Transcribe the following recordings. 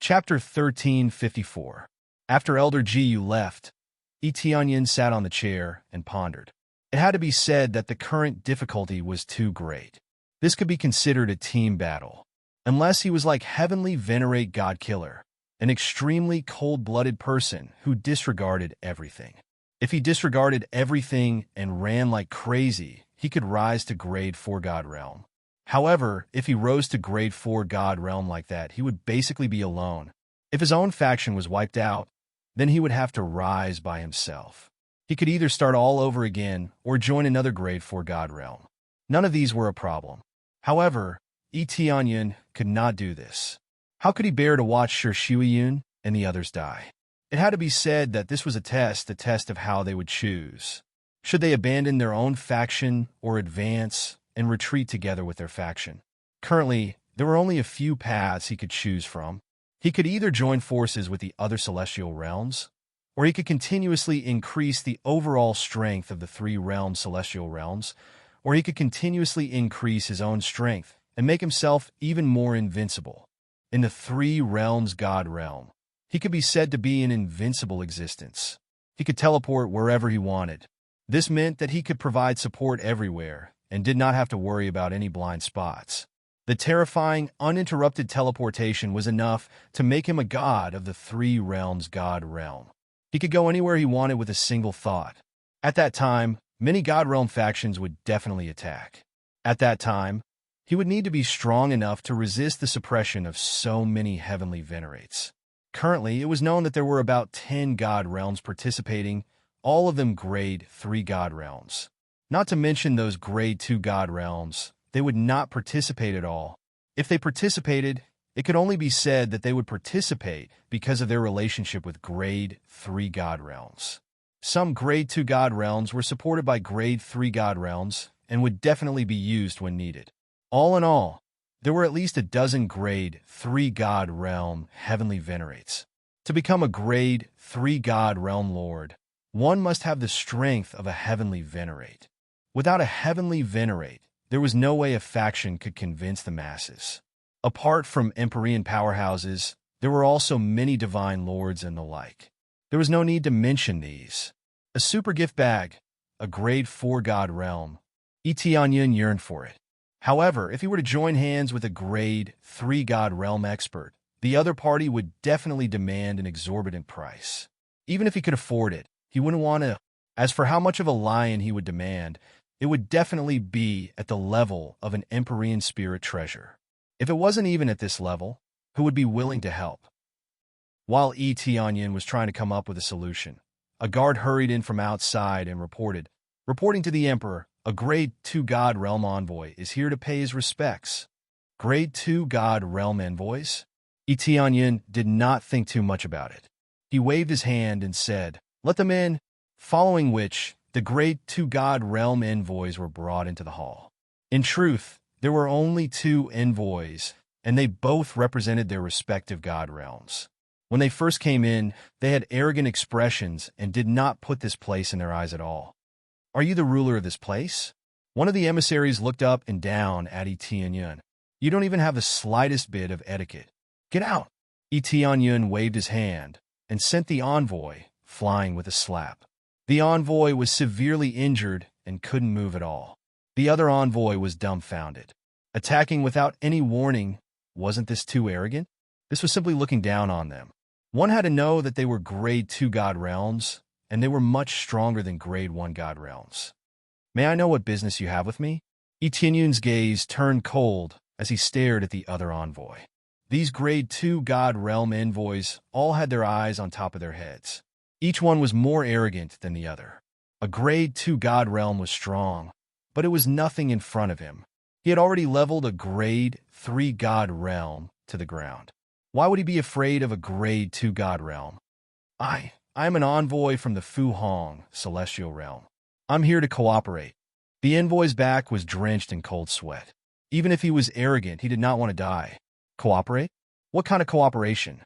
Chapter 1354. After Elder Gu left, Tianyin sat on the chair and pondered. It had to be said that the current difficulty was too great. This could be considered a team battle. Unless he was like Heavenly Venerate God Killer, an extremely cold-blooded person who disregarded everything. If he disregarded everything and ran like crazy, he could rise to Grade 4 God Realm. However, if he rose to Grade 4 God Realm like that, he would basically be alone. If his own faction was wiped out, then he would have to rise by himself. He could either start all over again or join another Grade 4 God Realm. None of these were a problem. However, Tianyin could not do this. How could he bear to watch Shi Shuiyun and the others die? It had to be said that this was a test of how they would choose. Should they abandon their own faction or advance and retreat together with their faction? Currently, there were only a few paths he could choose from. He could either join forces with the other celestial realms, or he could continuously increase the overall strength of the three celestial realms, or he could continuously increase his own strength and make himself even more invincible. In the three realms God realm, he could be said to be an invincible existence. He could teleport wherever he wanted. This meant that he could provide support everywhere and did not have to worry about any blind spots. The terrifying, uninterrupted teleportation was enough to make him a god of the three realms God realm. He could go anywhere he wanted with a single thought. At that time, many God realm factions would definitely attack. At that time, he would need to be strong enough to resist the suppression of so many heavenly venerates. Currently, it was known that there were about 10 God realms participating, all of them Grade 3 God realms. Not to mention those Grade 2 God realms, they would not participate at all. If they participated, it could only be said that they would participate because of their relationship with Grade 3 God realms. Some Grade 2 God realms were supported by Grade 3 God realms and would definitely be used when needed. All in all, there were at least a dozen Grade 3 God realm heavenly venerates. To become a Grade 3 God realm lord, one must have the strength of a heavenly venerate. Without a heavenly venerate, there was no way a faction could convince the masses. Apart from Empyrean powerhouses, there were also many divine lords and the like. There was no need to mention these. A super gift bag, a Grade 4 God realm. Tianyin yearned for it. However, if he were to join hands with a Grade 3 God realm expert, the other party would definitely demand an exorbitant price. Even if he could afford it, he wouldn't want to. As for how much of a lion he would demand, it would definitely be at the level of an Empyrean spirit treasure. If it wasn't even at this level, who would be willing to help? While Tianyin was trying to come up with a solution, a guard hurried in from outside and reporting to the Emperor, a Grade 2 God Realm envoy is here to pay his respects. Grade 2 God Realm envoys? Tianyin did not think too much about it. He waved his hand and said, "Let them in," following which, the Grade 2 God Realm envoys were brought into the hall. In truth, there were only 2 envoys, and they both represented their respective God realms. When they first came in, they had arrogant expressions and did not put this place in their eyes at all. "Are you the ruler of this place?" One of the emissaries looked up and down at Tianyin. "You don't even have the slightest bit of etiquette. Get out!" Tianyin waved his hand and sent the envoy flying with a slap. The envoy was severely injured and couldn't move at all. The other envoy was dumbfounded. Attacking without any warning, wasn't this too arrogant? This was simply looking down on them. One had to know that they were Grade 2 God realms, and they were much stronger than Grade 1 God realms. "May I know what business you have with me?" Tianyin's gaze turned cold as he stared at the other envoy. These Grade 2 God realm envoys all had their eyes on top of their heads. Each one was more arrogant than the other. A Grade 2 God realm was strong, but it was nothing in front of him. He had already leveled a Grade 3 God realm to the ground. Why would he be afraid of a Grade 2 God realm? I am an envoy from the Fu Hong celestial realm. I'm here to cooperate." The envoy's back was drenched in cold sweat. Even if he was arrogant, he did not want to die. Cooperate? What kind of cooperation?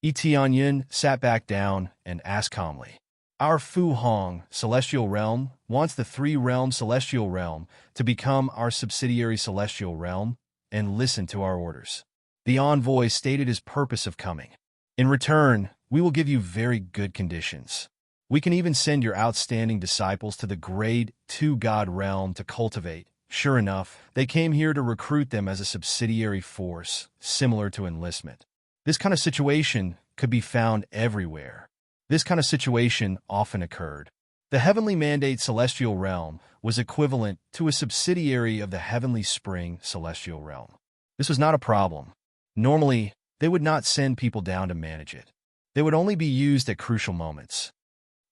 Tianyin sat back down and asked calmly. "Our Fu Hong celestial realm wants the 3-realm celestial realm to become our subsidiary celestial realm and listen to our orders. The envoy stated his purpose of coming. In return, we will give you very good conditions. We can even send your outstanding disciples to the grade 2 God realm to cultivate. Sure enough, they came here to recruit them as a subsidiary force, similar to enlistment. This kind of situation could be found everywhere. This kind of situation often occurred. The heavenly mandate celestial realm was equivalent to a subsidiary of the heavenly spring celestial realm. This was not a problem. Normally, they would not send people down to manage it. They would only be used at crucial moments.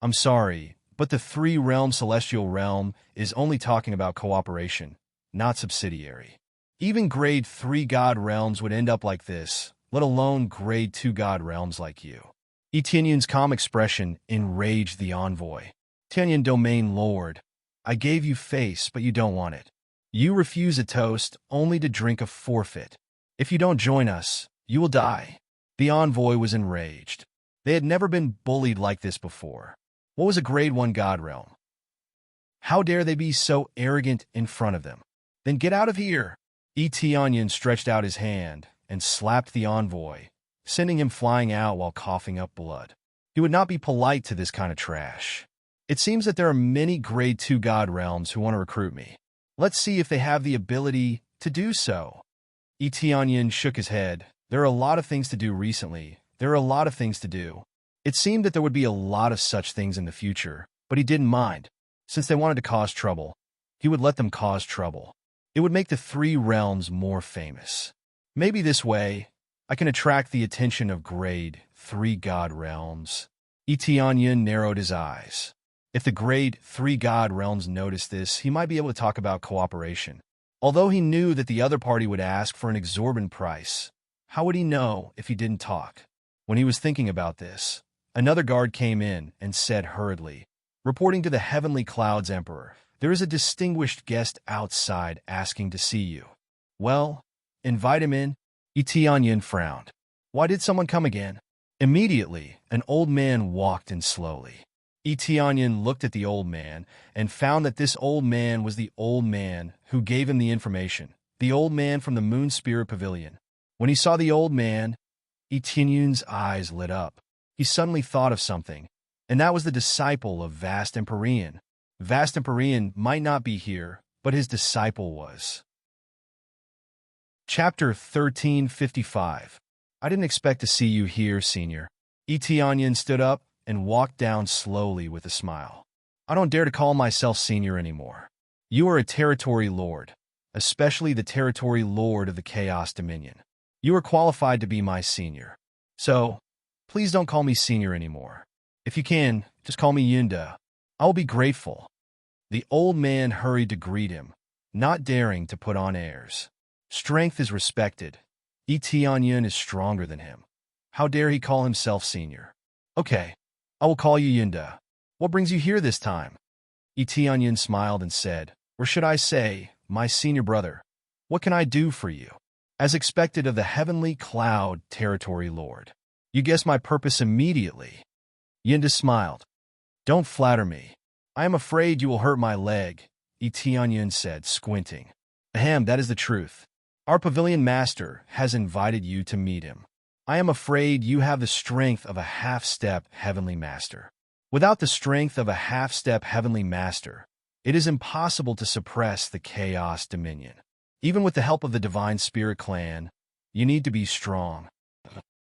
I'm sorry, but the three-realm celestial realm is only talking about cooperation, not subsidiary. Even grade 3 God realms would end up like this, let alone grade 2 God realms like you. Etienne's calm expression enraged the envoy. Etienne Domain Lord, I gave you face, but you don't want it. You refuse a toast only to drink a forfeit. If you don't join us, you will die. The envoy was enraged. They had never been bullied like this before. What was a grade 1 God realm? How dare they be so arrogant in front of them? Then get out of here! Etienne stretched out his hand and slapped the envoy, sending him flying out while coughing up blood. He would not be polite to this kind of trash. It seems that there are many grade 2 God realms who want to recruit me. Let's see if they have the ability to do so. Etienne shook his head. There are a lot of things to do recently. There are a lot of things to do. It seemed that there would be a lot of such things in the future, but he didn't mind. Since they wanted to cause trouble, he would let them cause trouble. It would make the three realms more famous. Maybe this way, I can attract the attention of grade 3 God realms. Etienne narrowed his eyes. If the grade 3 God realms noticed this, he might be able to talk about cooperation. Although he knew that the other party would ask for an exorbitant price, how would he know if he didn't talk? When he was thinking about this, another guard came in and said hurriedly, reporting to the Heavenly Clouds Emperor, there is a distinguished guest outside asking to see you. Well, invite him in. Etienne frowned. Why did someone come again? Immediately, an old man walked in slowly. Etienne looked at the old man and found that this old man was the old man who gave him the information, the old man from the Moon Spirit Pavilion. When he saw the old man, Etienne's eyes lit up. He suddenly thought of something, and that was the disciple of Vast Empyrean. Vast Empyrean might not be here, but his disciple was. Chapter 1355. I didn't expect to see you here, Senior. Etienne stood up and walked down slowly with a smile. I don't dare to call myself Senior anymore. You are a territory lord, especially the territory lord of the Chaos Dominion. You are qualified to be my senior. So, please don't call me Senior anymore. If you can, just call me Yunda. I will be grateful. The old man hurried to greet him, not daring to put on airs. Strength is respected. Etienne is stronger than him. How dare he call himself Senior? Okay, I will call you Yunda. What brings you here this time? Etienne smiled and said, or should I say, my senior brother, what can I do for you? As expected of the Heavenly Cloud Territory Lord. You guessed my purpose immediately. Yunda smiled. Don't flatter me. I am afraid you will hurt my leg, Etienne said, squinting. Ahem, that is the truth. Our pavilion master has invited you to meet him. I am afraid you have the strength of a half-step heavenly master. Without the strength of a half-step heavenly master, it is impossible to suppress the Chaos Dominion. Even with the help of the Divine Spirit Clan, you need to be strong.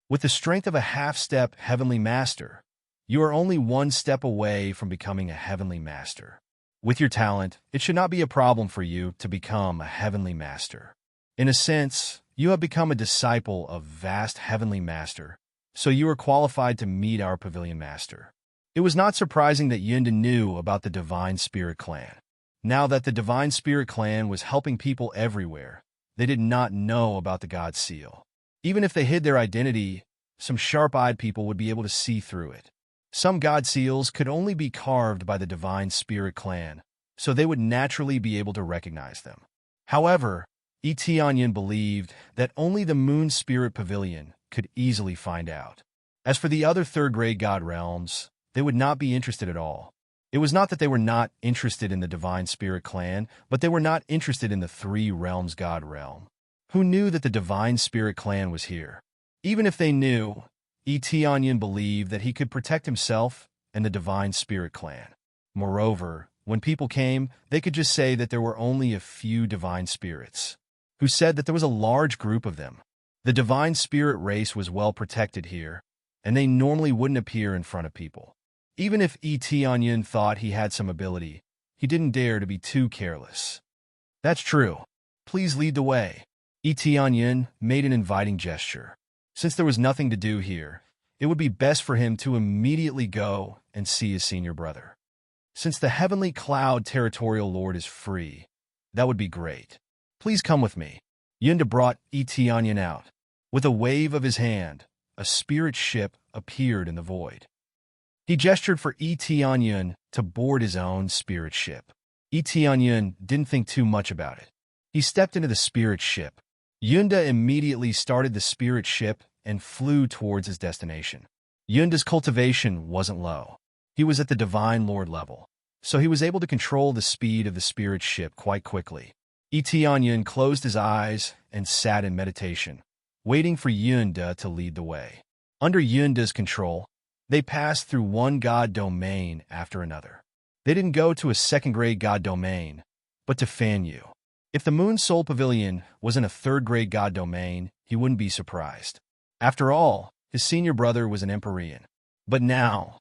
With the strength of a half-step heavenly master, you are only one step away from becoming a heavenly master. With your talent, it should not be a problem for you to become a heavenly master. In a sense, you have become a disciple of Vast Heavenly Master, so you are qualified to meet our Pavilion Master. It was not surprising that Yunda knew about the Divine Spirit Clan. Now that the Divine Spirit Clan was helping people everywhere, they did not know about the God Seal. Even if they hid their identity, some sharp-eyed people would be able to see through it. Some God Seals could only be carved by the Divine Spirit Clan, so they would naturally be able to recognize them. However, Etienne believed that only the Moon Spirit Pavilion could easily find out. As for the other third-grade God realms, they would not be interested at all. It was not that they were not interested in the Divine Spirit Clan, but they were not interested in the Three Realms God realm. Who knew that the Divine Spirit clan was here? Even if they knew, Etionyan believed that he could protect himself and the Divine Spirit clan. Moreover, when people came, they could just say that there were only a few Divine Spirits. Who said that there was a large group of them? The Divine Spirit race was well protected here, and they normally wouldn't appear in front of people. Even if Etionyan thought he had some ability, he didn't dare to be too careless. That's true. Please lead the way. Etionyan made an inviting gesture. Since there was nothing to do here, it would be best for him to immediately go and see his senior brother. Since the Heavenly Cloud Territorial Lord is free, that would be great. Please come with me. Yunda brought Etionyan out. With a wave of his hand, a spirit ship appeared in the void. He gestured for Etionyan to board his own spirit ship. Etionyan didn't think too much about it. He stepped into the spirit ship. Yunda immediately started the spirit ship and flew towards his destination. Yunda's cultivation wasn't low. He was at the Divine Lord level, so he was able to control the speed of the spirit ship quite quickly. Etionyan closed his eyes and sat in meditation, waiting for Yunda to lead the way. Under Yunda's control, they passed through one god domain after another. They didn't go to a second-grade god domain, but to Fanyu. If the Moon Soul Pavilion was in a third-grade god domain, he wouldn't be surprised. After all, his senior brother was an Empyrean. But now,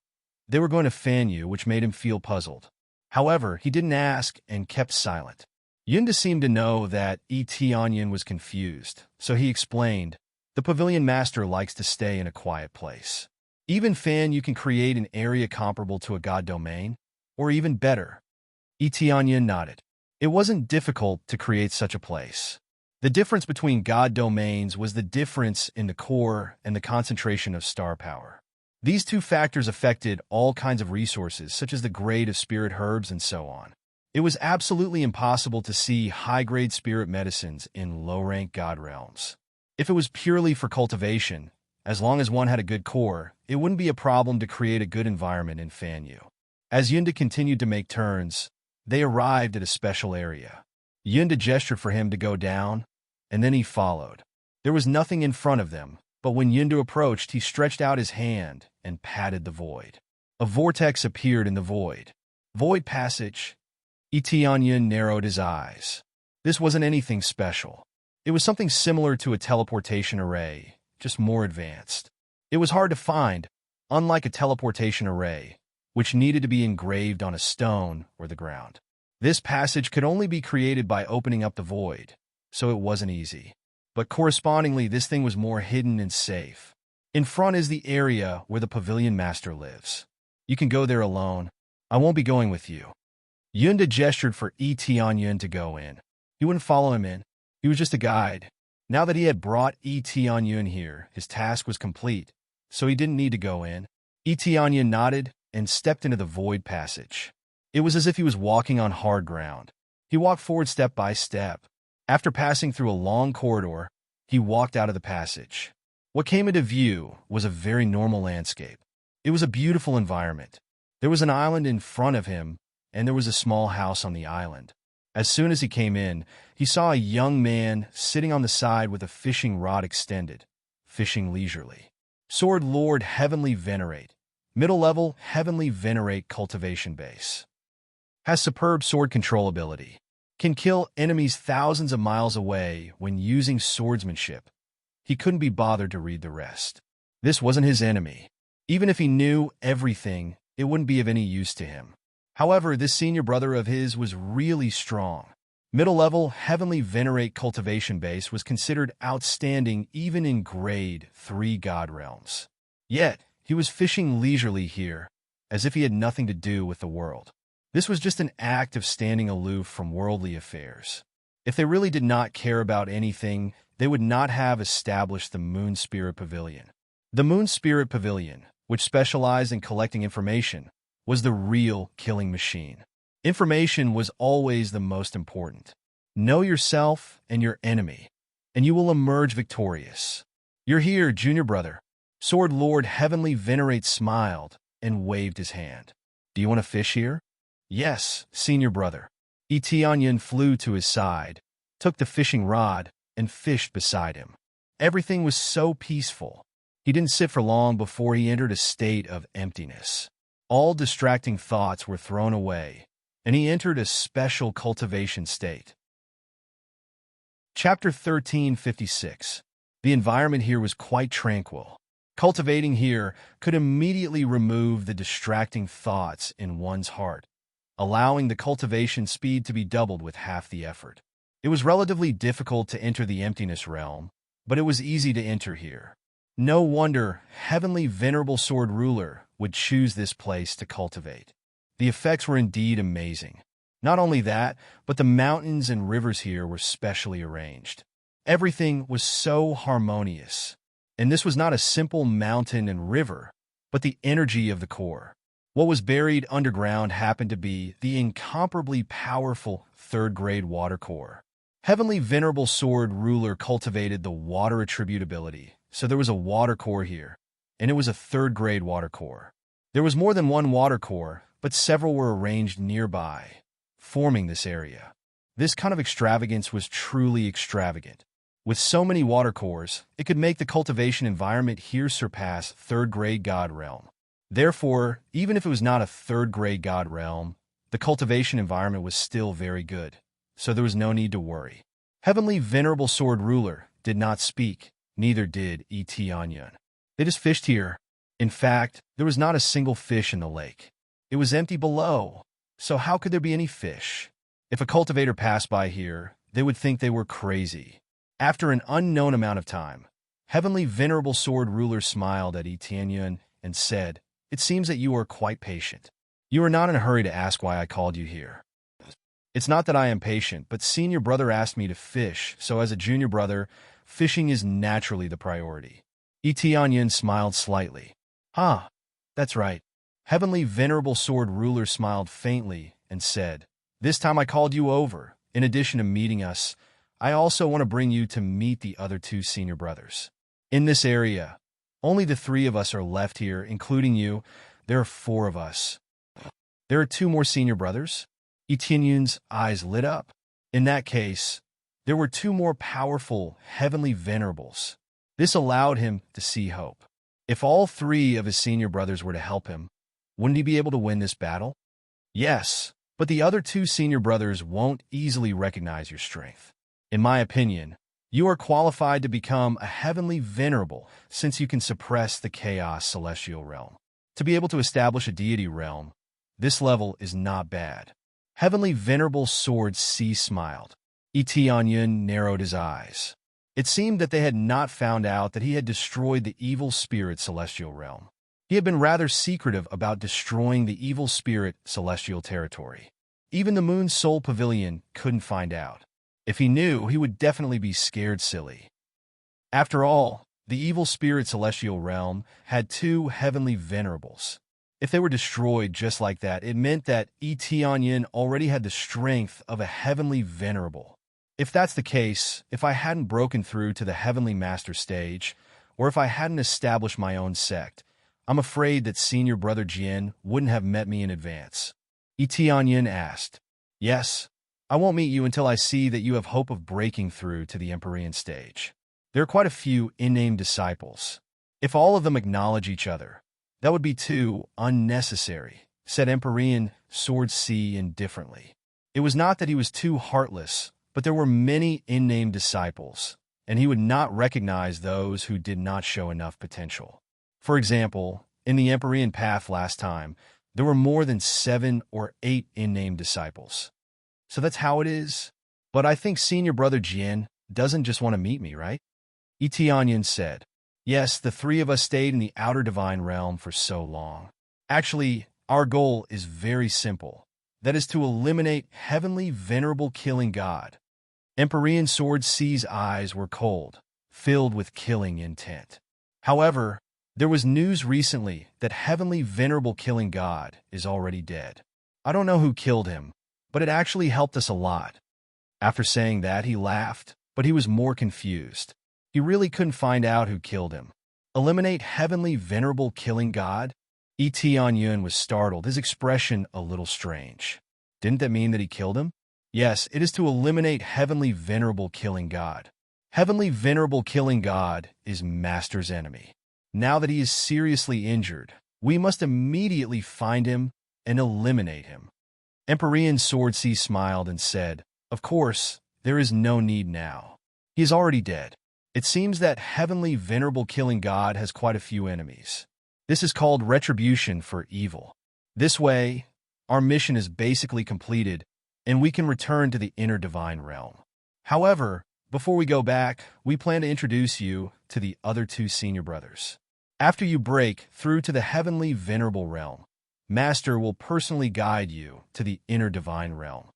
they were going to Fanyu, which made him feel puzzled. However, he didn't ask and kept silent. Yunda seemed to know that Etionyan was confused, so he explained, "The Pavilion Master likes to stay in a quiet place. Even Fanyu can create an area comparable to a god domain, or even better." Etionyan nodded. It wasn't difficult to create such a place. The difference between god domains was the difference in the core and the concentration of star power. These two factors affected all kinds of resources, such as the grade of spirit herbs and so on. It was absolutely impossible to see high-grade spirit medicines in low-rank god realms. If it was purely for cultivation, as long as one had a good core, it wouldn't be a problem to create a good environment in Fanyu. As Yunda continued to make turns, they arrived at a special area. Yunda gestured for him to go down, and then he followed. There was nothing in front of them, but when Yunda approached, he stretched out his hand and patted the void. A vortex appeared in the void. Void passage. Etionyan narrowed his eyes. This wasn't anything special. It was something similar to a teleportation array, just more advanced. It was hard to find, unlike a teleportation array, which needed to be engraved on a stone or the ground. This passage could only be created by opening up the void, so it wasn't easy. But correspondingly, this thing was more hidden and safe. In front is the area where the Pavilion Master lives. You can go there alone. I won't be going with you. Yunda gestured for Etionyan to go in. He wouldn't follow him in. He was just a guide. Now that he had brought Etionyan here, his task was complete, so he didn't need to go in. Etionyan nodded and stepped into the void passage. It was as if he was walking on hard ground. He walked forward step by step. After passing through a long corridor, he walked out of the passage. What came into view was a very normal landscape. It was a beautiful environment. There was an island in front of him, and there was a small house on the island. As soon as he came in, he saw a young man sitting on the side with a fishing rod extended, fishing leisurely. Sword Lord Heavenly Venerate. Middle level Heavenly Venerate cultivation base. Has superb sword control ability. Can kill enemies thousands of miles away when using swordsmanship. He couldn't be bothered to read the rest. This wasn't his enemy. Even if he knew everything, it wouldn't be of any use to him. However, this senior brother of his was really strong. Middle-level Heavenly Venerate cultivation base was considered outstanding even in Grade 3 God realms. Yet, he was fishing leisurely here, as if he had nothing to do with the world. This was just an act of standing aloof from worldly affairs. If they really did not care about anything, they would not have established the Moon Spirit Pavilion. The Moon Spirit Pavilion, which specialized in collecting information, was the real killing machine. Information was always the most important. Know yourself and your enemy, and you will emerge victorious. You're here, junior brother. Sword Lord Heavenly Venerate smiled and waved his hand. Do you want to fish here? Yes, senior brother. Etionyan flew to his side, took the fishing rod, and fished beside him. Everything was so peaceful. He didn't sit for long before he entered a state of emptiness. All distracting thoughts were thrown away, and he entered a special cultivation state. Chapter 1356. The environment here was quite tranquil. Cultivating here could immediately remove the distracting thoughts in one's heart, allowing the cultivation speed to be doubled with half the effort. It was relatively difficult to enter the emptiness realm, but it was easy to enter here. No wonder Heavenly Venerable Sword Ruler would choose this place to cultivate. The effects were indeed amazing. Not only that, but the mountains and rivers here were specially arranged. Everything was so harmonious. And this was not a simple mountain and river, but the energy of the core. What was buried underground happened to be the incomparably powerful third-grade water core. Heavenly Venerable Sword Ruler cultivated the water attributability, so there was a water core here, and it was a third-grade water core. There was more than one water core, but several were arranged nearby, forming this area. This kind of extravagance was truly extravagant. With so many water cores, it could make the cultivation environment here surpass third-grade God realm. Therefore, even if it was not a third-grade God realm, the cultivation environment was still very good, so there was no need to worry. Heavenly Venerable Sword Ruler did not speak, neither did Etianyan. They just fished here. In fact, there was not a single fish in the lake. It was empty below, so how could there be any fish? If a cultivator passed by here, they would think they were crazy. After an unknown amount of time, Heavenly Venerable Sword Ruler smiled at Etianyan and said, "It seems that you are quite patient. You are not in a hurry to ask why I called you here. It's not that I am patient, but senior brother asked me to fish, so as a junior brother, fishing is naturally the priority." Etianyan smiled slightly. That's right." Heavenly Venerable Sword Ruler smiled faintly and said, "This time I called you over. In addition to meeting us, I also want to bring you to meet the other two senior brothers. In this area, only the three of us are left here, including you. There are four of us." "There are two more senior brothers?" Etienne's eyes lit up. In that case, there were two more powerful heavenly venerables. This allowed him to see hope. If all three of his senior brothers were to help him, wouldn't he be able to win this battle? Yes, but the other two senior brothers won't easily recognize your strength. In my opinion, you are qualified to become a heavenly venerable since you can suppress the chaos celestial realm. To be able to establish a deity realm, this level is not bad. Heavenly Venerable Sword C smiled. Etianyan narrowed his eyes. It seemed that they had not found out that he had destroyed the evil spirit celestial realm. He had been rather secretive about destroying the evil spirit celestial territory. Even the Moon Soul Pavilion couldn't find out. If he knew, he would definitely be scared silly. After all, the evil spirit celestial realm had two heavenly venerables. If they were destroyed just like that, it meant that Etianyan already had the strength of a heavenly venerable. If that's the case, if I hadn't broken through to the heavenly master stage, or if I hadn't established my own sect, I'm afraid that senior brother Jian wouldn't have met me in advance. Etianyan asked. "Yes, I won't meet you until I see that you have hope of breaking through to the Empyrean stage. There are quite a few in-name disciples. If all of them acknowledge each other, that would be too unnecessary," said Empyrean Sword C indifferently. It was not that he was too heartless, but there were many in-name disciples, and he would not recognize those who did not show enough potential. For example, in the Empyrean path last time, there were more than 7 or 8 in-name disciples. So that's how it is. But I think senior brother Jian doesn't just want to meet me, right? Etianyan said. Yes, the three of us stayed in the outer divine realm for so long. Actually, our goal is very simple. That is to eliminate heavenly venerable killing God. Empyrean Sword C's eyes were cold, filled with killing intent. However, there was news recently that heavenly venerable killing God is already dead. I don't know who killed him, but it actually helped us a lot. After saying that, he laughed, but he was more confused. He really couldn't find out who killed him. Eliminate heavenly venerable killing God? Etianyan was startled, his expression a little strange. Didn't that mean that he killed him? Yes, it is to eliminate heavenly venerable killing God. Heavenly Venerable Killing God is Master's enemy. Now that he is seriously injured, we must immediately find him and eliminate him. Empyrean Sword C smiled and said, "Of course, there is no need now. He is already dead. It seems that Heavenly Venerable Killing God has quite a few enemies. This is called retribution for evil. This way, our mission is basically completed, and we can return to the inner divine realm. However, before we go back, we plan to introduce you to the other two senior brothers. After you break through to the Heavenly Venerable Realm, Master will personally guide you to the inner divine realm."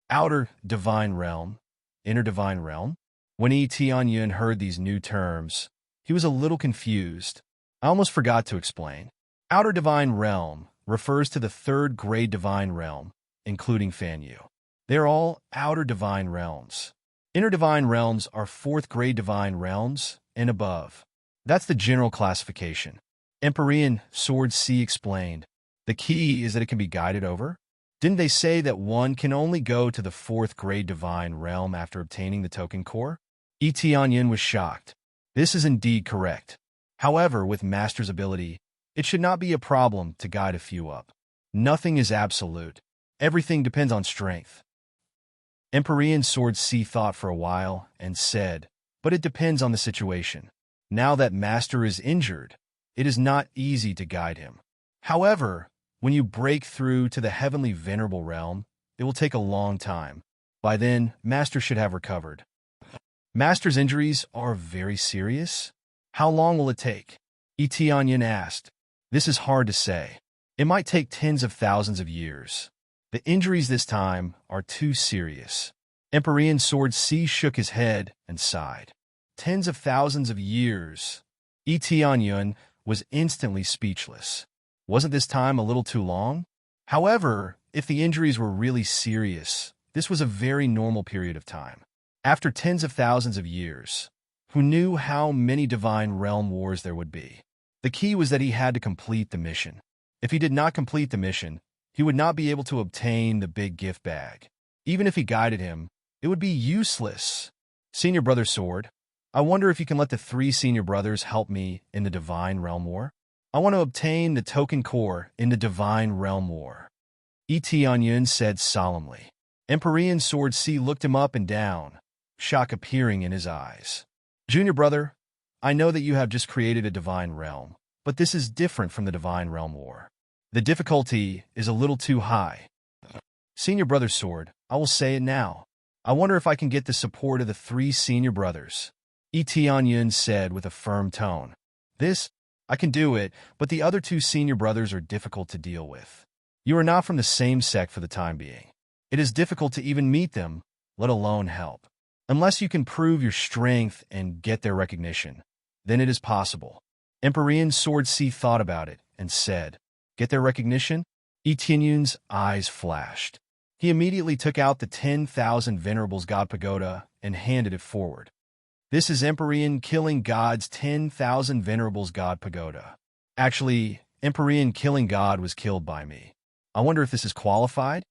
Outer divine realm, inner divine realm? When Tianyun heard these new terms, he was a little confused. I almost forgot to explain. Outer divine realm refers to the third grade divine realm, including Fanyu. They are all outer divine realms. Inner divine realms are fourth grade divine realms and above. That's the general classification. Empyrean Sword C explained, "The key is that it can be guided over? Didn't they say that one can only go to the fourth grade divine realm after obtaining the token core?" Tianyun was shocked. This is indeed correct. However, with Master's ability, it should not be a problem to guide a few up. Nothing is absolute. Everything depends on strength. Empyrean Sword C thought for a while and said, "But it depends on the situation. Now that Master is injured, it is not easy to guide him. However, when you break through to the Heavenly Venerable Realm, it will take a long time. By then, Master should have recovered." Master's injuries are very serious? How long will it take? Tianyun asked. This is hard to say. It might take tens of thousands of years. The injuries this time are too serious. Empyrean Sword C shook his head and sighed. Tens of thousands of years. Tianyun was instantly speechless. Wasn't this time a little too long? However, if the injuries were really serious, this was a very normal period of time. After tens of thousands of years, who knew how many divine realm wars there would be? The key was that he had to complete the mission. If he did not complete the mission, he would not be able to obtain the big gift bag. Even if he guided him, it would be useless. Senior Brother Sword, I wonder if you can let the three senior brothers help me in the divine realm war? I want to obtain the token core in the divine realm war. Tianyun said solemnly. Empyrean Sword C looked him up and down, shock appearing in his eyes. Junior brother, I know that you have just created a divine realm, but this is different from the divine realm war. The difficulty is a little too high. Senior Brother Sword, I will say it now. I wonder if I can get the support of the three senior brothers. Tianyun said with a firm tone. I can do it, but the other two senior brothers are difficult to deal with. You are not from the same sect for the time being. It is difficult to even meet them, let alone help. Unless you can prove your strength and get their recognition, then it is possible. Empyrean Sword C thought about it and said, "Get their recognition?" Tianyun's eyes flashed. He immediately took out the 10,000 Venerables God Pagoda and handed it forward. This is Empyrean Killing God's 10,000 Venerables God Pagoda. Actually, Empyrean Killing God was killed by me. I wonder if this is qualified?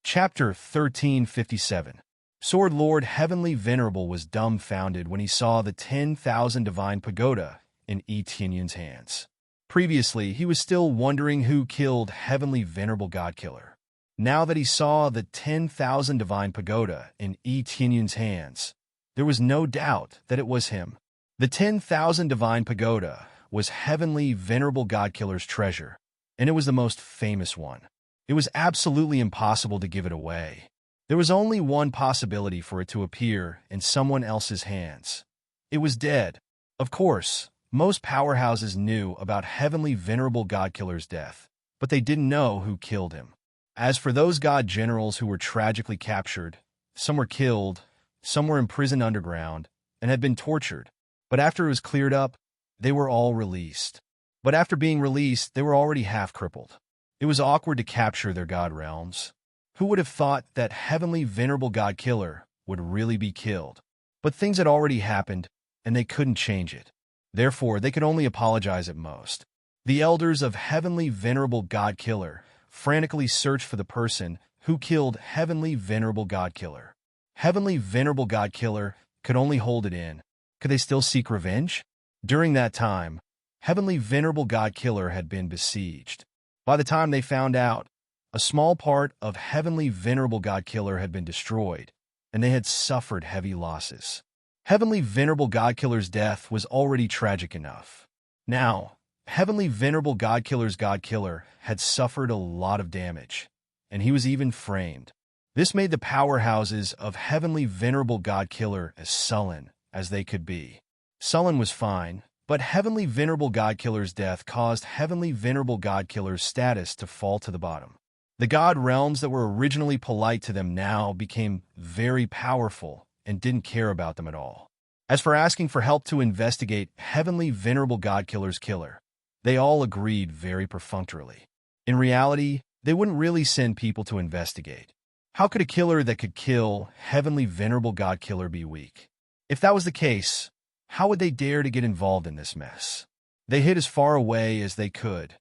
Chapter 1357. Sword Lord Heavenly Venerable was dumbfounded when he saw the 10,000 Divine Pagoda in Tianyun's hands. Previously, he was still wondering who killed Heavenly Venerable Godkiller. Now that he saw the 10,000 Divine Pagoda in Tianyun's hands, there was no doubt that it was him. The 10,000 Divine Pagoda was Heavenly Venerable Godkiller's treasure, and it was the most famous one. It was absolutely impossible to give it away. There was only one possibility for it to appear in someone else's hands. It was dead. Of course, most powerhouses knew about Heavenly Venerable Godkiller's death, but they didn't know who killed him. As for those god generals who were tragically captured, some were killed, some were imprisoned underground, and had been tortured. But after it was cleared up, they were all released. But after being released, they were already half-crippled. It was awkward to capture their god realms. Who would have thought that Heavenly Venerable Godkiller would really be killed? But things had already happened, and they couldn't change it. Therefore, they could only apologize at most. The elders of Heavenly Venerable Godkiller frantically searched for the person who killed Heavenly Venerable Godkiller. Heavenly Venerable God Killer could only hold it in. Could they still seek revenge? During that time, Heavenly Venerable God Killer had been besieged. By the time they found out, a small part of Heavenly Venerable God Killer had been destroyed, and they had suffered heavy losses. Heavenly Venerable God Killer's death was already tragic enough. Now, Heavenly Venerable God Killer's God Killer had suffered a lot of damage, and he was even framed. This made the powerhouses of Heavenly Venerable God Killer as sullen as they could be. Sullen was fine, but Heavenly Venerable God Killer's death caused Heavenly Venerable God Killer's status to fall to the bottom. The god realms that were originally polite to them now became very powerful and didn't care about them at all. As for asking for help to investigate Heavenly Venerable God Killer's killer, they all agreed very perfunctorily. In reality, they wouldn't really send people to investigate. How could a killer that could kill Heavenly Venerable God Killer be weak? If that was the case, how would they dare to get involved in this mess? They hid as far away as they could,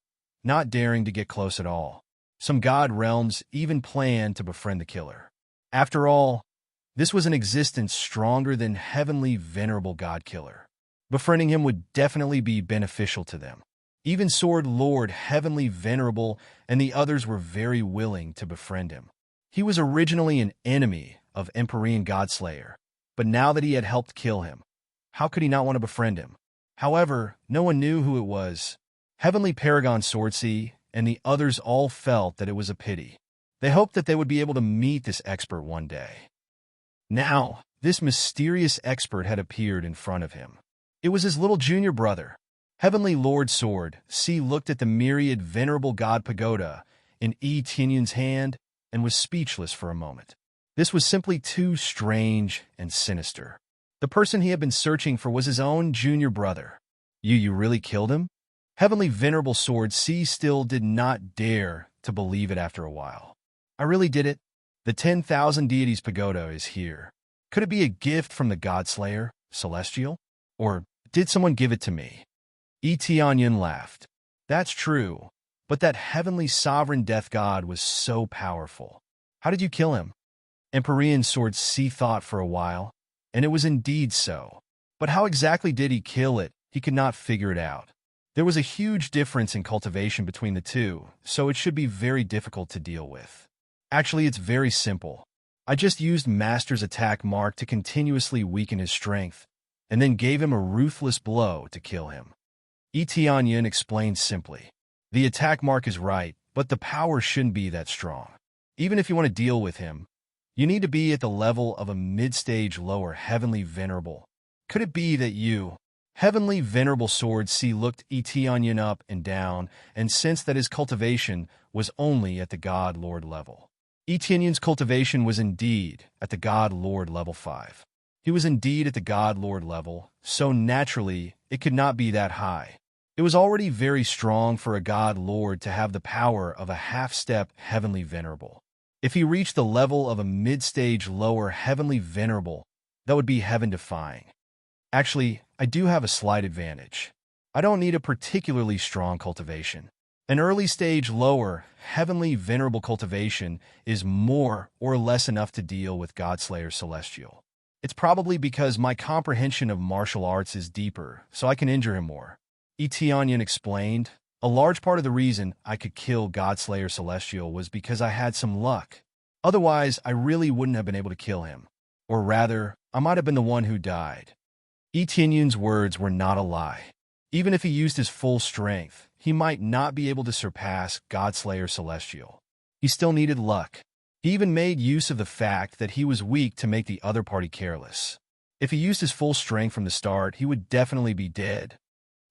not daring to get close at all. Some god realms even planned to befriend the killer. After all, this was an existence stronger than Heavenly Venerable God Killer. Befriending him would definitely be beneficial to them. Even Sword Lord Heavenly Venerable and the others were very willing to befriend him. He was originally an enemy of Empyrean Godslayer, but now that he had helped kill him, how could he not want to befriend him? However, no one knew who it was. Heavenly Paragon Swordsea and the others all felt that it was a pity. They hoped that they would be able to meet this expert one day. Now, this mysterious expert had appeared in front of him. It was his little junior brother. Heavenly Lord Sword C looked at the myriad Venerable God Pagoda in Yi Tianyun's hand and was speechless for a moment. This was simply too strange and sinister. The person he had been searching for was his own junior brother. You really killed him? Heavenly Venerable Sword C still did not dare to believe it after a while. I really did it. The 10,000 deities pagoda is here. Could it be a gift from the Godslayer, Celestial? Or did someone give it to me? Tianyun laughed. That's true, but that heavenly sovereign death god was so powerful. How did you kill him? Empyrean Sword C thought for a while, and it was indeed so. But how exactly did he kill it? He could not figure it out. There was a huge difference in cultivation between the two, so it should be very difficult to deal with. Actually, it's very simple. I just used Master's attack mark to continuously weaken his strength, and then gave him a ruthless blow to kill him. Tianyun explained simply. The attack mark is right, but the power shouldn't be that strong. Even if you want to deal with him, you need to be at the level of a mid-stage lower Heavenly Venerable. Could it be that you, Heavenly Venerable Sword C looked Tianyun up and down and sensed that his cultivation was only at the God Lord level. Tianyun's cultivation was indeed at the God Lord level 5. He was indeed at the God Lord level, so naturally it could not be that high. It was already very strong for a God Lord to have the power of a half-step Heavenly Venerable. If he reached the level of a mid-stage lower Heavenly Venerable, that would be heaven-defying. Actually, I do have a slight advantage. I don't need a particularly strong cultivation. An early-stage lower Heavenly Venerable cultivation is more or less enough to deal with Godslayer Celestial. It's probably because my comprehension of martial arts is deeper, so I can injure him more. Tianyun explained, a large part of the reason I could kill Godslayer Celestial was because I had some luck. Otherwise, I really wouldn't have been able to kill him. Or rather, I might have been the one who died. Tianyun's words were not a lie. Even if he used his full strength, he might not be able to surpass Godslayer Celestial. He still needed luck. He even made use of the fact that he was weak to make the other party careless. If he used his full strength from the start, he would definitely be dead.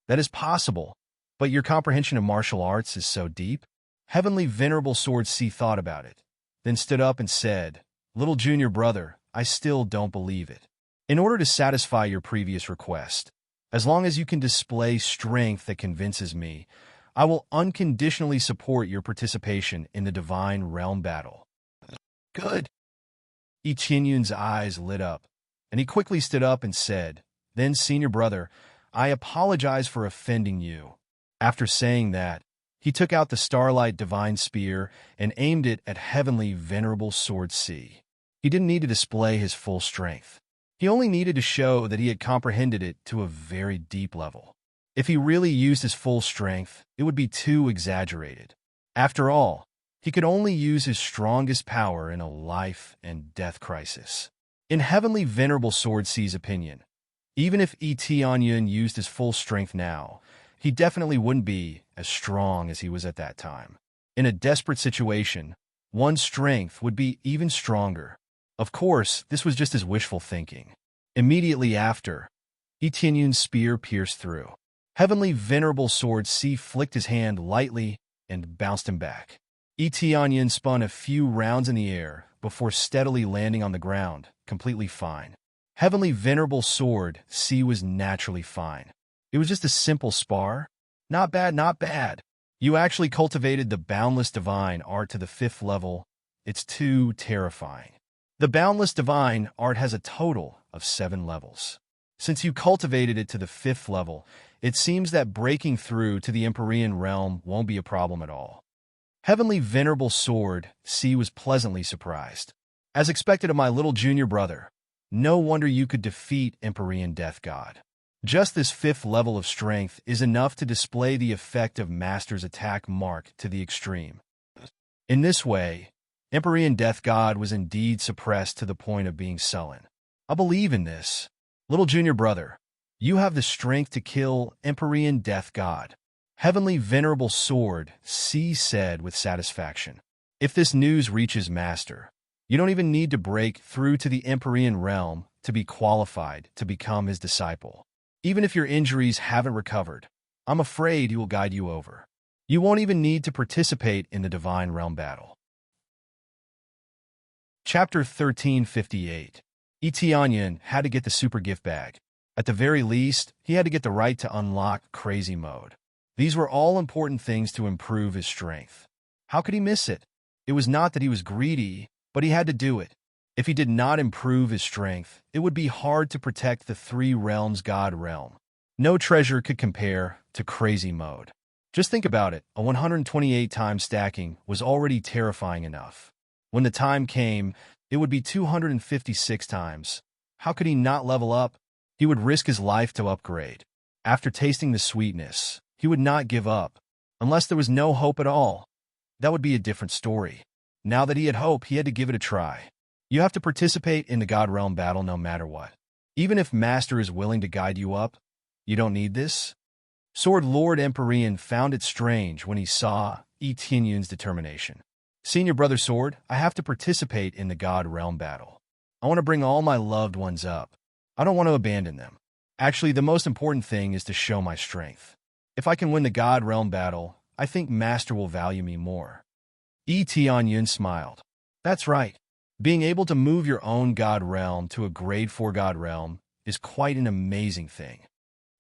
That is possible, but your comprehension of martial arts is so deep. Heavenly Venerable Sword C thought about it, then stood up and said, Little junior brother, I still don't believe it. In order to satisfy your previous request, as long as you can display strength that convinces me, I will unconditionally support your participation in the Divine Realm battle. Good. Tianyun's eyes lit up, and he quickly stood up and said, Then, senior brother, I apologize for offending you. After saying that, he took out the Starlight Divine Spear and aimed it at Heavenly Venerable Sword C. He didn't need to display his full strength. He only needed to show that he had comprehended it to a very deep level. If he really used his full strength, it would be too exaggerated. After all, he could only use his strongest power in a life and death crisis. In Heavenly Venerable Sword C's opinion, even if Tianyun used his full strength now, he definitely wouldn't be as strong as he was at that time. In a desperate situation, one's strength would be even stronger. Of course, this was just his wishful thinking. Immediately after, Tianyun's spear pierced through. Heavenly Venerable Sword C flicked his hand lightly and bounced him back. Tianyun spun a few rounds in the air before steadily landing on the ground, completely fine. Heavenly Venerable Sword C was naturally fine. It was just a simple spar. Not bad, not bad. You actually cultivated the boundless divine art to the 5th level. It's too terrifying. The boundless divine art has a total of 7 levels. Since you cultivated it to the 5th level, it seems that breaking through to the Empyrean realm won't be a problem at all. Heavenly Venerable Sword C was pleasantly surprised. As expected of my little junior brother, no wonder you could defeat Empyrean Death God. Just this 5th level of strength is enough to display the effect of Master's attack mark to the extreme. In this way, Empyrean Death God was indeed suppressed to the point of being sullen. I believe in this. Little junior brother, you have the strength to kill Empyrean Death God. Heavenly Venerable Sword C said with satisfaction. If this news reaches Master, you don't even need to break through to the Empyrean realm to be qualified to become his disciple. Even if your injuries haven't recovered, I'm afraid he will guide you over. You won't even need to participate in the Divine Realm battle. Chapter 1358. Tianyun had to get the super gift bag. At the very least, he had to get the right to unlock crazy mode. These were all important things to improve his strength. How could he miss it? It was not that he was greedy, but he had to do it. If he did not improve his strength, it would be hard to protect the 3 realms God realm. No treasure could compare to crazy mode. Just think about it, a 128 times stacking was already terrifying enough. When the time came, it would be 256 times. How could he not level up? He would risk his life to upgrade. After tasting the sweetness, he would not give up. Unless there was no hope at all. That would be a different story. Now that he had hope, he had to give it a try. You have to participate in the God Realm battle no matter what. Even if Master is willing to guide you up, you don't need this. Sword Lord Empyrean found it strange when he saw Tianyun's determination. Senior Brother Sword, I have to participate in the God Realm battle. I want to bring all my loved ones up. I don't want to abandon them. Actually, the most important thing is to show my strength. If I can win the God Realm battle, I think Master will value me more. Tianyun smiled. That's right. Being able to move your own God Realm to a grade 4 God Realm is quite an amazing thing.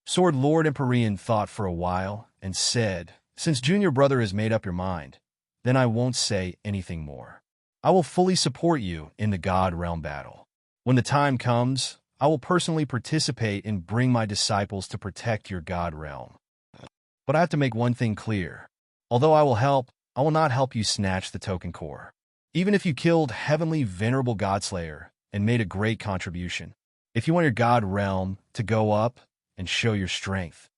Sword Lord Empyrean thought for a while and said, since Junior Brother has made up your mind, then I won't say anything more. I will fully support you in the God Realm battle. When the time comes, I will personally participate and bring my disciples to protect your God Realm. But I have to make one thing clear. Although I will help, I will not help you snatch the token core. Even if you killed Heavenly Venerable Godslayer and made a great contribution, if you want your God Realm to go up and show your strength,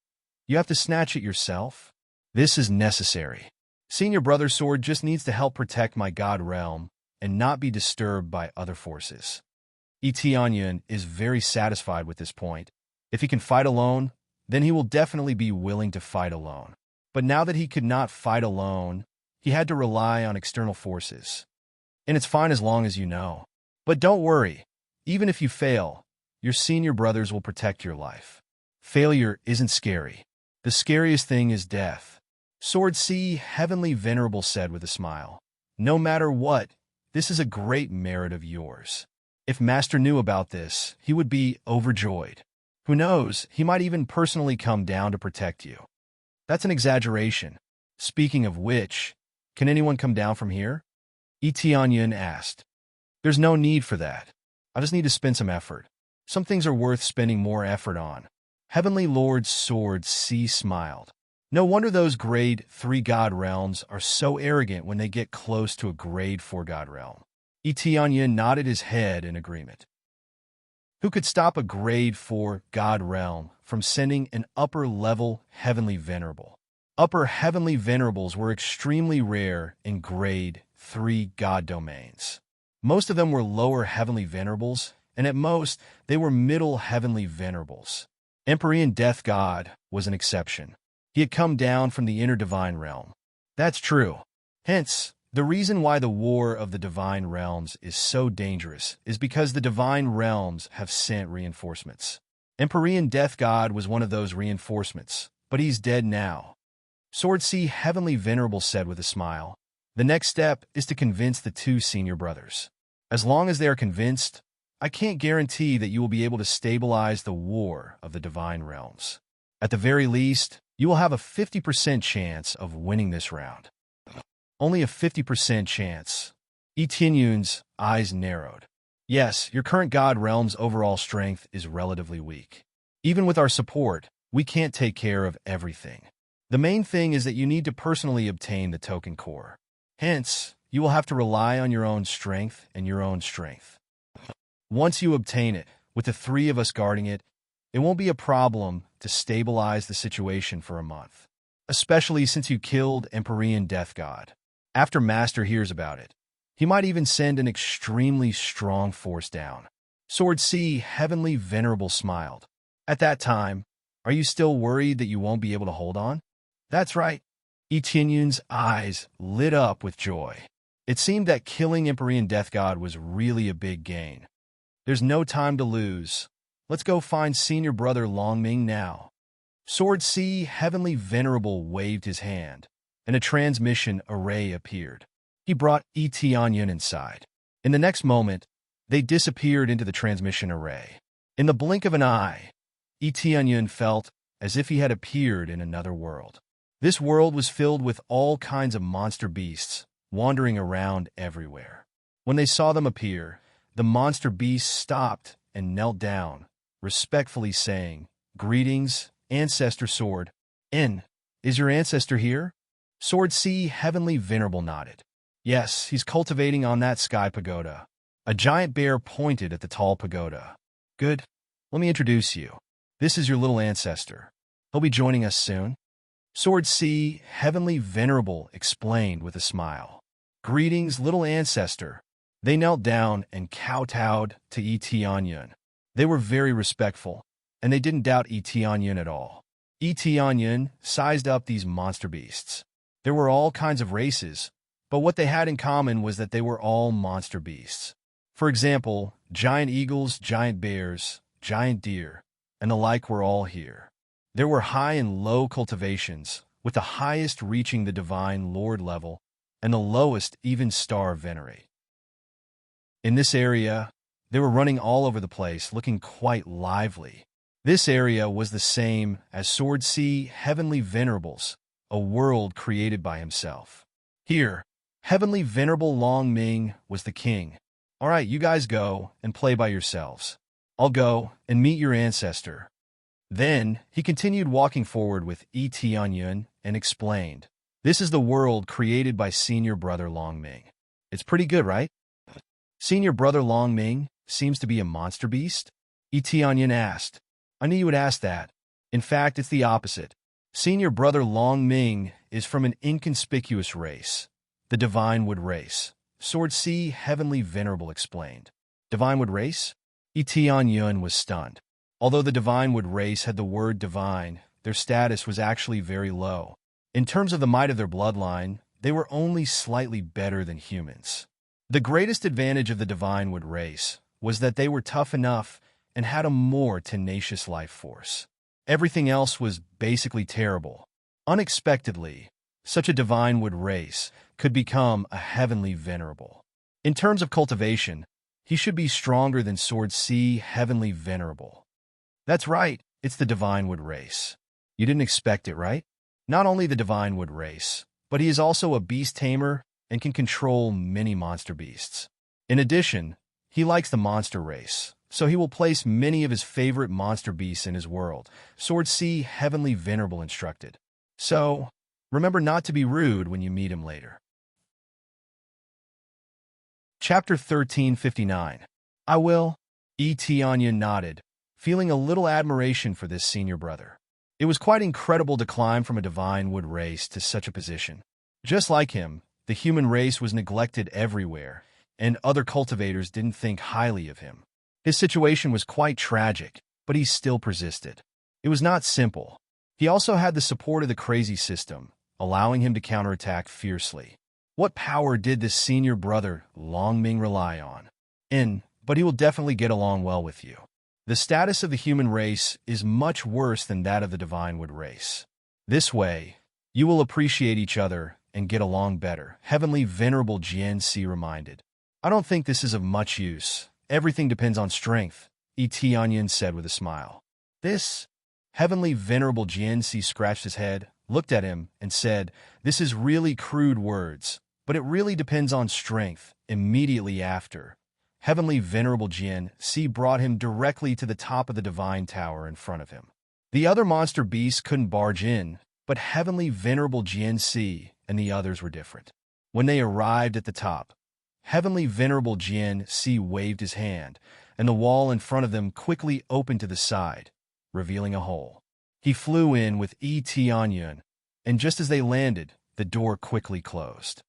you have to snatch it yourself. This is necessary. Senior Brother Sword just needs to help protect my God Realm and not be disturbed by other forces. Tianyun is very satisfied with this point. If he can fight alone, then he will definitely be willing to fight alone. But now that he could not fight alone, he had to rely on external forces. And it's fine as long as you know. But don't worry, even if you fail, your senior brothers will protect your life. Failure isn't scary. The scariest thing is death. Sword C, Heavenly Venerable said with a smile. No matter what, this is a great merit of yours. If Master knew about this, he would be overjoyed. Who knows, he might even personally come down to protect you. That's an exaggeration. Speaking of which, can anyone come down from here? Tianyun asked. There's no need for that. I just need to spend some effort. Some things are worth spending more effort on. Heavenly Lord Sword C smiled. No wonder those grade 3 God realms are so arrogant when they get close to a grade 4 God realm. Etienne nodded his head in agreement. Who could stop a grade 4 god realm from sending an upper-level heavenly venerable? Upper heavenly venerables were extremely rare in grade 3 god domains. Most of them were lower heavenly venerables, and at most, they were middle heavenly venerables. Empyrean Death God was an exception. He had come down from the inner divine realm. That's true. Hence, the reason why the War of the Divine Realms is so dangerous is because the Divine Realms have sent reinforcements. Empyrean Death God was one of those reinforcements, but he's dead now. Sword C Heavenly Venerable said with a smile. The next step is to convince the two senior brothers. As long as they are convinced, I can't guarantee that you will be able to stabilize the War of the Divine Realms. At the very least, you will have a 50% chance of winning this round. Only a 50% chance. Etienne's eyes narrowed. Yes, your current god realm's overall strength is relatively weak. Even with our support, we can't take care of everything. The main thing is that you need to personally obtain the token core. Hence, you will have to rely on your own strength and your own strength. Once you obtain it, with the three of us guarding it, it won't be a problem to stabilize the situation for a month. Especially since you killed Empyrean Death God. After Master hears about it, he might even send an extremely strong force down. Sword C Heavenly Venerable smiled. At that time, are you still worried that you won't be able to hold on? That's right. Etienne's eyes lit up with joy. It seemed that killing Empyrean Death God was really a big gain. There's no time to lose. Let's go find senior brother Longming now. Sword C Heavenly Venerable waved his hand, and a transmission array appeared. He brought Etienne inside. In the next moment, they disappeared into the transmission array. In the blink of an eye, Etienne felt as if he had appeared in another world. This world was filled with all kinds of monster beasts, wandering around everywhere. When they saw them appear, the monster beasts stopped and knelt down, respectfully saying, "Greetings, Ancestor Sword. N, is your ancestor here?" Sword C Heavenly Venerable nodded. Yes, he's cultivating on that sky pagoda. A giant bear pointed at the tall pagoda. Good. Let me introduce you. This is your little ancestor. He'll be joining us soon. Sword C Heavenly Venerable explained with a smile. Greetings, little ancestor. They knelt down and kowtowed to Etienne. They were very respectful, and they didn't doubt Etienne at all. Etienne sized up these monster beasts. There were all kinds of races, but what they had in common was that they were all monster beasts. For example, giant eagles, giant bears, giant deer, and the like were all here. There were high and low cultivations, with the highest reaching the divine lord level, and the lowest even star venerate. In this area, they were running all over the place, looking quite lively. This area was the same as Sword C Heavenly Venerables, a world created by himself. Here, Heavenly Venerable Longming was the king. All right, you guys go and play by yourselves. I'll go and meet your ancestor. Then, he continued walking forward with Etienne and explained, This is the world created by Senior Brother Longming. It's pretty good, right? Senior Brother Longming seems to be a monster beast? Etienne asked. I knew you would ask that. In fact, it's the opposite. Senior Brother Longming is from an inconspicuous race, the Divinewood race. Sword C Heavenly Venerable explained. Divinewood race? Etienne was stunned. Although the Divinewood race had the word divine, their status was actually very low. In terms of the might of their bloodline, they were only slightly better than humans. The greatest advantage of the Divinewood race was that they were tough enough and had a more tenacious life force. Everything else was basically terrible. Unexpectedly, such a Divinewood race could become a heavenly venerable. In terms of cultivation, he should be stronger than Sword C Heavenly Venerable. That's right, it's the Divinewood race. You didn't expect it, right? Not only the Divinewood race, but he is also a beast tamer and can control many monster beasts. In addition, he likes the monster race, so he will place many of his favorite monster beasts in his world, Sword C Heavenly Venerable instructed. So, remember not to be rude when you meet him later. Chapter 1359. I will. Tianya nodded, feeling a little admiration for this senior brother. It was quite incredible to climb from a divine wood race to such a position. Just like him, the human race was neglected everywhere, and other cultivators didn't think highly of him. His situation was quite tragic, but he still persisted. It was not simple. He also had the support of the crazy system, allowing him to counterattack fiercely. What power did this senior brother, Longming, rely on? But he will definitely get along well with you. The status of the human race is much worse than that of the divine wood race. This way, you will appreciate each other and get along better, Heavenly Venerable Jian-Si reminded. I don't think this is of much use. Everything depends on strength, Tianyan said with a smile. This? Heavenly Venerable Jian-Si scratched his head, looked at him, and said, this is really crude words, but it really depends on strength. Immediately after, Heavenly Venerable Jian-Si brought him directly to the top of the divine tower in front of him. The other monster beasts couldn't barge in, but Heavenly Venerable Jian-Si and the others were different. When they arrived at the top, Heavenly Venerable Jian-Si waved his hand, and the wall in front of them quickly opened to the side, revealing a hole. He flew in with Tianyun, and just as they landed, the door quickly closed.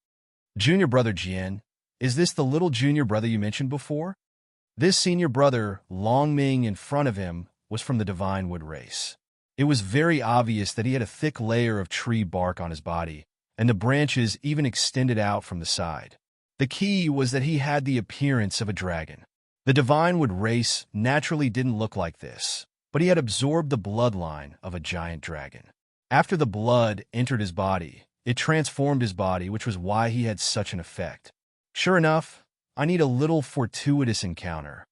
Junior brother Jian, is this the little junior brother you mentioned before? This senior brother, Longming, in front of him, was from the divine wood race. It was very obvious that he had a thick layer of tree bark on his body, and the branches even extended out from the side. The key was that he had the appearance of a dragon. The divine wood race naturally didn't look like this, but he had absorbed the bloodline of a giant dragon. After the blood entered his body, it transformed his body, which was why he had such an effect. Sure enough, I need a little fortuitous encounter,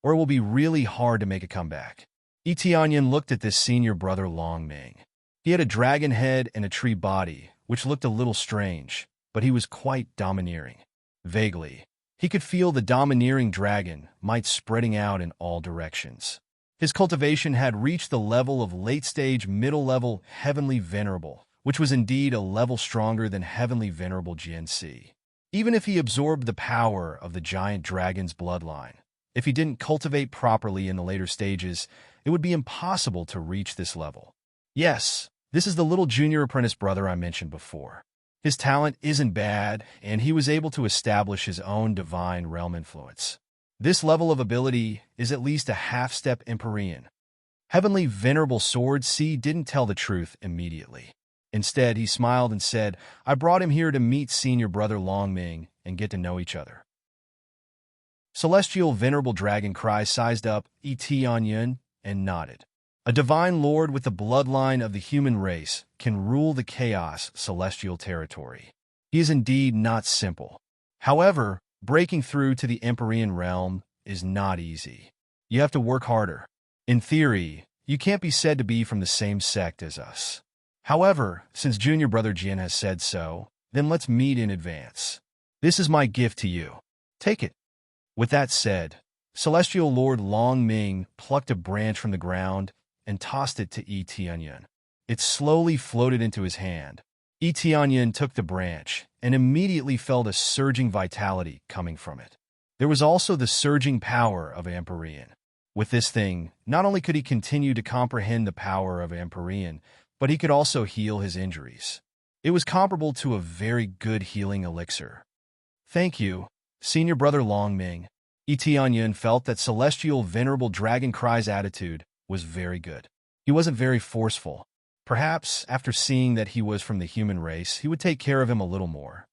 or it will be really hard to make a comeback. Tianyan looked at this senior brother Longming. He had a dragon head and a tree body, which looked a little strange, but he was quite domineering. Vaguely, he could feel the domineering dragon might spreading out in all directions. His cultivation had reached the level of late-stage, middle-level Heavenly Venerable, which was indeed a level stronger than Heavenly Venerable Jian-Si. Even if he absorbed the power of the giant dragon's bloodline, if he didn't cultivate properly in the later stages, it would be impossible to reach this level. Yes, this is the little junior apprentice brother I mentioned before. His talent isn't bad, and he was able to establish his own divine realm influence. This level of ability is at least a half-step Empyrean. Heavenly Venerable Sword C didn't tell the truth immediately. Instead, he smiled and said, I brought him here to meet senior brother Longming and get to know each other. Celestial Venerable Dragon Cry sized up Tianyun and nodded. A divine lord with the bloodline of the human race can rule the chaos celestial territory. He is indeed not simple. However, breaking through to the Empyrean realm is not easy. You have to work harder. In theory, you can't be said to be from the same sect as us. However, since junior brother Jian has said so, then let's meet in advance. This is my gift to you. Take it. With that said, Celestial Lord Longming plucked a branch from the ground and tossed it to Tianyun. It slowly floated into his hand. Tianyun took the branch and immediately felt a surging vitality coming from it. There was also the surging power of Empyrean. With this thing, not only could he continue to comprehend the power of Empyrean, but he could also heal his injuries. It was comparable to a very good healing elixir. Thank you, senior brother Longming. Tianyun felt that Celestial Venerable Dragon Cry's attitude was very good. He wasn't very forceful. Perhaps, after seeing that he was from the human race, he would take care of him a little more.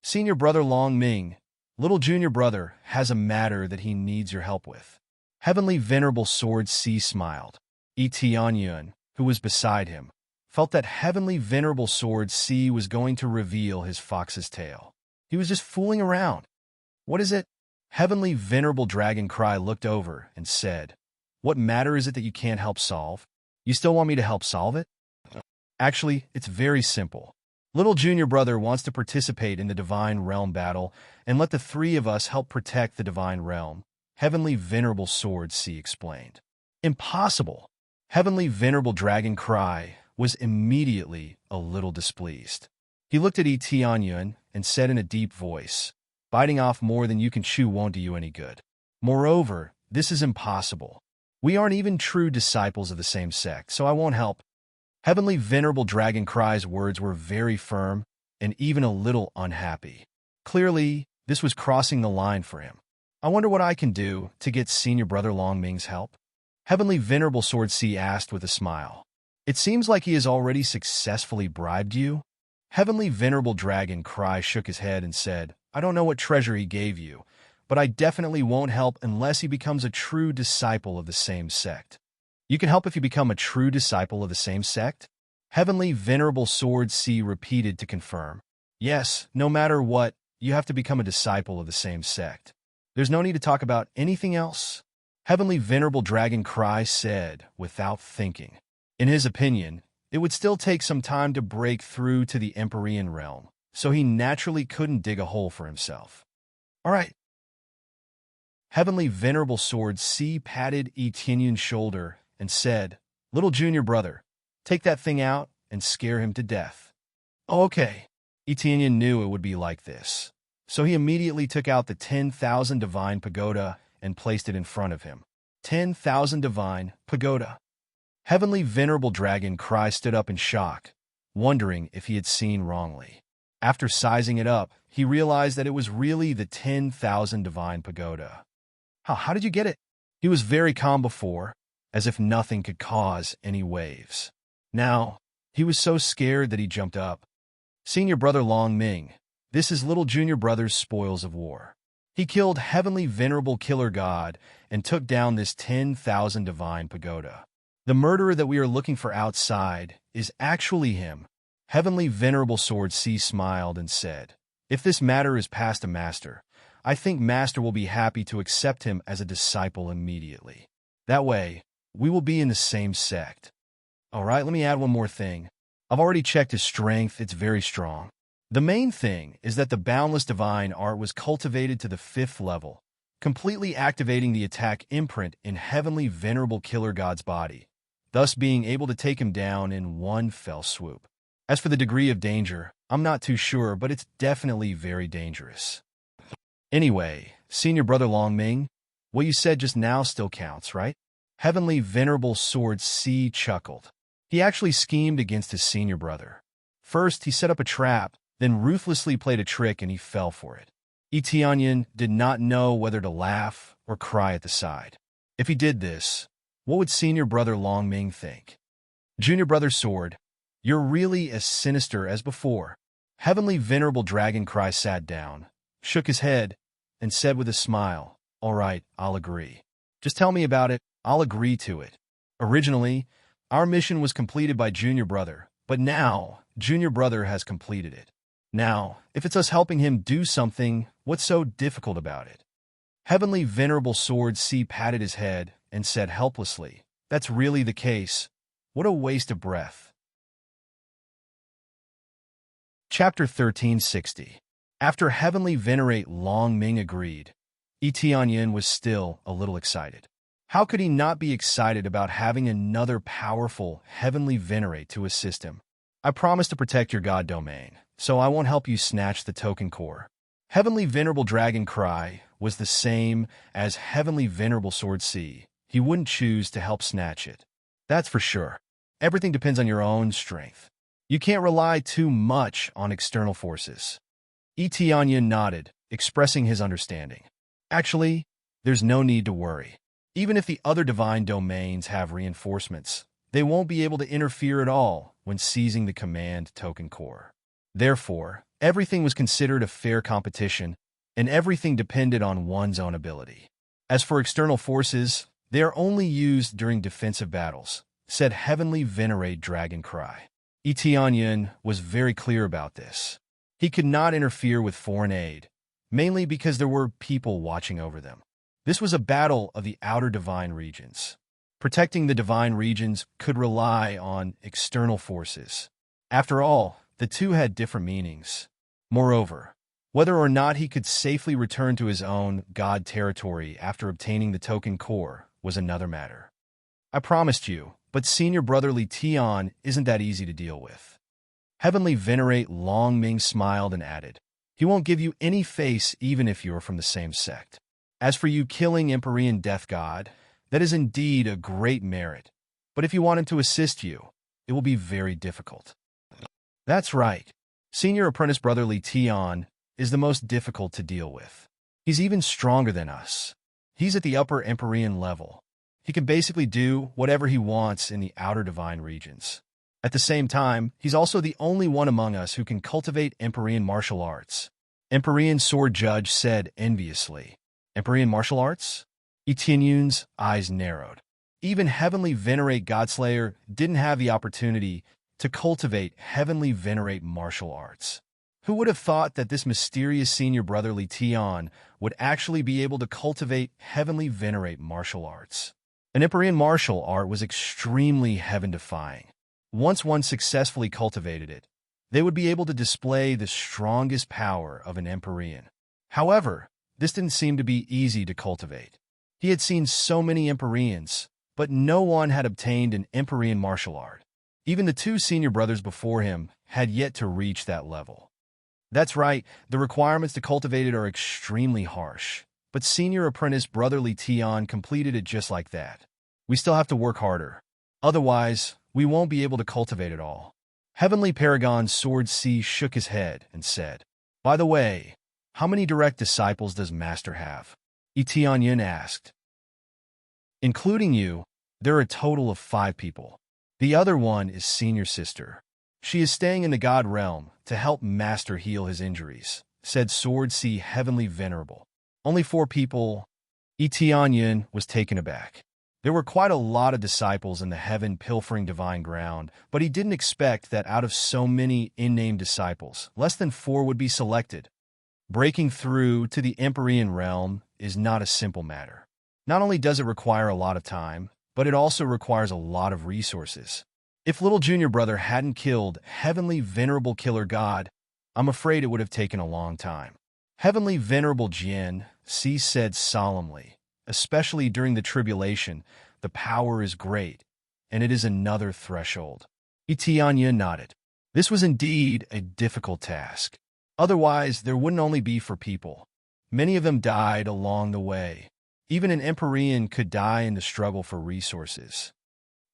Senior brother Longming, little junior brother has a matter that he needs your help with. Heavenly Venerable Sword C smiled. Tianyun, who was beside him, felt that Heavenly Venerable Sword C was going to reveal his fox's tail. He was just fooling around. What is it? Heavenly Venerable Dragon Cry looked over and said, what matter is it that you can't help solve? You still want me to help solve it? Actually, it's very simple. Little junior brother wants to participate in the divine realm battle and let the three of us help protect the divine realm, Heavenly Venerable Sword C explained. Impossible! Heavenly Venerable Dragon Cry was immediately a little displeased. He looked at Tianyun and said in a deep voice, Biting off more than you can chew won't do you any good. Moreover, this is impossible. We aren't even true disciples of the same sect, so I won't help. Heavenly Venerable Dragon Cry's words were very firm and even a little unhappy. Clearly, this was crossing the line for him. I wonder what I can do to get Senior Brother Longming's help? Heavenly Venerable Sword C asked with a smile. It seems like he has already successfully bribed you. Heavenly Venerable Dragon Cry shook his head and said, I don't know what treasure he gave you, but I definitely won't help unless he becomes a true disciple of the same sect. You can help if you become a true disciple of the same sect? Heavenly Venerable Sword C repeated to confirm. Yes, no matter what, you have to become a disciple of the same sect. There's no need to talk about anything else. Heavenly Venerable Dragon Cry said, without thinking. In his opinion, it would still take some time to break through to the Empyrean realm, so he naturally couldn't dig a hole for himself. All right. Heavenly Venerable Sword C patted Etienne's shoulder and said, Little junior brother, take that thing out and scare him to death. Oh, okay. Etienne knew it would be like this, so he immediately took out the 10,000 divine pagoda and placed it in front of him. 10,000 divine pagoda. Heavenly Venerable Dragon Cry stood up in shock, wondering if he had seen wrongly. After sizing it up, he realized that it was really the 10,000 divine pagoda. How did you get it? He was very calm before, as if nothing could cause any waves. Now, he was so scared that he jumped up. Senior Brother Longming, this is little junior brother's spoils of war. He killed Heavenly Venerable Killer God and took down this 10,000 divine pagoda. The murderer that we are looking for outside is actually him. Heavenly Venerable Sword C smiled and said, If this matter is past a master, I think Master will be happy to accept him as a disciple immediately. That way, we will be in the same sect. All right, let me add one more thing. I've already checked his strength, it's very strong. The main thing is that the boundless divine art was cultivated to the 5th level, completely activating the attack imprint in Heavenly Venerable Killer God's body, thus being able to take him down in one fell swoop. As for the degree of danger, I'm not too sure, but it's definitely very dangerous. Anyway, Senior Brother Longming, what you said just now still counts, right? Heavenly Venerable Sword C chuckled. He actually schemed against his senior brother. First, he set up a trap, then ruthlessly played a trick and he fell for it. Etienne did not know whether to laugh or cry at the side. If he did this, what would Senior Brother Longming think? Junior Brother Sword, you're really as sinister as before. Heavenly Venerable Dragon Cry sat down, shook his head, and said with a smile, All right, I'll agree. Just tell me about it, I'll agree to it. Originally, our mission was completed by Junior Brother, but now, Junior Brother has completed it. Now, if it's us helping him do something, what's so difficult about it? Heavenly Venerable Sword C patted his head and said helplessly, That's really the case. What a waste of breath. Chapter 1360. After Heavenly Venerate Longming agreed, Etienne was still a little excited. How could he not be excited about having another powerful Heavenly Venerate to assist him? I promise to protect your God domain, so I won't help you snatch the token core. Heavenly Venerable Dragon Cry was the same as Heavenly Venerable Sword C. He wouldn't choose to help snatch it. That's for sure. Everything depends on your own strength. You can't rely too much on external forces. Etienne nodded, expressing his understanding. Actually, there's no need to worry. Even if the other divine domains have reinforcements, they won't be able to interfere at all when seizing the command token core. Therefore, everything was considered a fair competition, and everything depended on one's own ability. As for external forces, they are only used during defensive battles, said Heavenly Venerate Dragon Cry. Etienne was very clear about this. He could not interfere with foreign aid, mainly because there were people watching over them. This was a battle of the outer divine regions. Protecting the divine regions could rely on external forces. After all, the two had different meanings. Moreover, whether or not he could safely return to his own god territory after obtaining the token core was another matter. I promised you, but Senior Brotherly Tion isn't that easy to deal with. Heavenly Venerate Longming smiled and added, He won't give you any face even if you are from the same sect. As for you killing Empyrean Death God, that is indeed a great merit. But if you want him to assist you, it will be very difficult. That's right. Senior Apprentice Brotherly Tion is the most difficult to deal with. He's even stronger than us. He's at the upper Empyrean level. He can basically do whatever he wants in the outer divine regions. At the same time, he's also the only one among us who can cultivate Empyrean martial arts. Empyrean Sword Judge said enviously. Empyrean martial arts? Etienne eyes narrowed. Even Heavenly Venerate Godslayer didn't have the opportunity to cultivate Heavenly Venerate martial arts. Who would have thought that this mysterious Senior Brotherly Tion would actually be able to cultivate Heavenly Venerate martial arts? An Empyrean martial art was extremely heaven-defying. Once one successfully cultivated it, they would be able to display the strongest power of an Empyrean. However, this didn't seem to be easy to cultivate. He had seen so many Empyreans, but no one had obtained an Empyrean martial art. Even the two senior brothers before him had yet to reach that level. That's right, the requirements to cultivate it are extremely harsh, but Senior Apprentice Brotherly Tion completed it just like that. We still have to work harder. Otherwise, we won't be able to cultivate it all. Heavenly Paragon Sword C shook his head and said, By the way, how many direct disciples does Master have? Etienne asked. Including you, there are a total of 5 people. The other one is Senior Sister. She is staying in the God Realm to help Master heal his injuries, said Sword C Heavenly Venerable. Only 4 people. Etienne was taken aback. There were quite a lot of disciples in the heaven pilfering divine ground, but he didn't expect that out of so many in-name disciples, less than 4 would be selected. Breaking through to the Empyrean realm is not a simple matter. Not only does it require a lot of time, but it also requires a lot of resources. If little junior brother hadn't killed Heavenly Venerable Killer God, I'm afraid it would have taken a long time. Heavenly Venerable Jian, C said solemnly, especially during the tribulation, the power is great, and it is another threshold. Etienne nodded. This was indeed a difficult task. Otherwise, there wouldn't only be 4 people. Many of them died along the way. Even an Empyrean could die in the struggle for resources.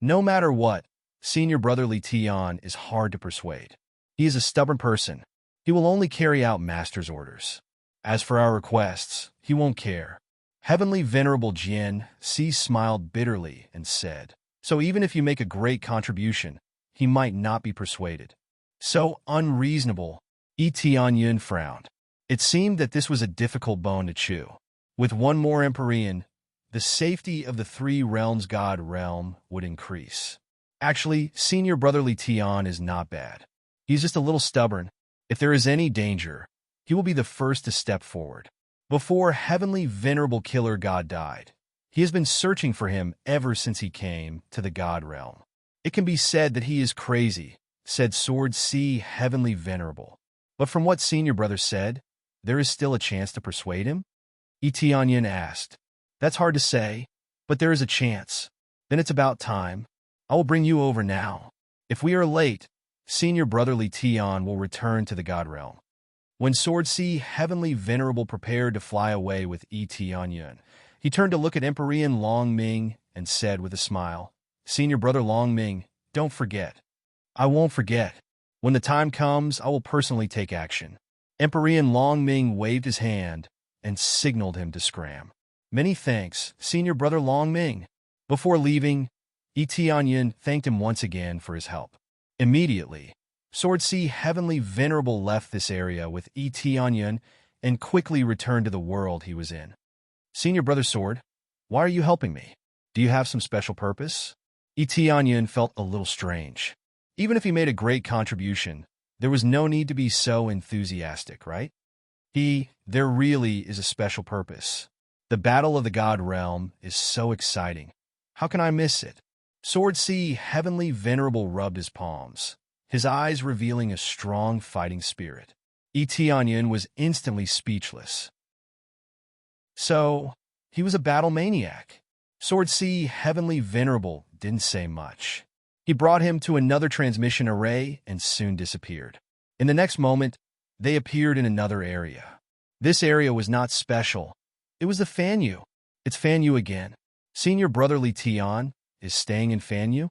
No matter what, Senior Brotherly Tion is hard to persuade. He is a stubborn person. He will only carry out Master's orders. As for our requests, he won't care. Heavenly Venerable Jian C smiled bitterly and said, So even if you make a great contribution, he might not be persuaded. So unreasonable. Etienne frowned. It seemed that this was a difficult bone to chew. With one more Empyrean, the safety of the 3 realms God realm would increase. Actually, Senior Brotherly Tion is not bad. He's just a little stubborn. If there is any danger, he will be the first to step forward. Before Heavenly Venerable Killer God died, he has been searching for him ever since he came to the God realm. It can be said that he is crazy, said Sword C Heavenly Venerable. But from what Senior Brother said, there is still a chance to persuade him? Etienne asked. That's hard to say, but there is a chance. Then it's about time. I will bring you over now. If we are late, Senior Brotherly Tion will return to the God realm. When Sword C Heavenly Venerable prepared to fly away with Etienne, he turned to look at Empyrean Long Ming and said with a smile, Senior Brother Long Ming, don't forget. I won't forget. When the time comes, I will personally take action. Empyrean Long Ming waved his hand and signaled him to scram. Many thanks, Senior Brother Long Ming. Before leaving, Etienne thanked him once again for his help. Immediately, Sword C Heavenly Venerable left this area with Etienne and quickly returned to the world he was in. Senior Brother Sword, why are you helping me? Do you have some special purpose? Etienne felt a little strange. Even if he made a great contribution, there was no need to be so enthusiastic, right? There really is a special purpose. The Battle of the God Realm is so exciting. How can I miss it? Sword C Heavenly Venerable rubbed his palms, his eyes revealing a strong fighting spirit. Etienne was instantly speechless. So, he was a battle maniac. Sword C Heavenly Venerable didn't say much. He brought him to another transmission array and soon disappeared. In the next moment, they appeared in another area. This area was not special. It was the Fanyu. It's Fanyu again. Senior Brotherly Tian is staying in Fanyu?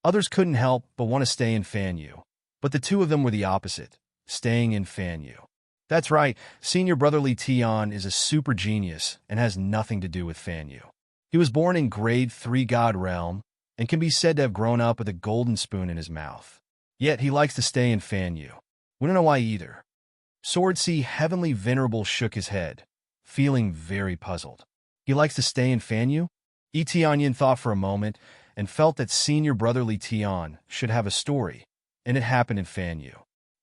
Others couldn't help but want to stay in Fanyu, but the two of them were the opposite, staying in Fanyu. That's right, Senior Brotherly Tian is a super genius and has nothing to do with Fanyu. He was born in Grade 3 God Realm and can be said to have grown up with a golden spoon in his mouth. Yet he likes to stay in Fanyu. We don't know why either. Sword C Heavenly Venerable shook his head, feeling very puzzled. He likes to stay in Fanyu? Tianyin thought for a moment and felt that Senior Brotherly Tian should have a story, and it happened in Fanyu.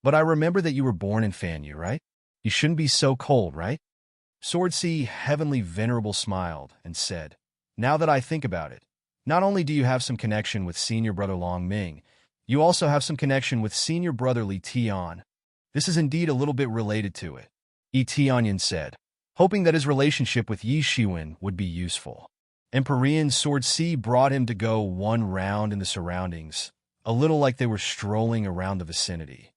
But I remember that you were born in Fanyu, right? You shouldn't be so cold, right? Sword C Heavenly Venerable smiled and said, now that I think about it, not only do you have some connection with Senior Brother Long Ming, you also have some connection with Senior Brotherly Tian. This is indeed a little bit related to it, Tianyin said, hoping that his relationship with Yi Shiwen would be useful. Empyrean Sword C brought him to go one round in the surroundings, a little like they were strolling around the vicinity.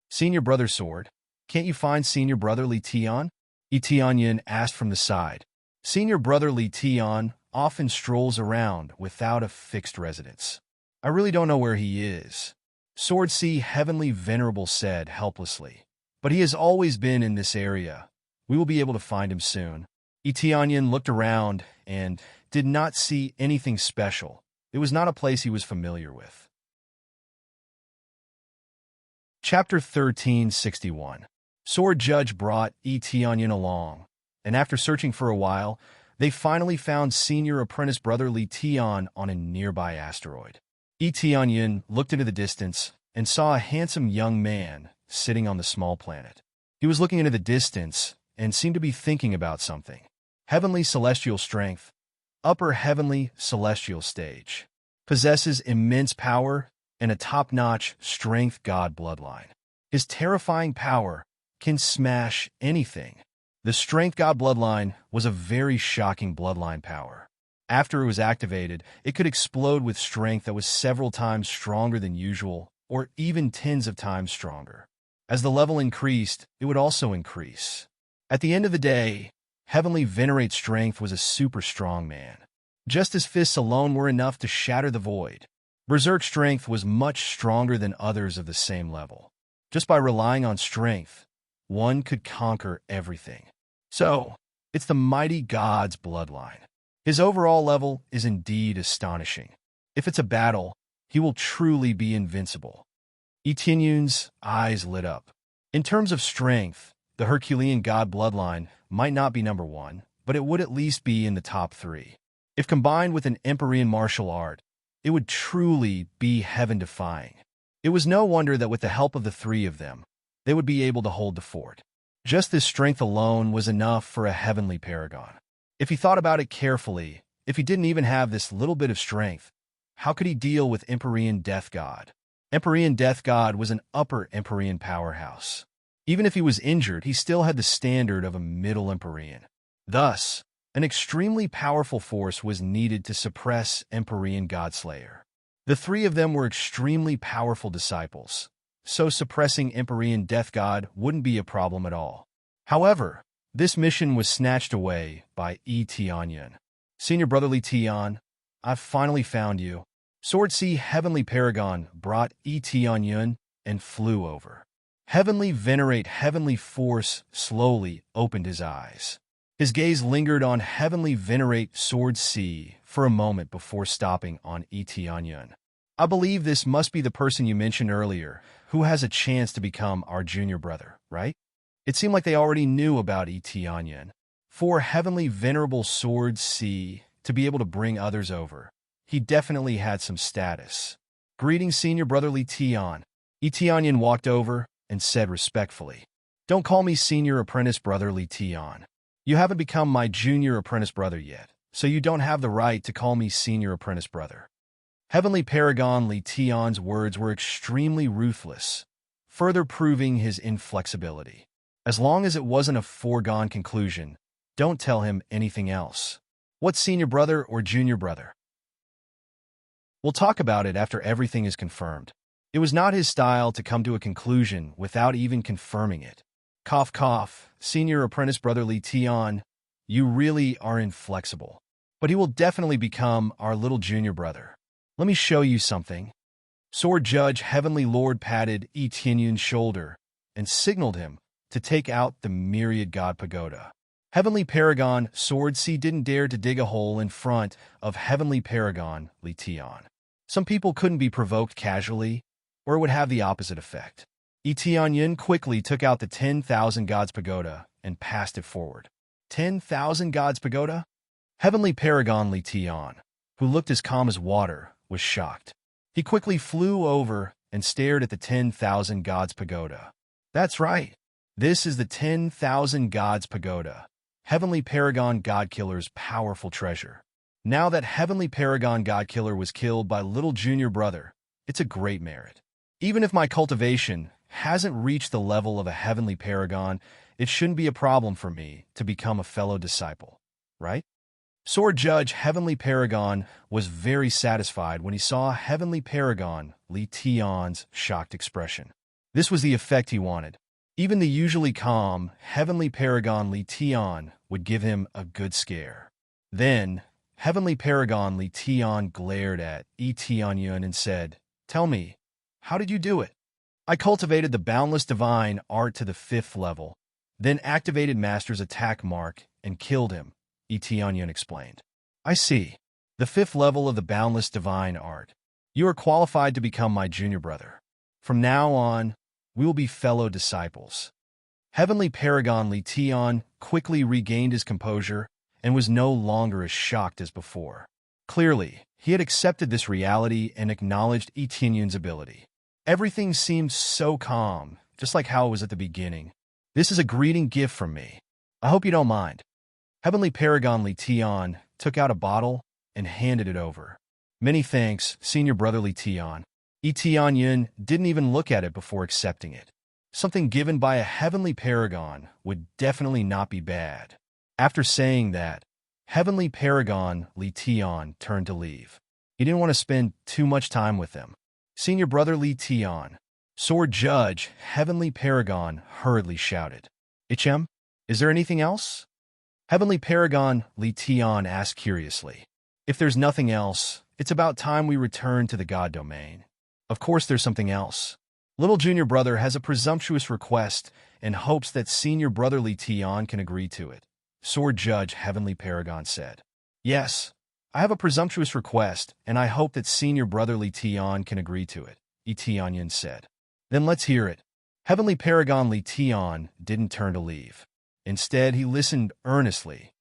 Senior Brother Sword, can't you find Senior Brotherly Tian? Tianyin asked from the side. Senior Brotherly Tian often strolls around without a fixed residence. I really don't know where he is. Sword C Heavenly Venerable said helplessly. But he has always been in this area. We will be able to find him soon. Tianyin looked around and did not see anything special. It was not a place he was familiar with. Chapter 1361. Sword Judge brought Tianyin along, and after searching for a while, they finally found Senior Apprentice Brotherly Tian on a nearby asteroid. Tianyin looked into the distance and saw a handsome young man sitting on the small planet. He was looking into the distance and seemed to be thinking about something. Heavenly Celestial Strength, Upper Heavenly Celestial Stage. Possesses immense power and a top-notch Strength God bloodline. His terrifying power can smash anything. The Strength God bloodline was a very shocking bloodline power. After it was activated, it could explode with strength that was several times stronger than usual, or even tens of times stronger. As the level increased, it would also increase. At the end of the day, Heavenly Venerate Strength was a super strong man. Just his fists alone were enough to shatter the void. Berserk Strength was much stronger than others of the same level. Just by relying on strength, one could conquer everything. So, it's the mighty God's bloodline. His overall level is indeed astonishing. If it's a battle, he will truly be invincible. Tianyin's eyes lit up. In terms of strength, the Herculean God bloodline might not be number one, but it would at least be in the top 3. If combined with an Empyrean martial art, it would truly be heaven-defying. It was no wonder that with the help of the 3 of them, they would be able to hold the fort. Just this strength alone was enough for a heavenly paragon. If he thought about it carefully, if he didn't even have this little bit of strength, how could he deal with Empyrean Death God? Empyrean Death God was an upper Empyrean powerhouse. Even if he was injured, he still had the standard of a middle Empyrean. Thus, an extremely powerful force was needed to suppress Empyrean Godslayer. The 3 of them were extremely powerful disciples, so suppressing Empyrean Death God wouldn't be a problem at all. However, this mission was snatched away by Tianyin. Senior Brotherly Tian, I've finally found you. Sword C Heavenly Paragon brought Tianyin and flew over. Heavenly Venerate Heavenly Force slowly opened his eyes. His gaze lingered on Heavenly Venerate Sword C for a moment before stopping on Tianyin. I believe this must be the person you mentioned earlier, who has a chance to become our junior brother, right? It seemed like they already knew about Tianyin. For Heavenly Venerable Sword C to be able to bring others over, he definitely had some status. Greetings, Senior Brotherly Tian. Tianyin walked over and said respectfully, don't call me Senior Apprentice Brotherly Tian. You haven't become my junior apprentice brother yet, so you don't have the right to call me Senior Apprentice Brother. Heavenly Paragon Li Tian's words were extremely ruthless, further proving his inflexibility. As long as it wasn't a foregone conclusion, don't tell him anything else. What's senior brother or junior brother? We'll talk about it after everything is confirmed. It was not his style to come to a conclusion without even confirming it. Cough, cough. Senior apprentice brother Li Tian, you really are inflexible. But he will definitely become our little junior brother. Let me show you something. Sword Judge Heavenly Lord patted Yi Tianyun's shoulder and signaled him to take out the myriad god pagoda. Heavenly Paragon Sword C didn't dare to dig a hole in front of Heavenly Paragon Li Tian. Some people couldn't be provoked casually, or it would have the opposite effect. Yi Tianyun quickly took out the 10,000 gods pagoda and passed it forward. 10,000 gods pagoda? Heavenly Paragon Li Tian, who looked as calm as water, was shocked. He quickly flew over and stared at the 10,000 gods pagoda. That's right. This is the 10,000 gods pagoda, Heavenly Paragon Godkiller's powerful treasure. Now that Heavenly Paragon Godkiller was killed by little junior brother, it's a great merit. Even if my cultivation hasn't reached the level of a Heavenly Paragon, it shouldn't be a problem for me to become a fellow disciple, right? Sword Judge Heavenly Paragon was very satisfied when he saw Heavenly Paragon Li Tian's shocked expression. This was the effect he wanted. Even the usually calm Heavenly Paragon Li Tian would give him a good scare. Then, Heavenly Paragon Li Tian glared at Yi Tianyun and said, "Tell me, how did you do it?" "I cultivated the boundless divine art to the 5th level, then activated Master's attack mark and killed him," Yi Tianyun explained. "I see. The 5th level of the boundless divine art. You are qualified to become my junior brother. From now on, we will be fellow disciples." Heavenly Paragon Li Tian quickly regained his composure and was no longer as shocked as before. Clearly, he had accepted this reality and acknowledged Yi Tianyun's ability. Everything seemed so calm, just like how it was at the beginning. "This is a greeting gift from me. I hope you don't mind." Heavenly Paragon Li Tian took out a bottle and handed it over. "Many thanks, Senior Brother Li Tian." Yi Tianyun didn't even look at it before accepting it. Something given by a Heavenly Paragon would definitely not be bad. After saying that, Heavenly Paragon Li Tian turned to leave. He didn't want to spend too much time with them. "Senior Brother Li Tian," Sword Judge Heavenly Paragon hurriedly shouted. "Ichem, is there anything else?" Heavenly Paragon Li Tian asked curiously. "If there's nothing else, it's about time we return to the God domain." "Of course there's something else. Little Junior Brother has a presumptuous request and hopes that Senior Brother Li Tian can agree to it," Sword Judge Heavenly Paragon said. "Yes, I have a presumptuous request, and I hope that Senior Brother Li Tian can agree to it," Yi Tianyun said. "Then let's hear it." Heavenly Paragon Li Tian didn't turn to leave. Instead, he listened earnestly.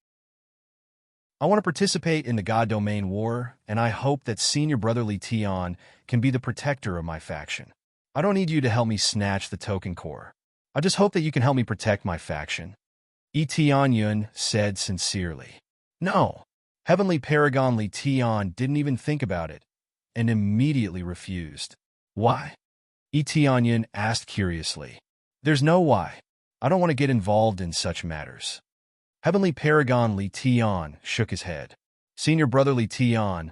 "I want to participate in the God Domain War, and I hope that Senior Brother Li Tian can be the protector of my faction. I don't need you to help me snatch the token core. I just hope that you can help me protect my faction," Yi Tianyun said sincerely. "No." Heavenly Paragon Li Tian didn't even think about it, and immediately refused. "Why?" Yi Tianyun asked curiously. "There's no why. I don't want to get involved in such matters." Heavenly Paragon Li Tian shook his head. "Senior Brother Li Tian,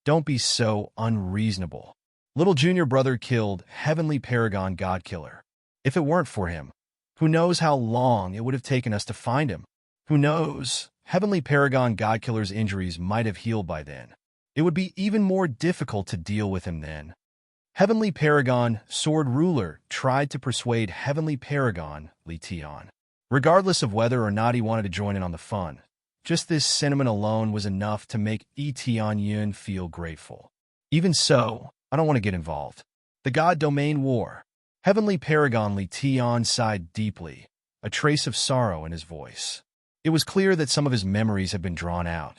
don't be so unreasonable. Little Junior Brother killed Heavenly Paragon Godkiller. If it weren't for him, who knows how long it would have taken us to find him? Who knows? Heavenly Paragon Godkiller's injuries might have healed by then. It would be even more difficult to deal with him then." Heavenly Paragon Sword Ruler tried to persuade Heavenly Paragon Li Tian. Regardless of whether or not he wanted to join in on the fun, just this sentiment alone was enough to make Yi Tianyun feel grateful. "Even so, I don't want to get involved. The God Domain War." Heavenly Paragon Li Tian sighed deeply, a trace of sorrow in his voice. It was clear that some of his memories had been drawn out.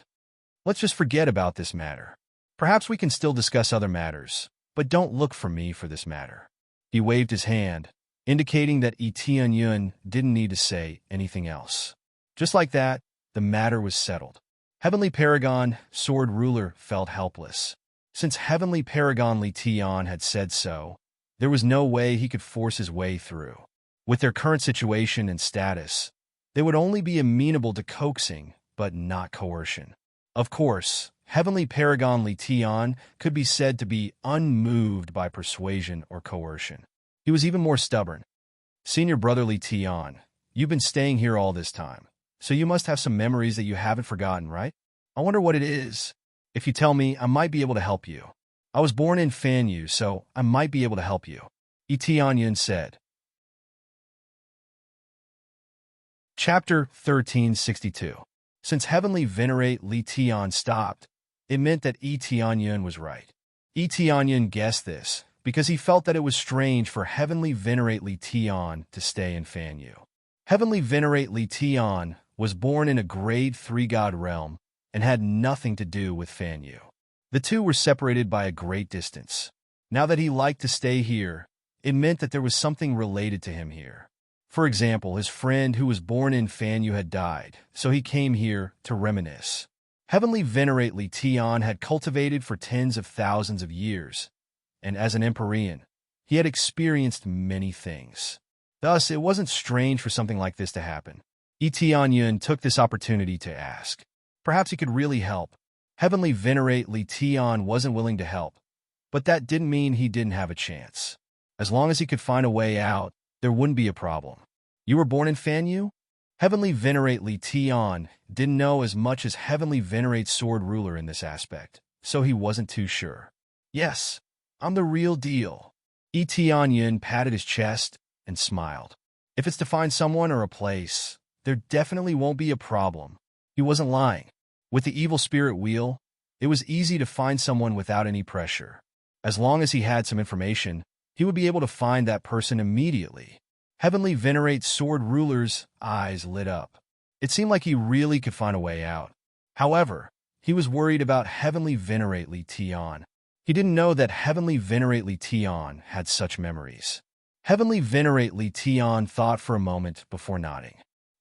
"Let's just forget about this matter. Perhaps we can still discuss other matters, but don't look for me for this matter." He waved his hand, indicating that Yi Tianyun didn't need to say anything else. Just like that, the matter was settled. Heavenly Paragon Sword Ruler felt helpless. Since Heavenly Paragon Li Tian had said so, there was no way he could force his way through. With their current situation and status, they would only be amenable to coaxing, but not coercion. Of course, Heavenly Paragon Li Tian could be said to be unmoved by persuasion or coercion. He was even more stubborn. "Senior Brother Li Tian, You've been staying here all this time, so you must have some memories that you haven't forgotten, right? I wonder what it is. If you tell me, I might be able to help you. I was born in Fanyu, so I might be able to help you, Tianyun said. Chapter 1362. Since Heavenly Venerate Li Tian stopped, it meant that Tianyun was right. Tianyun guessed this because he felt that it was strange for Heavenly Venerate Li Tian to stay in Fanyu. Heavenly Venerate Li Tian was born in a grade 3 god realm and had nothing to do with Fanyu. The two were separated by a great distance. Now that he liked to stay here, it meant that there was something related to him here. For example, his friend who was born in Fanyu had died, so he came here to reminisce. Heavenly Venerate Li Tian had cultivated for tens of thousands of years, and as an Empyrean, he had experienced many things. Thus, it wasn't strange for something like this to happen. Tianyun took this opportunity to ask. Perhaps he could really help. Heavenly Venerate Li Tian wasn't willing to help, but that didn't mean he didn't have a chance. As long as he could find a way out, there wouldn't be a problem. You were born in Fanyu? Heavenly Venerate Li Tian didn't know as much as Heavenly Venerate Sword Ruler in this aspect, so he wasn't too sure. Yes, I'm the real deal. Tianyun patted his chest and smiled. If it's to find someone or a place, there definitely won't be a problem. He wasn't lying. With the evil spirit wheel, it was easy to find someone without any pressure. As long as he had some information, he would be able to find that person immediately. Heavenly Venerate Sword Ruler's eyes lit up. It seemed like he really could find a way out. However, he was worried about Heavenly Venerate Li Tian. He didn't know that Heavenly Venerate Li Tian had such memories. Heavenly Venerate Li Tian thought for a moment before nodding.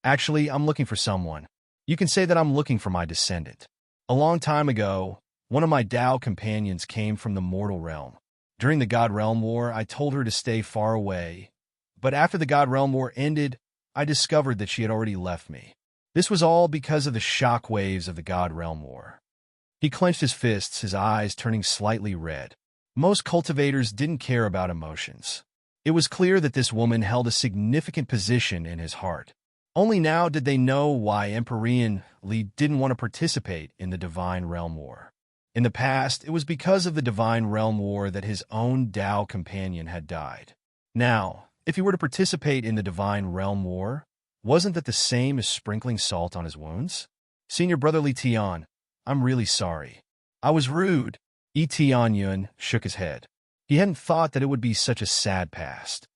Actually, I'm looking for someone. You can say that I'm looking for my descendant. A long time ago, one of my Tao companions came from the mortal realm. During the God Realm War, I told her to stay far away. But after the God Realm War ended, I discovered that she had already left me. This was all because of the shock waves of the God Realm War. He clenched his fists, his eyes turning slightly red. Most cultivators didn't care about emotions. It was clear that this woman held a significant position in his heart. Only now did they know why Empyrean Li didn't want to participate in the Divine Realm War. In the past, it was because of the Divine Realm War that his own Tao companion had died. Now, if he were to participate in the Divine Realm War, wasn't that the same as sprinkling salt on his wounds? Senior Brother Li Tian, I'm really sorry. I was rude. Tianyun shook his head. He hadn't thought that it would be such a sad past.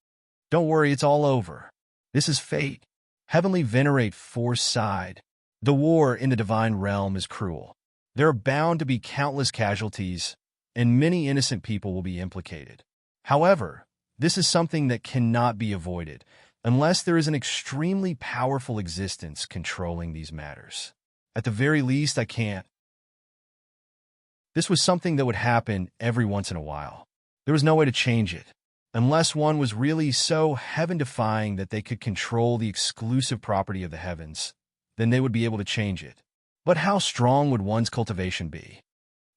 Don't worry, it's all over. This is fate. Heavenly Venerate Force sighed. The war in the Divine Realm is cruel. There are bound to be countless casualties, and many innocent people will be implicated. However, this is something that cannot be avoided, unless there is an extremely powerful existence controlling these matters. At the very least, I can't. This was something that would happen every once in a while. There was no way to change it, unless one was really so heaven-defying that they could control the exclusive property of the heavens, then they would be able to change it. But how strong would one's cultivation be?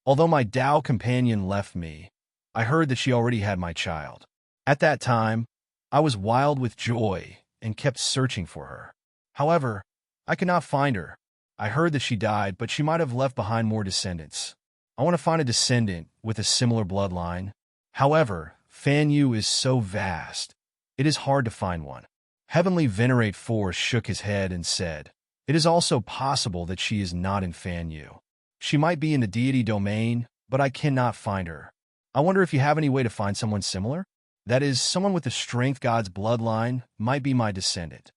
Although my Tao companion left me, I heard that she already had my child. At that time, I was wild with joy and kept searching for her. However, I could not find her. I heard that she died, but she might have left behind more descendants. I want to find a descendant with a similar bloodline. However, Fanyu is so vast, it is hard to find one. Heavenly Venerate Force shook his head and said, it is also possible that she is not in Fanyu. She might be in the deity domain, but I cannot find her. I wonder if you have any way to find someone similar? That is, someone with the Strength God's bloodline might be my descendant.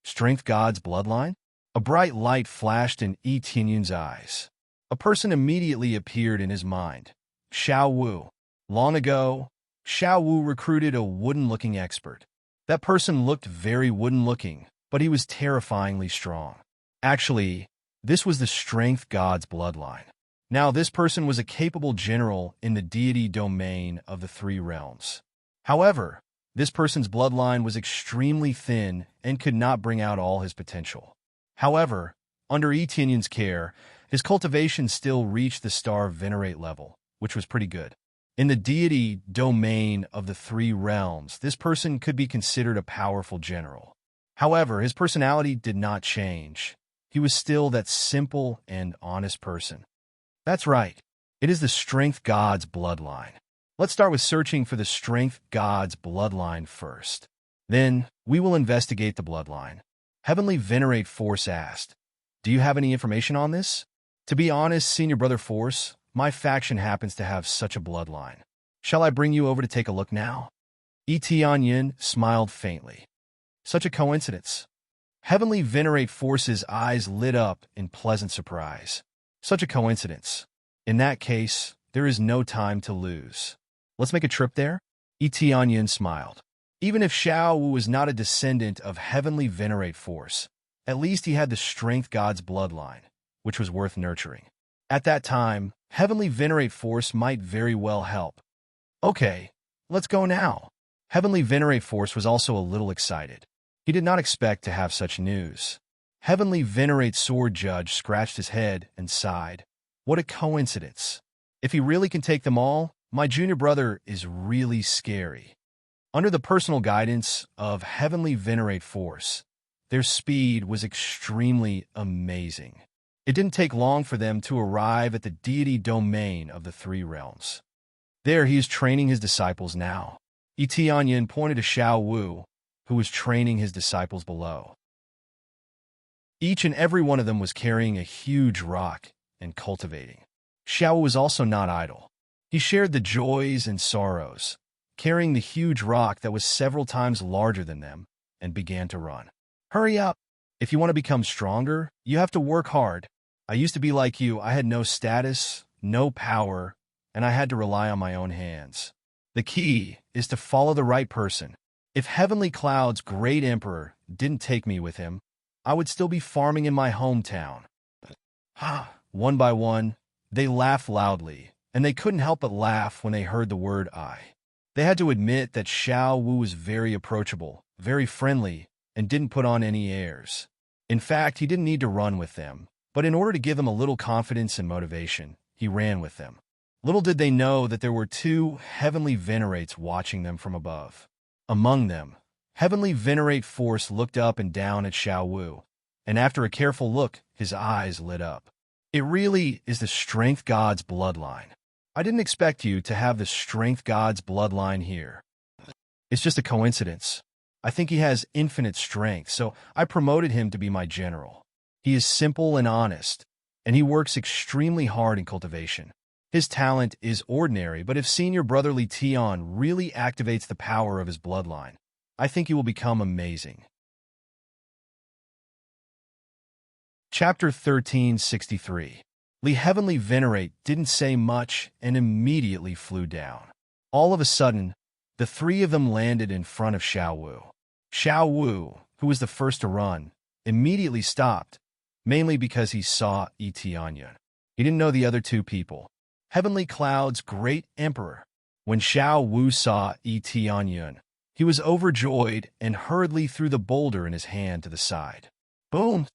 Strength God's bloodline? A bright light flashed in Tianyun's eyes. A person immediately appeared in his mind. Xiao Wu. Long ago, Xiao Wu recruited a wooden-looking expert. That person looked very wooden-looking, but he was terrifyingly strong. Actually, this was the Strength God's bloodline. Now, this person was a capable general in the deity domain of the three realms. However, this person's bloodline was extremely thin and could not bring out all his potential. However, under Tianyun's care, his cultivation still reached the Star Venerate level, which was pretty good. In the deity domain of the three realms, this person could be considered a powerful general. However, his personality did not change. He was still that simple and honest person. That's right. It is the strength god's bloodline. Let's start with searching for the strength god's bloodline first. Then, we will investigate the bloodline. Heavenly Venerate Force asked, "Do you have any information on this?" To be honest, Senior Brother Force, my faction happens to have such a bloodline. Shall I bring you over to take a look now? Etienne smiled faintly. Such a coincidence. Heavenly Venerate Force's eyes lit up in pleasant surprise. Such a coincidence. In that case, there is no time to lose. Let's make a trip there? Etienne smiled. Even if Xiao Wu was not a descendant of Heavenly Venerate Force, at least he had the strength god's bloodline, which was worth nurturing. At that time, Heavenly Venerate Force might very well help. Okay, let's go now. Heavenly Venerate Force was also a little excited. He did not expect to have such news. Heavenly Venerate Sword Judge scratched his head and sighed. What a coincidence. If he really can take them all, my junior brother is really scary. Under the personal guidance of Heavenly Venerate Force, their speed was extremely amazing. It didn't take long for them to arrive at the deity domain of the three realms. There he is training his disciples now. Etienne pointed to Xiao Wu, who was training his disciples below. Each and every one of them was carrying a huge rock and cultivating. Xiao Wu was also not idle. He shared the joys and sorrows, carrying the huge rock that was several times larger than them, and began to run. Hurry up! If you want to become stronger, you have to work hard. I used to be like you. I had no status, no power, and I had to rely on my own hands. The key is to follow the right person. If Heavenly Cloud's great emperor didn't take me with him, I would still be farming in my hometown. One by one, they laughed loudly, and they couldn't help but laugh when they heard the word I. They had to admit that Xiao Wu was very approachable, very friendly, and didn't put on any airs. In fact, he didn't need to run with them, but in order to give them a little confidence and motivation, he ran with them. Little did they know that there were two Heavenly Venerates watching them from above. Among them, Heavenly Venerate Force looked up and down at Xiao Wu, and after a careful look, his eyes lit up. It really is the strength god's bloodline. I didn't expect you to have the strength god's bloodline here. It's just a coincidence. I think he has infinite strength, so I promoted him to be my general. He is simple and honest, and he works extremely hard in cultivation. His talent is ordinary, but if Senior Brotherly Tion really activates the power of his bloodline, I think he will become amazing. Chapter 1363. Li Heavenly Venerate didn't say much and immediately flew down. All of a sudden, the three of them landed in front of Xiao Wu. Xiao Wu, who was the first to run, immediately stopped, mainly because he saw Etienne. He didn't know the other two people. Heavenly Cloud's great emperor. When Xiao Wu saw Etienne, he was overjoyed and hurriedly threw the boulder in his hand to the side. Boom!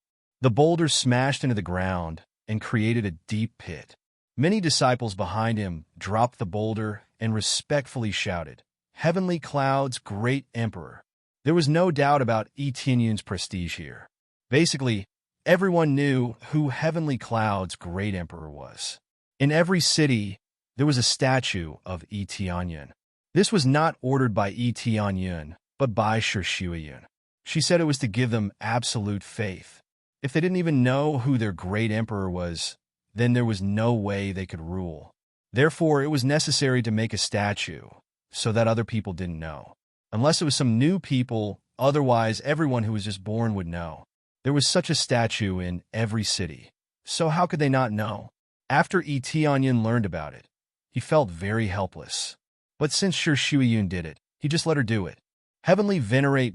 The boulder smashed into the ground and created a deep pit. Many disciples behind him dropped the boulder and respectfully shouted, "Heavenly Cloud's great emperor." There was no doubt about Etienne's prestige here. Basically, everyone knew who Heavenly Cloud's great emperor was. In every city, there was a statue of Etienne. This was not ordered by Etienne, but by Shuiyun. She said it was to give them absolute faith. If they didn't even know who their great emperor was, then there was no way they could rule. Therefore, it was necessary to make a statue, so that other people didn't know. Unless it was some new people, otherwise everyone who was just born would know. There was such a statue in every city, so how could they not know? After Etienne learned about it, he felt very helpless. But since Shuiyun did it, he just let her do it. Heavenly Venerate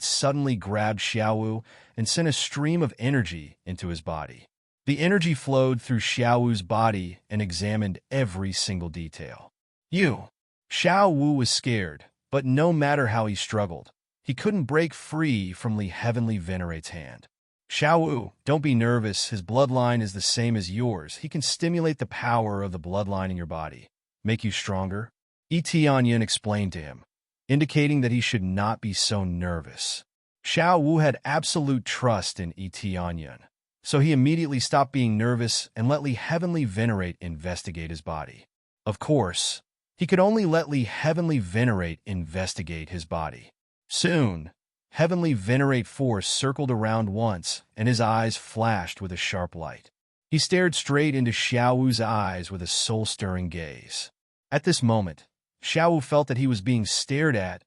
suddenly grabbed Xiao Wu and sent a stream of energy into his body. The energy flowed through Xiao Wu's body and examined every single detail. Xiao Wu was scared, but no matter how he struggled, he couldn't break free from Li Heavenly Venerate's hand. Xiao Wu, don't be nervous. His bloodline is the same as yours. He can stimulate the power of the bloodline in your body, make you stronger. Etienne explained to him. indicating that he should not be so nervous. Xiao Wu had absolute trust in Tianyun, so he immediately stopped being nervous and let Li Heavenly Venerate investigate his body. Of course, he could only let Li Heavenly Venerate investigate his body. Soon, Heavenly Venerate Force circled around once, and his eyes flashed with a sharp light. He stared straight into Xiao Wu's eyes with a soul-stirring gaze. At this moment, Xiao Wu felt that he was being stared at,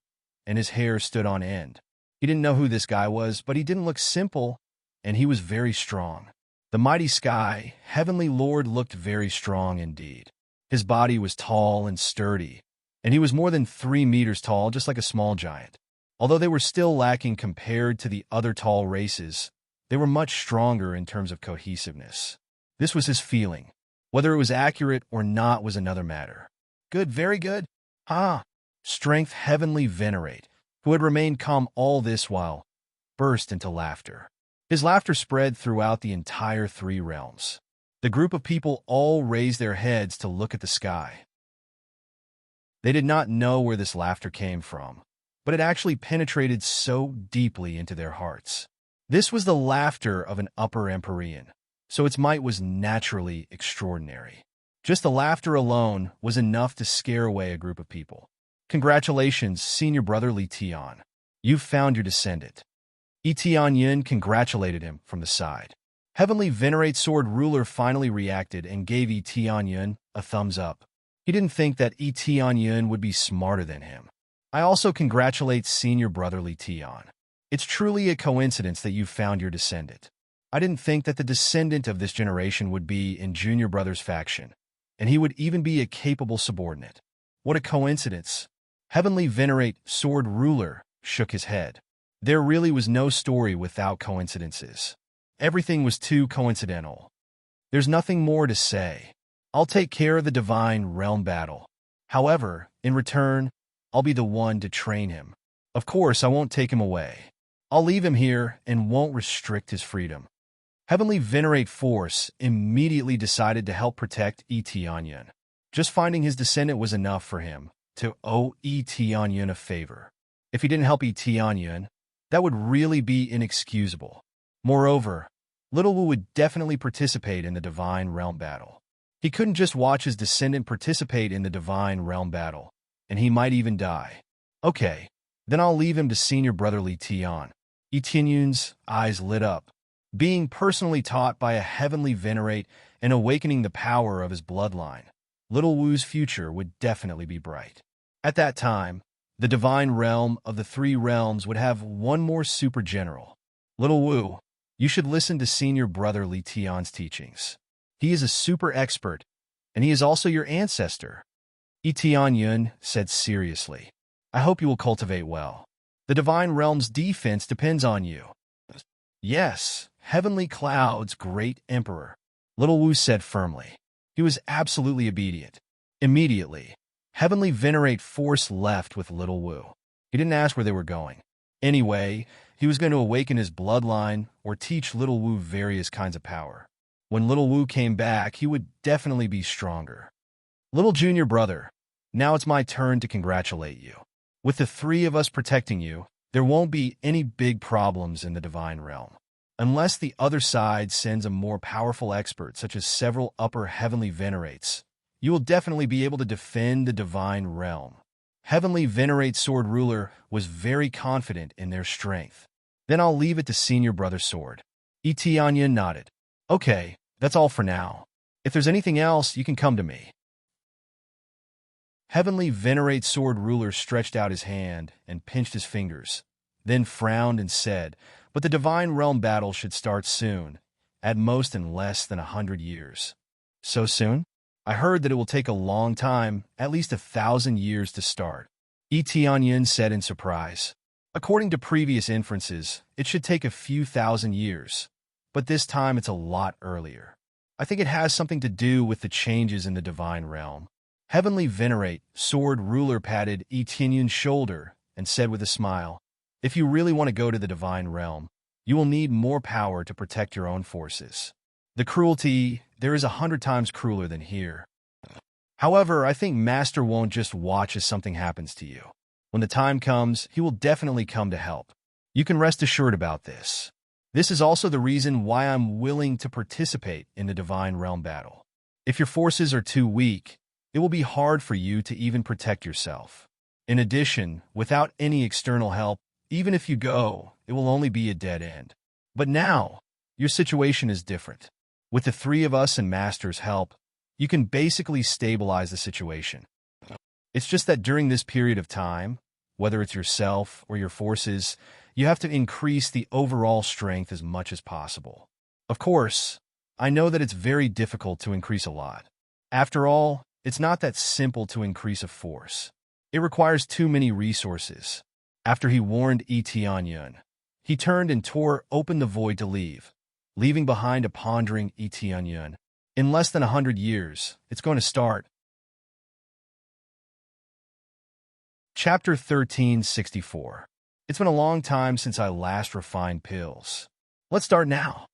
and his hair stood on end. He didn't know who this guy was, but he didn't look simple, and he was very strong. The mighty sky, Heavenly Lord, looked very strong indeed. His body was tall and sturdy, and he was more than 3 meters tall, just like a small giant. Although they were still lacking compared to the other tall races, they were much stronger in terms of cohesiveness. This was his feeling. Whether it was accurate or not was another matter. Good, very good. Strength Heavenly Venerate, who had remained calm all this while, burst into laughter. His laughter spread throughout the entire 3 realms. The group of people all raised their heads to look at the sky. They did not know where this laughter came from, but it actually penetrated so deeply into their hearts. This was the laughter of an upper Empyrean, so its might was naturally extraordinary. Just the laughter alone was enough to scare away a group of people. Congratulations, senior brother Li Tian. You've found your descendant. Tianyun congratulated him from the side. Heavenly Venerate Sword Ruler finally reacted and gave Tianyun a thumbs up. He didn't think that Tianyun would be smarter than him. I also congratulate senior brother Li Tian. It's truly a coincidence that you found your descendant. I didn't think that the descendant of this generation would be in junior brother's faction, and he would even be a capable subordinate. What a coincidence. Heavenly Venerate Sword Ruler shook his head. There really was no story without coincidences. Everything was too coincidental. There's nothing more to say. I'll take care of the divine realm battle. However, in return, I'll be the one to train him. Of course, I won't take him away. I'll leave him here and won't restrict his freedom. Heavenly Venerate Force immediately decided to help protect Tianyun. Just finding his descendant was enough for him to owe Tianyun a favor. If he didn't help Tianyun, that would really be inexcusable. Moreover, Little Wu would definitely participate in the Divine Realm battle. He couldn't just watch his descendant participate in the Divine Realm battle, and he might even die. Okay, then I'll leave him to senior brother Li Tian. Tianyun's eyes lit up. Being personally taught by a Heavenly Venerate and awakening the power of his bloodline, Little Wu's future would definitely be bright. At that time, the Divine Realm of the 3 realms would have one more super general. Little Wu, you should listen to senior brother Li Tian's teachings. He is a super expert, and he is also your ancestor. Tianyun said seriously. I hope you will cultivate well. The Divine Realm's defense depends on you. Yes, Heavenly Cloud's great emperor, Little Wu said firmly. He was absolutely obedient. Immediately, Heavenly Venerate Force left with Little Wu. He didn't ask where they were going. Anyway, he was going to awaken his bloodline or teach Little Wu various kinds of power. When Little Wu came back, he would definitely be stronger. Little junior brother, now it's my turn to congratulate you. With the 3 of us protecting you, there won't be any big problems in the Divine Realm. Unless the other side sends a more powerful expert, such as several upper Heavenly Venerates, you will definitely be able to defend the Divine Realm. Heavenly Venerate Sword Ruler was very confident in their strength. Then I'll leave it to senior brother Sword. Tianyun nodded. Okay, that's all for now. If there's anything else, you can come to me. Heavenly Venerate Sword Ruler stretched out his hand and pinched his fingers, then frowned and said, but the Divine Realm battle should start soon, at most in less than 100 years. So soon? I heard that it will take a long time, at least 1,000 years to start. Tianyun said in surprise. According to previous inferences, it should take a few thousand years, but this time it's a lot earlier. I think it has something to do with the changes in the Divine Realm. Heavenly Venerate Sword Ruler patted Tianyun's shoulder and said with a smile, if you really want to go to the Divine Realm, you will need more power to protect your own forces. The cruelty there is 100 times crueler than here. However, I think Master won't just watch as something happens to you. When the time comes, he will definitely come to help. You can rest assured about this. This is also the reason why I'm willing to participate in the Divine Realm battle. If your forces are too weak, it will be hard for you to even protect yourself. In addition, without any external help, even if you go, it will only be a dead end. But now, your situation is different. With the three of us and Master's help, you can basically stabilize the situation. It's just that during this period of time, whether it's yourself or your forces, you have to increase the overall strength as much as possible. Of course, I know that it's very difficult to increase a lot. After all, it's not that simple to increase a force. It requires too many resources. After he warned Tianyun, he turned and tore open the void to leave, leaving behind a pondering Tianyun. In less than 100 years, it's going to start. Chapter 1364. It's been a long time since I last refined pills. Let's start now.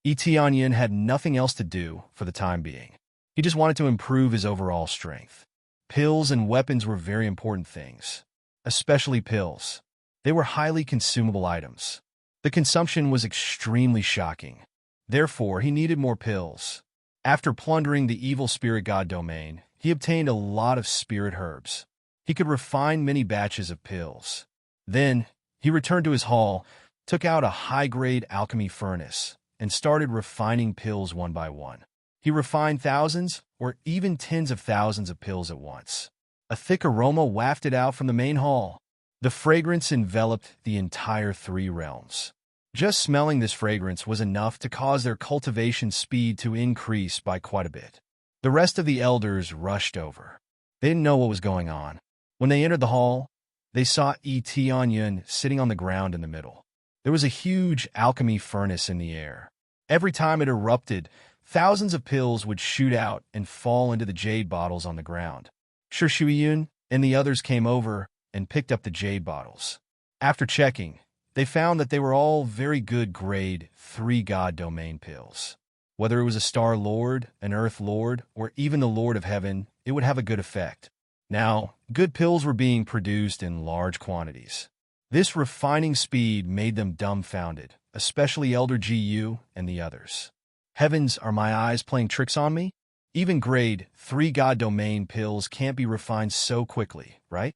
Tianyun had nothing else to do for the time being. He just wanted to improve his overall strength. Pills and weapons were very important things, especially pills. They were highly consumable items. The consumption was extremely shocking. Therefore, he needed more pills. After plundering the evil spirit god domain, he obtained a lot of spirit herbs. He could refine many batches of pills. Then, he returned to his hall, took out a high-grade alchemy furnace, and started refining pills one by one. He refined thousands, or even tens of thousands of pills at once. A thick aroma wafted out from the main hall. The fragrance enveloped the entire three realms. Just smelling this fragrance was enough to cause their cultivation speed to increase by quite a bit. The rest of the elders rushed over. They didn't know what was going on. When they entered the hall, they saw Tianyun sitting on the ground in the middle. There was a huge alchemy furnace in the air. Every time it erupted, thousands of pills would shoot out and fall into the jade bottles on the ground. Shuyun and the others came over and picked up the jade bottles. After checking, they found that they were all very good grade 3 god domain pills. Whether it was a star lord, an earth lord, or even the lord of heaven, it would have a good effect. Now, good pills were being produced in large quantities. This refining speed made them dumbfounded, especially Elder GU and the others. Heavens, are my eyes playing tricks on me? Even grade 3 god domain pills can't be refined so quickly, right?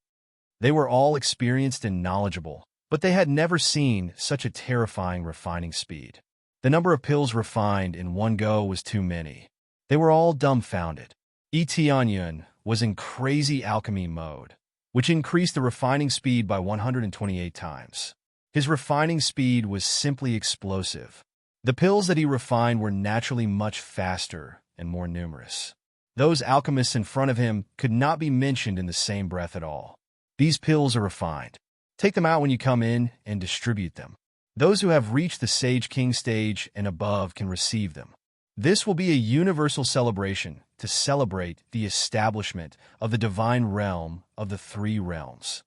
They were all experienced and knowledgeable, but they had never seen such a terrifying refining speed. The number of pills refined in one go was too many. They were all dumbfounded. Tianyun was in crazy alchemy mode, which increased the refining speed by 128 times. His refining speed was simply explosive. The pills that he refined were naturally much faster and more numerous. Those alchemists in front of him could not be mentioned in the same breath at all. These pills are refined. Take them out when you come in and distribute them. Those who have reached the Sage King stage and above can receive them. This will be a universal celebration to celebrate the establishment of the divine realm of the three realms.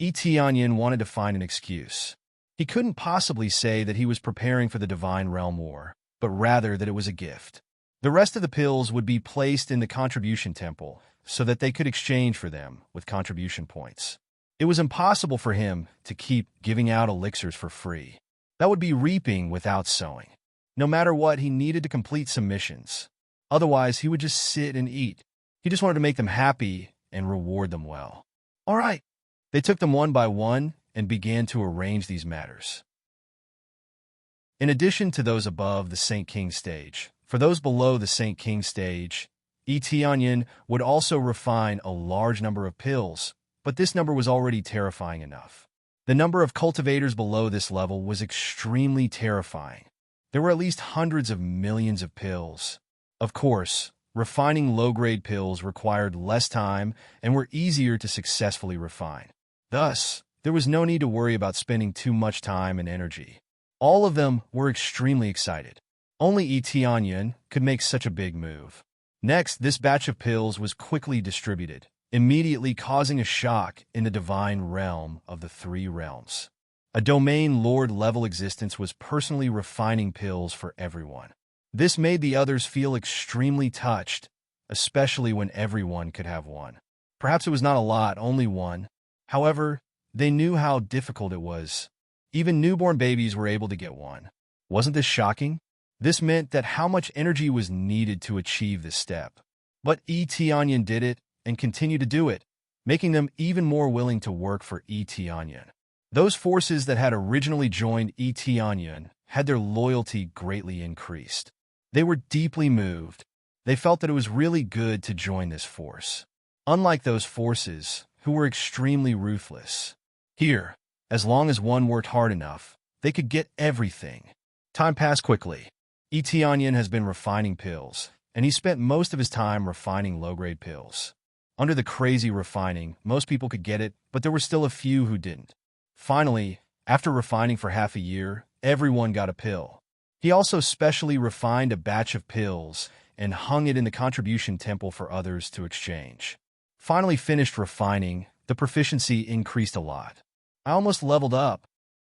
Tianyun wanted to find an excuse. He couldn't possibly say that he was preparing for the divine realm war, but rather that it was a gift. The rest of the pills would be placed in the contribution temple so that they could exchange for them with contribution points. It was impossible for him to keep giving out elixirs for free. That would be reaping without sowing. No matter what, he needed to complete some missions. Otherwise, he would just sit and eat. He just wanted to make them happy and reward them well. All right. They took them one by one and began to arrange these matters. In addition to those above the Saint King stage, for those below the Saint King stage, Tianyun would also refine a large number of pills, but this number was already terrifying enough. The number of cultivators below this level was extremely terrifying. There were at least hundreds of millions of pills. Of course, refining low-grade pills required less time and were easier to successfully refine. Thus, there was no need to worry about spending too much time and energy. All of them were extremely excited. Only Tianyun could make such a big move. Next, this batch of pills was quickly distributed, immediately causing a shock in the divine realm of the three realms. A domain lord-level existence was personally refining pills for everyone. This made the others feel extremely touched, especially when everyone could have one. Perhaps it was not a lot, only one. However, they knew how difficult it was. Even newborn babies were able to get one. Wasn't this shocking? This meant that how much energy was needed to achieve this step. But Tianyan did it and continued to do it, making them even more willing to work for Tianyan. Those forces that had originally joined Tianyan had their loyalty greatly increased. They were deeply moved. They felt that it was really good to join this force. Unlike those forces, who were extremely ruthless. Here, as long as one worked hard enough, they could get everything. Time passed quickly. Tianyan has been refining pills, and he spent most of his time refining low-grade pills. Under the crazy refining, most people could get it, but there were still a few who didn't. Finally, after refining for half a year, everyone got a pill. He also specially refined a batch of pills and hung it in the contribution temple for others to exchange. Finally finished refining, the proficiency increased a lot. I almost leveled up.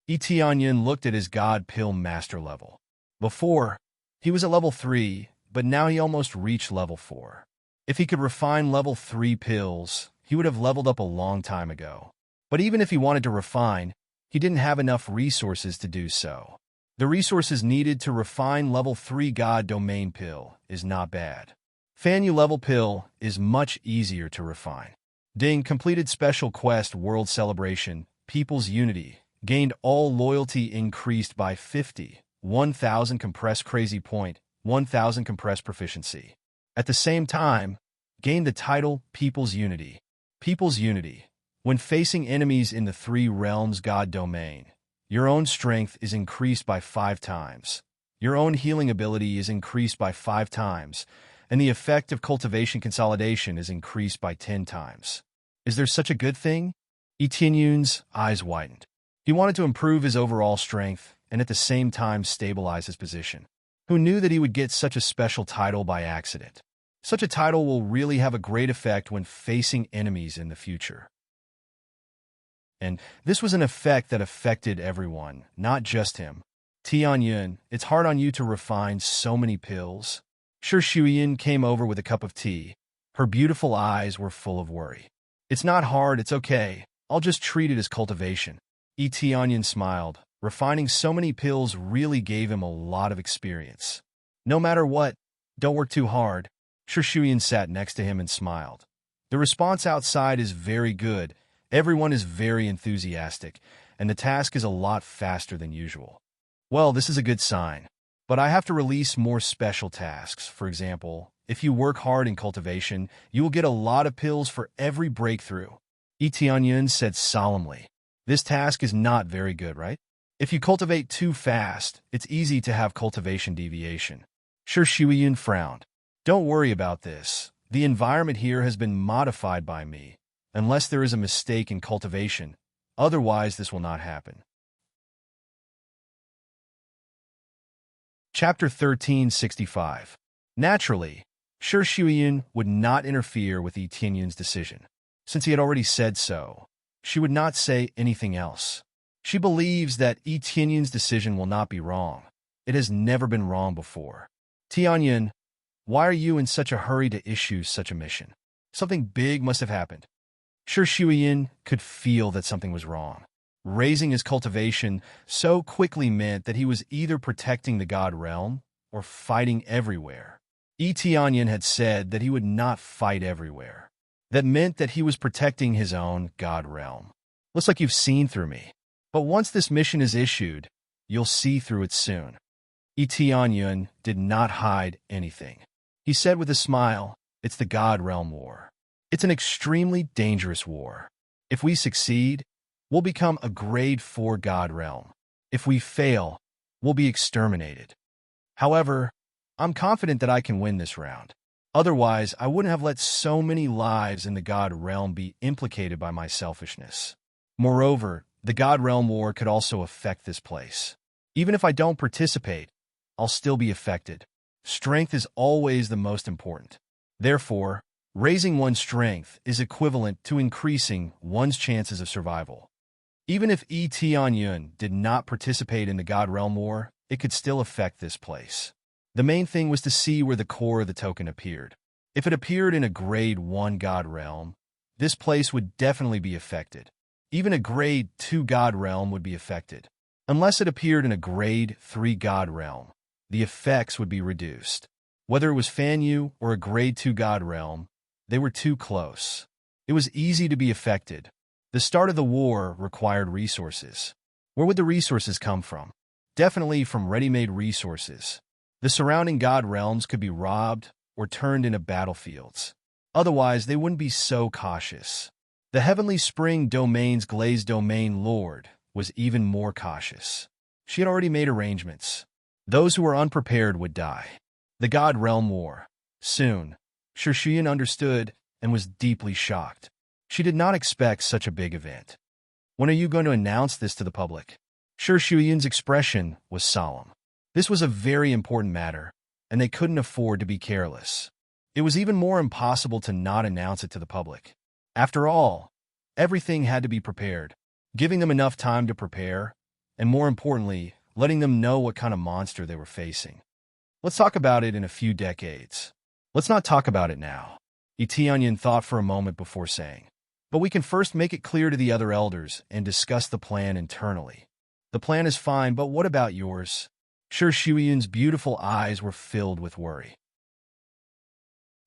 Tianyan looked at his God Pill Master level. Before, he was at level 3, but now he almost reached level 4. If he could refine level 3 pills, he would have leveled up a long time ago. But even if he wanted to refine, he didn't have enough resources to do so. The resources needed to refine level 3 God Domain Pill is not bad. Fanyu level pill is much easier to refine. Ding completed special quest World Celebration, People's Unity, gained all loyalty increased by 50, 1,000 compressed crazy point, 1,000 compressed proficiency. At the same time, gained the title People's Unity. People's Unity. When facing enemies in the 3 realms God domain, your own strength is increased by 5 times. Your own healing ability is increased by 5 times, and the effect of cultivation consolidation is increased by 10 times. Is there such a good thing? Tianyun's eyes widened. He wanted to improve his overall strength and at the same time stabilize his position. Who knew that he would get such a special title by accident? Such a title will really have a great effect when facing enemies in the future. And this was an effect that affected everyone, not just him. Tianyun, it's hard on you to refine so many pills. Sure, Shuyin came over with a cup of tea. Her beautiful eyes were full of worry. It's not hard, it's okay. I'll just treat it as cultivation. Tianyun smiled. Refining so many pills really gave him a lot of experience. No matter what, don't work too hard. Sure, Shuyin sat next to him and smiled. The response outside is very good. Everyone is very enthusiastic, and the task is a lot faster than usual. Well, this is a good sign. But I have to release more special tasks. For example, if you work hard in cultivation, you will get a lot of pills for every breakthrough. Tianyun said solemnly. This task is not very good, right? If you cultivate too fast, it's easy to have cultivation deviation. Sure, Shuiyun frowned. Don't worry about this. The environment here has been modified by me. Unless there is a mistake in cultivation, otherwise this will not happen. Chapter 1365. Naturally, Sure Shuiyun would not interfere with Tianyun's decision. Since he had already said so, she would not say anything else. She believes that Tianyun's decision will not be wrong. It has never been wrong before. Tianyun, why are you in such a hurry to issue such a mission? Something big must have happened. Sure Shuiyun could feel that something was wrong. Raising his cultivation so quickly meant that he was either protecting the God realm or fighting everywhere. Tianyun had said that he would not fight everywhere. That meant that he was protecting his own God realm. Looks like you've seen through me. But once this mission is issued, you'll see through it soon. Tianyun did not hide anything. He said with a smile, it's the God realm war. It's an extremely dangerous war. If we succeed, we'll become a grade 4 God realm. If we fail, we'll be exterminated. However, I'm confident that I can win this round. Otherwise, I wouldn't have let so many lives in the God realm be implicated by my selfishness. Moreover, the God realm war could also affect this place. Even if I don't participate, I'll still be affected. Strength is always the most important. Therefore, raising one's strength is equivalent to increasing one's chances of survival. Even if Tianyun did not participate in the God Realm War, it could still affect this place. The main thing was to see where the core of the token appeared. If it appeared in a grade 1 God Realm, this place would definitely be affected. Even a Grade 2 God realm would be affected. Unless it appeared in a Grade 3 God realm, the effects would be reduced. Whether it was Fanyu or a Grade 2 God realm, they were too close. It was easy to be affected. The start of the war required resources. Where would the resources come from? Definitely from ready-made resources. The surrounding God realms could be robbed or turned into battlefields. Otherwise, they wouldn't be so cautious. The Heavenly Spring Domain's Glazed Domain Lord was even more cautious. She had already made arrangements. Those who were unprepared would die. The God Realm War. Soon, Shirshuyan understood and was deeply shocked. She did not expect such a big event. When are you going to announce this to the public? Shirshuyan's expression was solemn. This was a very important matter, and they couldn't afford to be careless. It was even more impossible to not announce it to the public. After all, everything had to be prepared, giving them enough time to prepare, and more importantly, letting them know what kind of monster they were facing. Let's talk about it in a few decades. Let's not talk about it now. Itianyan thought for a moment before saying, but we can first make it clear to the other elders and discuss the plan internally. The plan is fine, but what about yours? Shirshuyan's beautiful eyes were filled with worry.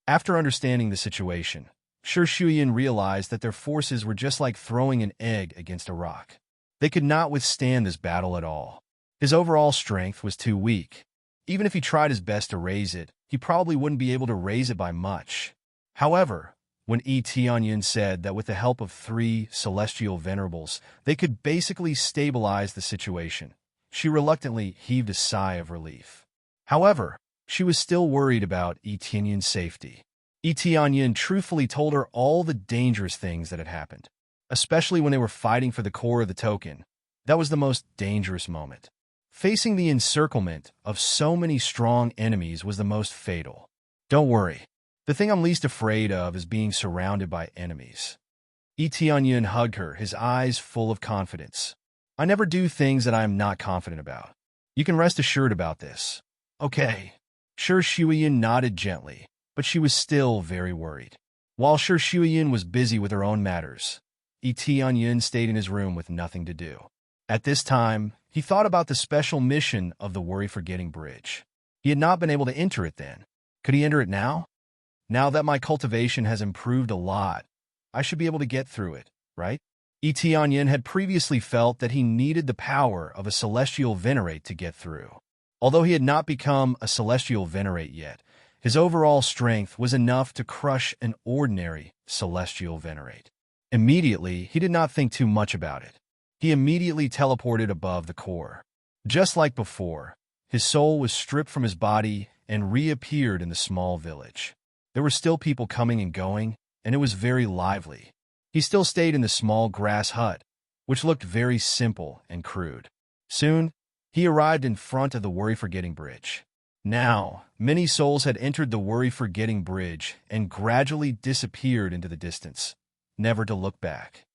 After understanding the situation, Shirshuyan realized that their forces were just like throwing an egg against a rock. They could not withstand this battle at all. His overall strength was too weak. Even if he tried his best to raise it, he probably wouldn't be able to raise it by much. However, when Tianyan said that with the help of 3 celestial venerables, they could basically stabilize the situation, she reluctantly heaved a sigh of relief. However, she was still worried about Tianyan's safety. Tianyan truthfully told her all the dangerous things that had happened, especially when they were fighting for the core of the token. That was the most dangerous moment. Facing the encirclement of so many strong enemies was the most fatal. Don't worry. The thing I'm least afraid of is being surrounded by enemies. Tianyan hugged her, his eyes full of confidence. I never do things that I am not confident about. You can rest assured about this. Okay. Shirshuyan nodded gently, but she was still very worried. While Shirshuyan was busy with her own matters, Tianyan stayed in his room with nothing to do. At this time, he thought about the special mission of the Worry-Forgetting Bridge. He had not been able to enter it then. Could he enter it now? Now that my cultivation has improved a lot, I should be able to get through it, right? Tianyan had previously felt that he needed the power of a celestial venerate to get through. Although he had not become a celestial venerate yet, his overall strength was enough to crush an ordinary celestial venerate. Immediately, he did not think too much about it. He immediately teleported above the core. Just like before, his soul was stripped from his body and reappeared in the small village. There were still people coming and going, and it was very lively. He still stayed in the small grass hut, which looked very simple and crude. Soon, he arrived in front of the Worry-Forgetting Bridge. Now, many souls had entered the Worry-Forgetting Bridge and gradually disappeared into the distance, never to look back.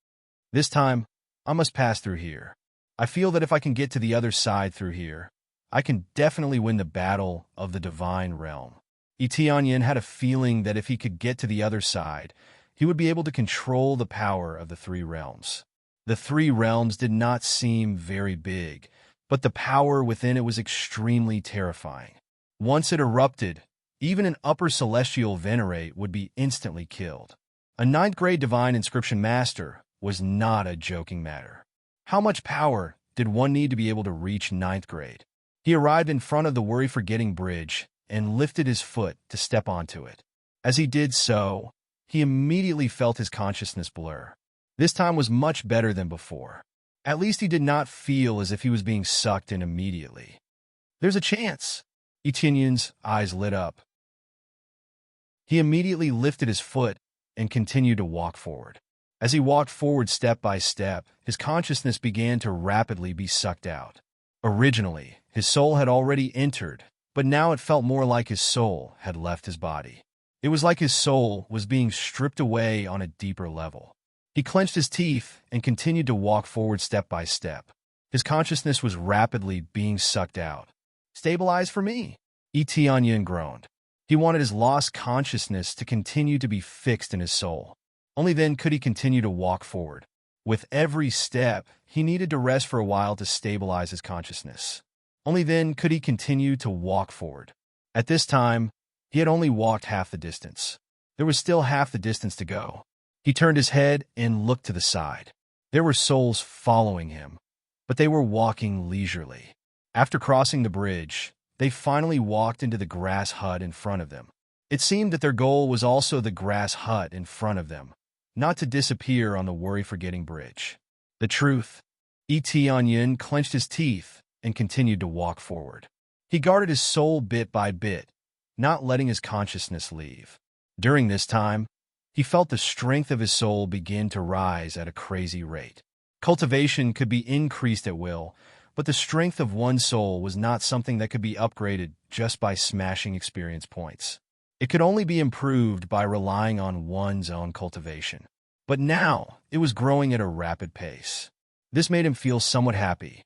This time, I must pass through here. I feel that if I can get to the other side through here, I can definitely win the battle of the divine realm. Tianyan had a feeling that if he could get to the other side, he would be able to control the power of the 3 realms. The 3 realms did not seem very big, but the power within it was extremely terrifying. Once it erupted, even an upper celestial venerate would be instantly killed. A 9th grade divine inscription master was not a joking matter. How much power did one need to be able to reach 9th grade? He arrived in front of the Worry-Forgetting Bridge and lifted his foot to step onto it. As he did so, he immediately felt his consciousness blur. This time was much better than before. At least he did not feel as if he was being sucked in immediately. There's a chance. Tianyan's eyes lit up. He immediately lifted his foot and continued to walk forward. As he walked forward step by step, his consciousness began to rapidly be sucked out. Originally, his soul had already entered, but now it felt more like his soul had left his body. It was like his soul was being stripped away on a deeper level. He clenched his teeth and continued to walk forward step by step. His consciousness was rapidly being sucked out. Stabilize for me, Tianyan groaned. He wanted his lost consciousness to continue to be fixed in his soul. Only then could he continue to walk forward. With every step, he needed to rest for a while to stabilize his consciousness. Only then could he continue to walk forward. At this time, he had only walked half the distance. There was still half the distance to go. He turned his head and looked to the side. There were souls following him, but they were walking leisurely. After crossing the bridge, they finally walked into the grass hut in front of them. It seemed that their goal was also the grass hut in front of them, not to disappear on the worry-forgetting bridge. The truth. Etienne clenched his teeth and continued to walk forward. He guarded his soul bit by bit, not letting his consciousness leave. During this time, he felt the strength of his soul begin to rise at a crazy rate. Cultivation could be increased at will, but the strength of one's soul was not something that could be upgraded just by smashing experience points. It could only be improved by relying on one's own cultivation. But now, it was growing at a rapid pace. This made him feel somewhat happy.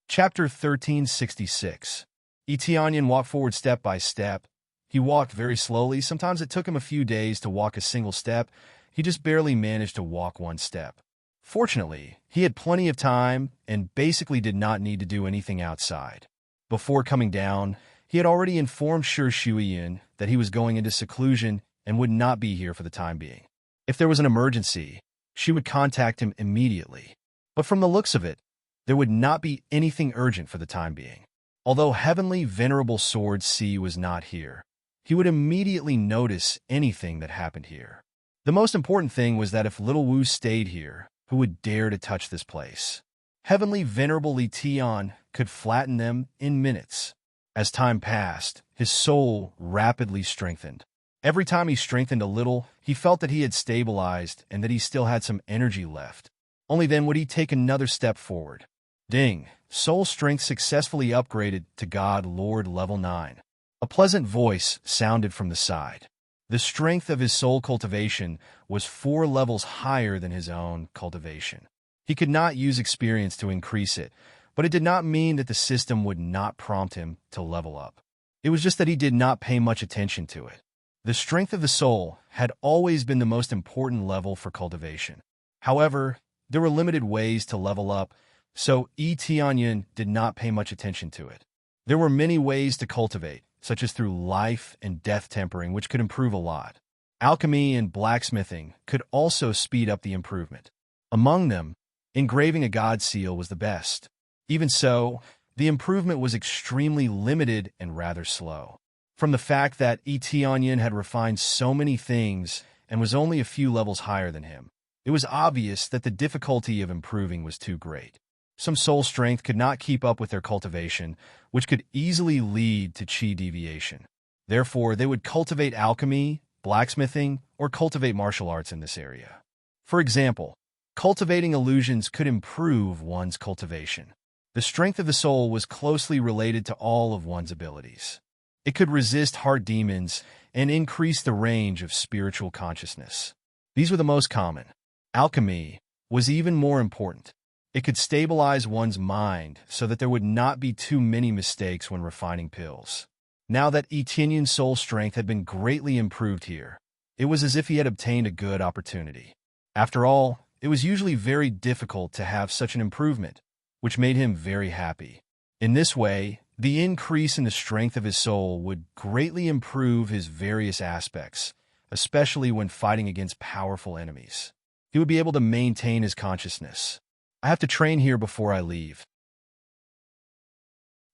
Chapter 1366. Etienne walked forward step by step. He walked very slowly. Sometimes it took him a few days to walk a single step. He just barely managed to walk one step. Fortunately, he had plenty of time and basically did not need to do anything outside. Before coming down, he had already informed Shuiyin that he was going into seclusion and would not be here for the time being. If there was an emergency, she would contact him immediately. But from the looks of it, there would not be anything urgent for the time being. Although Heavenly Venerable Sword C was not here, he would immediately notice anything that happened here. The most important thing was that if Little Wu stayed here, who would dare to touch this place? Heavenly Venerable Li Tian could flatten them in minutes. As time passed, his soul rapidly strengthened. Every time he strengthened a little, he felt that he had stabilized and that he still had some energy left. Only then would he take another step forward. Ding! Soul strength successfully upgraded to God Lord level 9. A pleasant voice sounded from the side. The strength of his soul cultivation was 4 levels higher than his own cultivation. He could not use experience to increase it, but it did not mean that the system would not prompt him to level up. It was just that he did not pay much attention to it. The strength of the soul had always been the most important level for cultivation. However, there were limited ways to level up, so Etienne did not pay much attention to it. There were many ways to cultivate, such as through life and death tempering, which could improve a lot. Alchemy and blacksmithing could also speed up the improvement. Among them, engraving a god seal was the best. Even so, the improvement was extremely limited and rather slow. From the fact that Etienne had refined so many things and was only a few levels higher than him, it was obvious that the difficulty of improving was too great. Some soul strength could not keep up with their cultivation, which could easily lead to chi deviation. Therefore, they would cultivate alchemy, blacksmithing, or cultivate martial arts in this area. For example, cultivating illusions could improve one's cultivation. The strength of the soul was closely related to all of one's abilities. It could resist heart demons and increase the range of spiritual consciousness. These were the most common. Alchemy was even more important. It could stabilize one's mind so that there would not be too many mistakes when refining pills. Now that Etienne's soul strength had been greatly improved here, it was as if he had obtained a good opportunity. After all, it was usually very difficult to have such an improvement, which made him very happy. In this way, the increase in the strength of his soul would greatly improve his various aspects, especially when fighting against powerful enemies. He would be able to maintain his consciousness. I have to train here before I leave.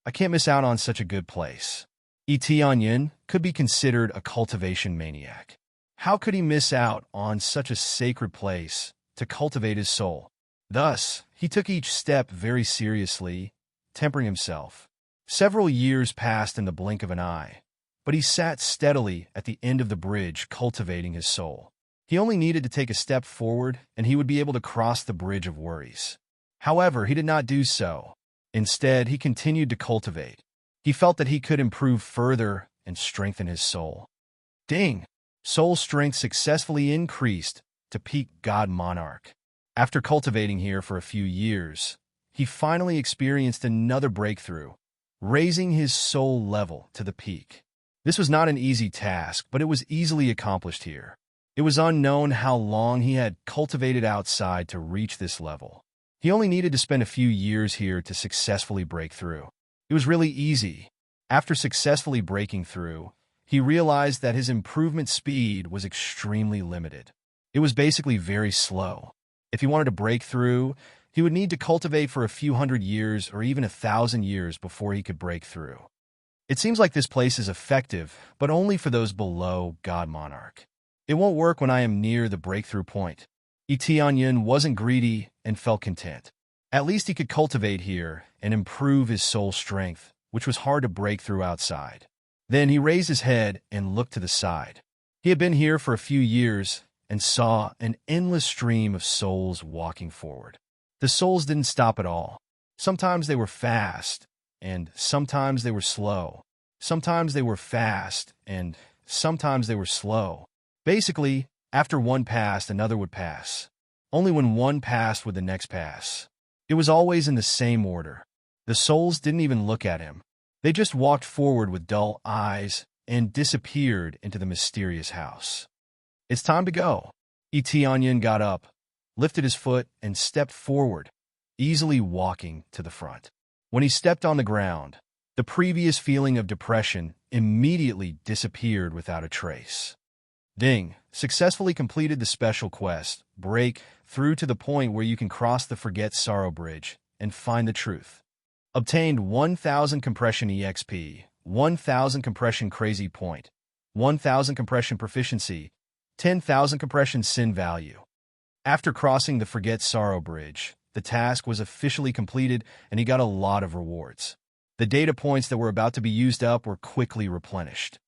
I can't miss out on such a good place. Etienne could be considered a cultivation maniac. How could he miss out on such a sacred place to cultivate his soul? Thus, he took each step very seriously, tempering himself. Several years passed in the blink of an eye, but he sat steadily at the end of the bridge cultivating his soul. He only needed to take a step forward, and he would be able to cross the bridge of worries. However, he did not do so. Instead, he continued to cultivate. He felt that he could improve further and strengthen his soul. Ding! Soul strength successfully increased to peak God Monarch. After cultivating here for a few years, he finally experienced another breakthrough, raising his soul level to the peak. This was not an easy task, but it was easily accomplished here. It was unknown how long he had cultivated outside to reach this level. He only needed to spend a few years here to successfully break through. It was really easy. After successfully breaking through, he realized that his improvement speed was extremely limited. It was basically very slow. If he wanted to break through, he would need to cultivate for a few hundred years or even 1,000 years before he could break through. It seems like this place is effective, but only for those below God Monarch. It won't work when I am near the breakthrough point. Tianyin wasn't greedy and felt content. At least he could cultivate here and improve his soul strength, which was hard to break through outside. Then he raised his head and looked to the side. He had been here for a few years and saw an endless stream of souls walking forward. The souls didn't stop at all. Sometimes they were fast, and sometimes they were slow. Sometimes they were fast, and sometimes they were slow. Basically, after one passed, another would pass. Only when one passed would the next pass. It was always in the same order. The souls didn't even look at him. They just walked forward with dull eyes and disappeared into the mysterious house. It's time to go. Tianyin got up, lifted his foot, and stepped forward, easily walking to the front. When he stepped on the ground, the previous feeling of depression immediately disappeared without a trace. Ding! Successfully completed the special quest, break through to the point where you can cross the Forget Sorrow Bridge and find the truth. Obtained 1,000 compression EXP, 1,000 compression crazy point, 1,000 compression proficiency, 10,000 compression sin value. After crossing the Forget Sorrow Bridge, the task was officially completed and he got a lot of rewards. The data points that were about to be used up were quickly replenished.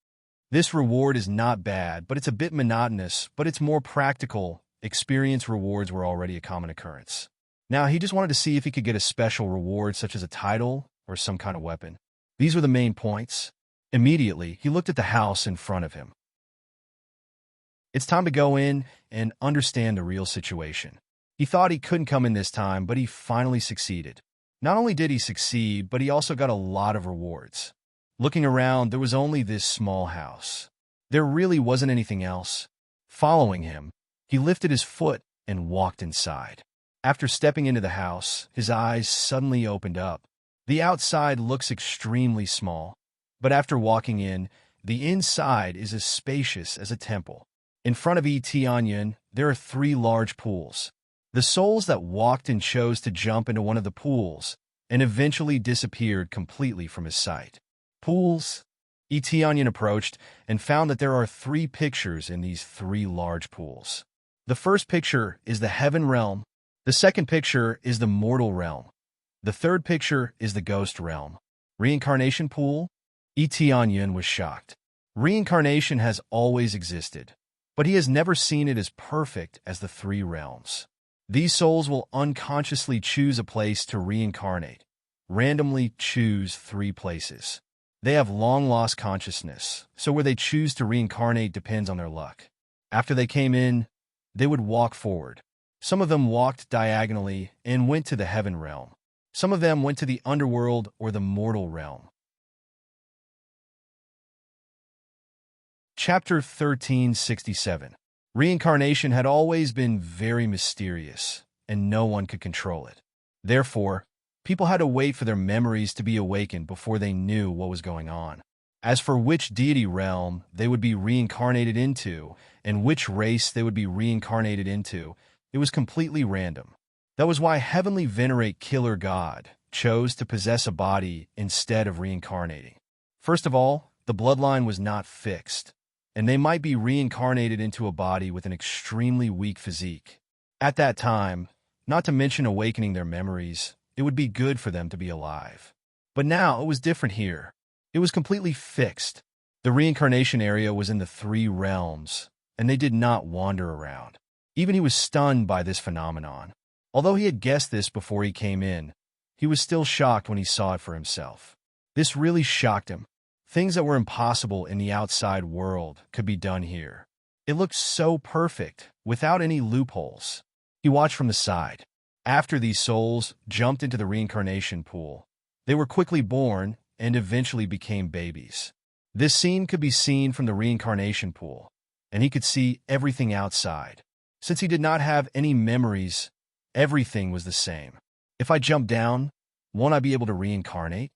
This reward is not bad, but it's a bit monotonous, but it's more practical. Experience rewards were already a common occurrence. Now, he just wanted to see if he could get a special reward such as a title or some kind of weapon. These were the main points. Immediately, he looked at the house in front of him. It's time to go in and understand the real situation. He thought he couldn't come in this time, but he finally succeeded. Not only did he succeed, but he also got a lot of rewards. Looking around, there was only this small house. There really wasn't anything else. Following him, he lifted his foot and walked inside. After stepping into the house, his eyes suddenly opened up. The outside looks extremely small, but after walking in, the inside is as spacious as a temple. In front of Tianyin, there are 3 large pools. The souls that walked and chose to jump into one of the pools and eventually disappeared completely from his sight. Pools? Tianyin approached and found that there are 3 pictures in these 3 large pools. The first picture is the heaven realm. The second picture is the mortal realm. The third picture is the ghost realm. Reincarnation pool? Tianyin was shocked. Reincarnation has always existed, but he has never seen it as perfect as the 3 realms. These souls will unconsciously choose a place to reincarnate, randomly choose 3 places. They have long lost consciousness, so where they choose to reincarnate depends on their luck. After they came in, they would walk forward. Some of them walked diagonally and went to the heaven realm. Some of them went to the underworld or the mortal realm. Chapter 1367. Reincarnation had always been very mysterious, and no one could control it. Therefore, people had to wait for their memories to be awakened before they knew what was going on. As for which deity realm they would be reincarnated into, and which race they would be reincarnated into, it was completely random. That was why Heavenly Venerate Killer God chose to possess a body instead of reincarnating. First of all, the bloodline was not fixed, and they might be reincarnated into a body with an extremely weak physique. At that time, not to mention awakening their memories, it would be good for them to be alive. But now it was different here. It was completely fixed. The reincarnation area was in the 3 realms, and they did not wander around. Even he was stunned by this phenomenon. Although he had guessed this before he came in, he was still shocked when he saw it for himself. This really shocked him. Things that were impossible in the outside world could be done here. It looked so perfect, without any loopholes. He watched from the side. After these souls jumped into the reincarnation pool, they were quickly born and eventually became babies. This scene could be seen from the reincarnation pool, and he could see everything outside. Since he did not have any memories, everything was the same. If I jump down, won't I be able to reincarnate?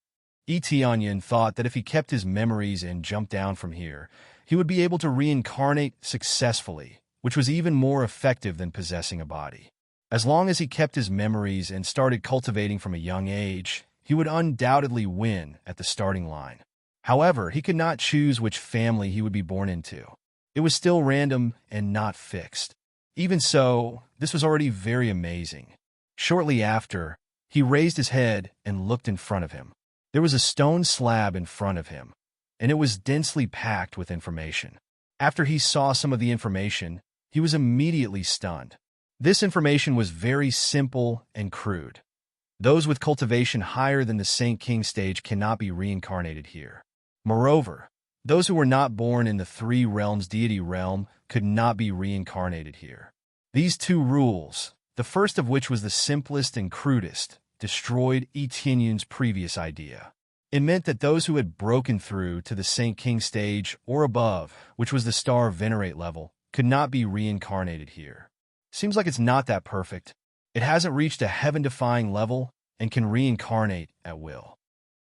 Etienne thought that if he kept his memories and jumped down from here, he would be able to reincarnate successfully, which was even more effective than possessing a body. As long as he kept his memories and started cultivating from a young age, he would undoubtedly win at the starting line. However, he could not choose which family he would be born into. It was still random and not fixed. Even so, this was already very amazing. Shortly after, he raised his head and looked in front of him. There was a stone slab in front of him, and it was densely packed with information. After he saw some of the information, he was immediately stunned. This information was very simple and crude. Those with cultivation higher than the Saint King stage cannot be reincarnated here. Moreover, those who were not born in the three realms deity realm could not be reincarnated here. These two rules, the first of which was the simplest and crudest, destroyed Etienne's previous idea. It meant that those who had broken through to the Saint King stage or above, which was the Star Venerate level, could not be reincarnated here. Seems like it's not that perfect. It hasn't reached a heaven-defying level and can reincarnate at will.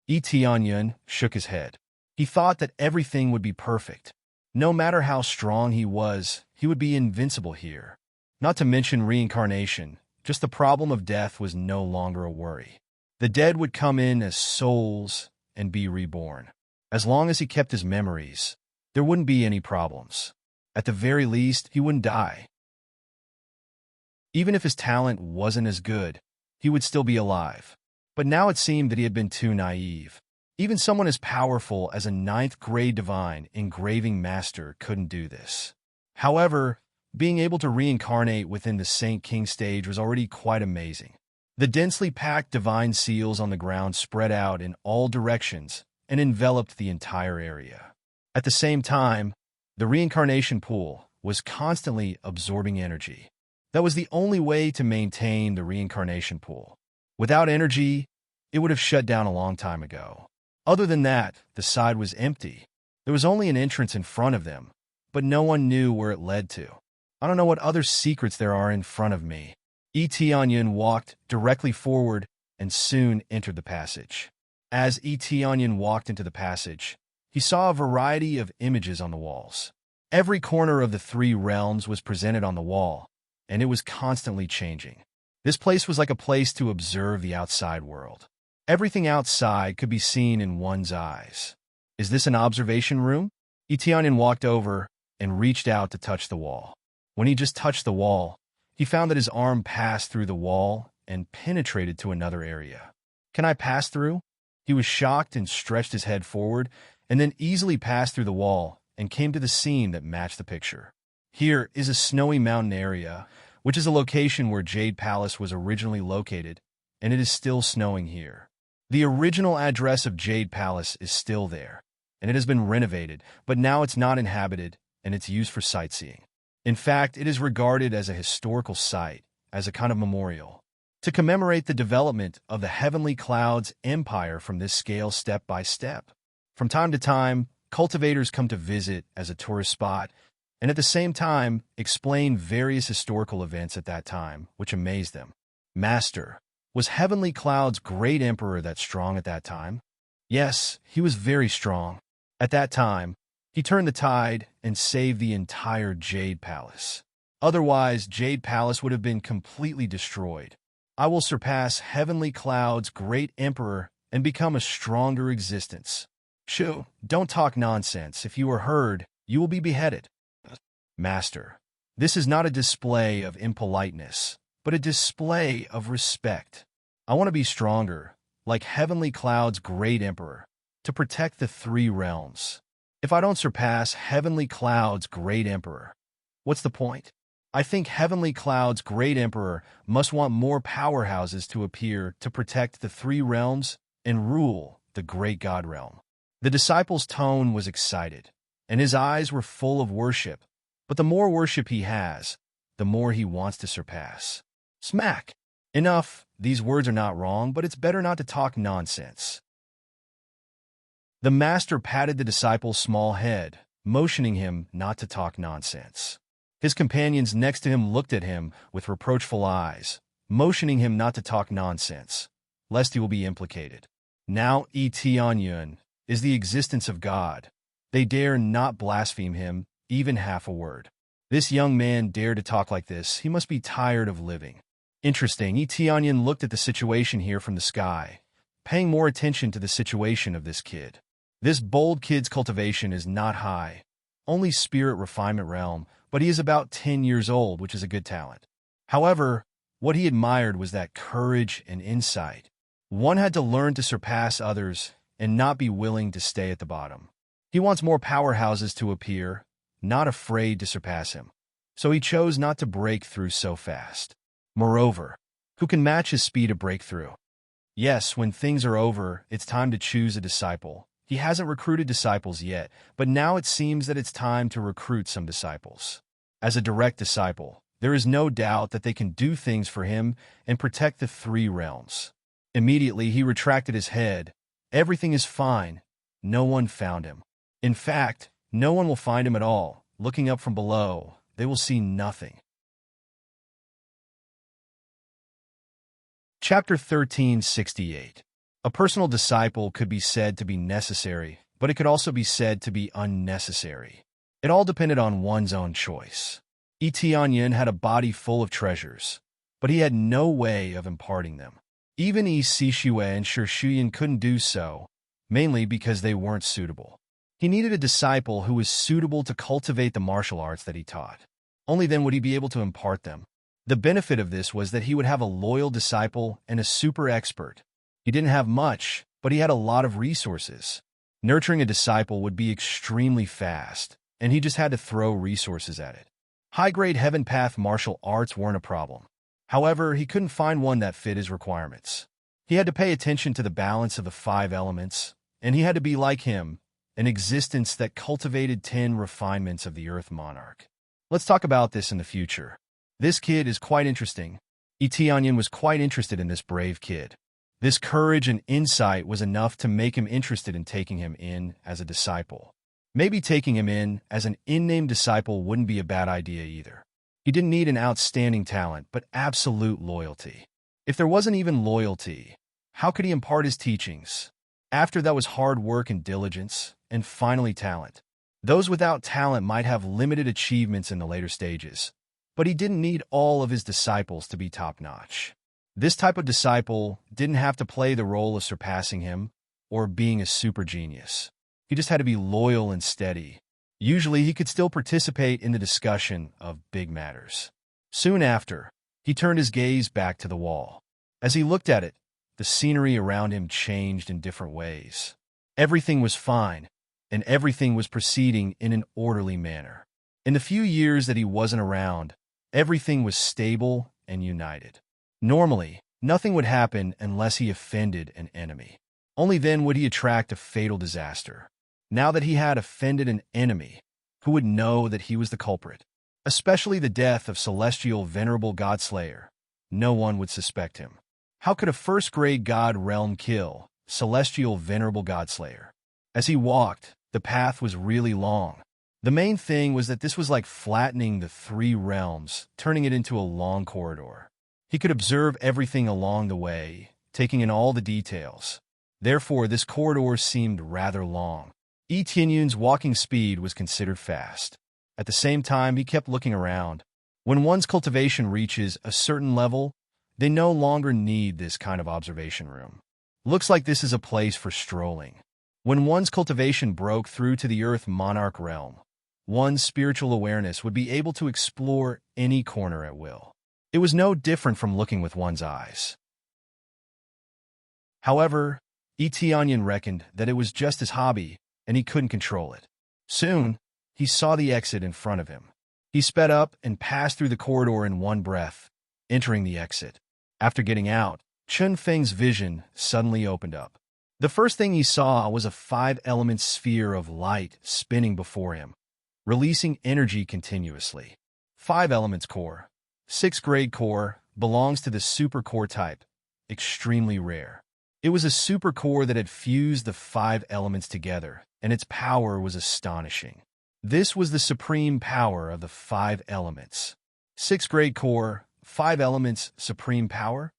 Etienne shook his head. He thought that everything would be perfect. No matter how strong he would be invincible here. Not to mention reincarnation, just the problem of death was no longer a worry. The dead would come in as souls and be reborn. As long as he kept his memories, there wouldn't be any problems. At the very least, he wouldn't die. Even if his talent wasn't as good, he would still be alive. But now it seemed that he had been too naive. Even someone as powerful as a 9th-grade divine engraving master couldn't do this. However, being able to reincarnate within the Saint King stage was already quite amazing. The densely packed divine seals on the ground spread out in all directions and enveloped the entire area. At the same time, the reincarnation pool was constantly absorbing energy. That was the only way to maintain the reincarnation pool. Without energy, it would have shut down a long time ago. Other than that, the side was empty. There was only an entrance in front of them, but no one knew where it led to. I don't know what other secrets there are in front of me. Etienne walked directly forward and soon entered the passage. As Etienne walked into the passage, he saw a variety of images on the walls. Every corner of the three realms was presented on the wall, and it was constantly changing. This place was like a place to observe the outside world. Everything outside could be seen in one's eyes. Is this an observation room? Etienne walked over and reached out to touch the wall. When he just touched the wall, he found that his arm passed through the wall and penetrated to another area. Can I pass through? He was shocked and stretched his head forward, and then easily passed through the wall and came to the scene that matched the picture. Here is a snowy mountain area, which is a location where Jade Palace was originally located, and it is still snowing here. The original address of Jade Palace is still there, and it has been renovated, but now it's not inhabited, and it's used for sightseeing. In fact, it is regarded as a historical site, as a kind of memorial, to commemorate the development of the Heavenly Clouds Empire from this scale step by step. From time to time, cultivators come to visit as a tourist spot, and at the same time, explain various historical events at that time, which amazed them. Master, was Heavenly Cloud's great emperor that strong at that time? Yes, he was very strong. At that time, he turned the tide and saved the entire Jade Palace. Otherwise, Jade Palace would have been completely destroyed. I will surpass Heavenly Cloud's great emperor and become a stronger existence. Shoo, don't talk nonsense. If you are heard, you will be beheaded. Master, this is not a display of impoliteness, but a display of respect. I want to be stronger, like Heavenly Cloud's great emperor, to protect the three realms. If I don't surpass Heavenly Cloud's great emperor, what's the point? I think Heavenly Cloud's great emperor must want more powerhouses to appear to protect the three realms and rule the great God realm. The disciple's tone was excited, and his eyes were full of worship. But the more worship he has, the more he wants to surpass. Smack! Enough, these words are not wrong, but it's better not to talk nonsense. The master patted the disciple's small head, motioning him not to talk nonsense. His companions next to him looked at him with reproachful eyes, motioning him not to talk nonsense, lest he will be implicated. Now Tianyun is the existence of God. They dare not blaspheme him, even half a word. This young man dared to talk like this. He must be tired of living. Interesting. Tianyun looked at the situation here from the sky, paying more attention to the situation of this kid. This bold kid's cultivation is not high, only spirit refinement realm, but he is about 10 years old, which is a good talent. However, what he admired was that courage and insight. One had to learn to surpass others and not be willing to stay at the bottom. He wants more powerhouses to appear, not afraid to surpass him. So he chose not to break through so fast. Moreover, who can match his speed of breakthrough? Yes, when things are over, it's time to choose a disciple. He hasn't recruited disciples yet, but now it seems that it's time to recruit some disciples. As a direct disciple, there is no doubt that they can do things for him and protect the three realms. Immediately, he retracted his head. Everything is fine. No one found him. In fact, no one will find him at all. Looking up from below, they will see nothing. Chapter 1368. A personal disciple could be said to be necessary, but it could also be said to be unnecessary. It all depended on one's own choice. Tianyun had a body full of treasures, but he had no way of imparting them. Even Sishue and Shuyan couldn't do so, mainly because they weren't suitable. He needed a disciple who was suitable to cultivate the martial arts that he taught. Only then would he be able to impart them. The benefit of this was that he would have a loyal disciple and a super expert. He didn't have much, but he had a lot of resources. Nurturing a disciple would be extremely fast, and he just had to throw resources at it. High-grade Heaven Path martial arts weren't a problem. However, he couldn't find one that fit his requirements. He had to pay attention to the balance of the 5 elements, and he had to be like him, an existence that cultivated 10 refinements of the Earth Monarch. Let's talk about this in the future. This kid is quite interesting. Tianyun was quite interested in this brave kid. This courage and insight was enough to make him interested in taking him in as a disciple. Maybe taking him in as an in-name disciple wouldn't be a bad idea either. He didn't need an outstanding talent, but absolute loyalty. If there wasn't even loyalty, how could he impart his teachings? After that was hard work and diligence, and finally talent. Those without talent might have limited achievements in the later stages, but he didn't need all of his disciples to be top-notch. This type of disciple didn't have to play the role of surpassing him or being a super genius. He just had to be loyal and steady. Usually, he could still participate in the discussion of big matters. Soon after, he turned his gaze back to the wall. As he looked at it, the scenery around him changed in different ways. Everything was fine, and everything was proceeding in an orderly manner. In the few years that he wasn't around, everything was stable and united. Normally, nothing would happen unless he offended an enemy. Only then would he attract a fatal disaster. Now that he had offended an enemy, who would know that he was the culprit? Especially the death of celestial venerable Godslayer. No one would suspect him. How could a first-grade God realm kill celestial venerable Godslayer? As he walked, the path was really long. The main thing was that this was like flattening the 3 realms, turning it into a long corridor. He could observe everything along the way, taking in all the details. Therefore, this corridor seemed rather long. Tianyun's walking speed was considered fast. At the same time, he kept looking around. When one's cultivation reaches a certain level, they no longer need this kind of observation room. Looks like this is a place for strolling. When one's cultivation broke through to the Earth Monarch realm, one's spiritual awareness would be able to explore any corner at will. It was no different from looking with one's eyes. However, Tianyun reckoned that it was just his hobby, and he couldn't control it. Soon, he saw the exit in front of him. He sped up and passed through the corridor in one breath, entering the exit. After getting out, Chun Feng's vision suddenly opened up. The first thing he saw was a 5-element sphere of light spinning before him, releasing energy continuously. 5 elements core. 6th grade core belongs to the super core type, extremely rare. It was a super core that had fused the 5 elements together, and its power was astonishing. This was the supreme power of the five elements. Sixth grade core, five elements, supreme power?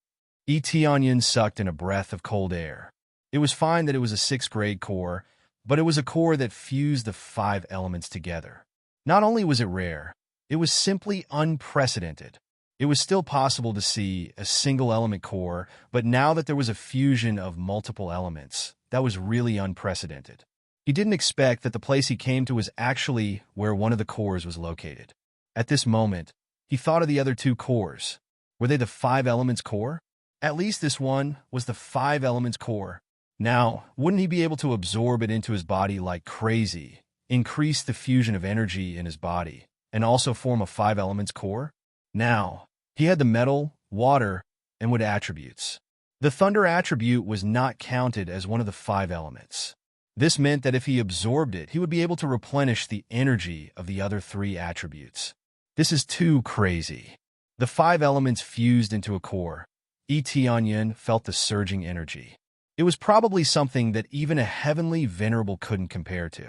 Etion sucked in a breath of cold air. It was fine that it was a sixth grade core, but it was a core that fused the five elements together. Not only was it rare, it was simply unprecedented. It was still possible to see a single element core, but now that there was a fusion of multiple elements, that was really unprecedented. He didn't expect that the place he came to was actually where one of the cores was located. At this moment, he thought of the other two cores. Were they the five elements core? At least this one was the five elements core. Now, wouldn't he be able to absorb it into his body like crazy, increase the fusion of energy in his body, and also form a five elements core? Now, he had the metal, water, and wood attributes. The thunder attribute was not counted as one of the five elements. This meant that if he absorbed it, he would be able to replenish the energy of the other three attributes. This is too crazy. The five elements fused into a core. Etion felt the surging energy. It was probably something that even a heavenly venerable couldn't compare to.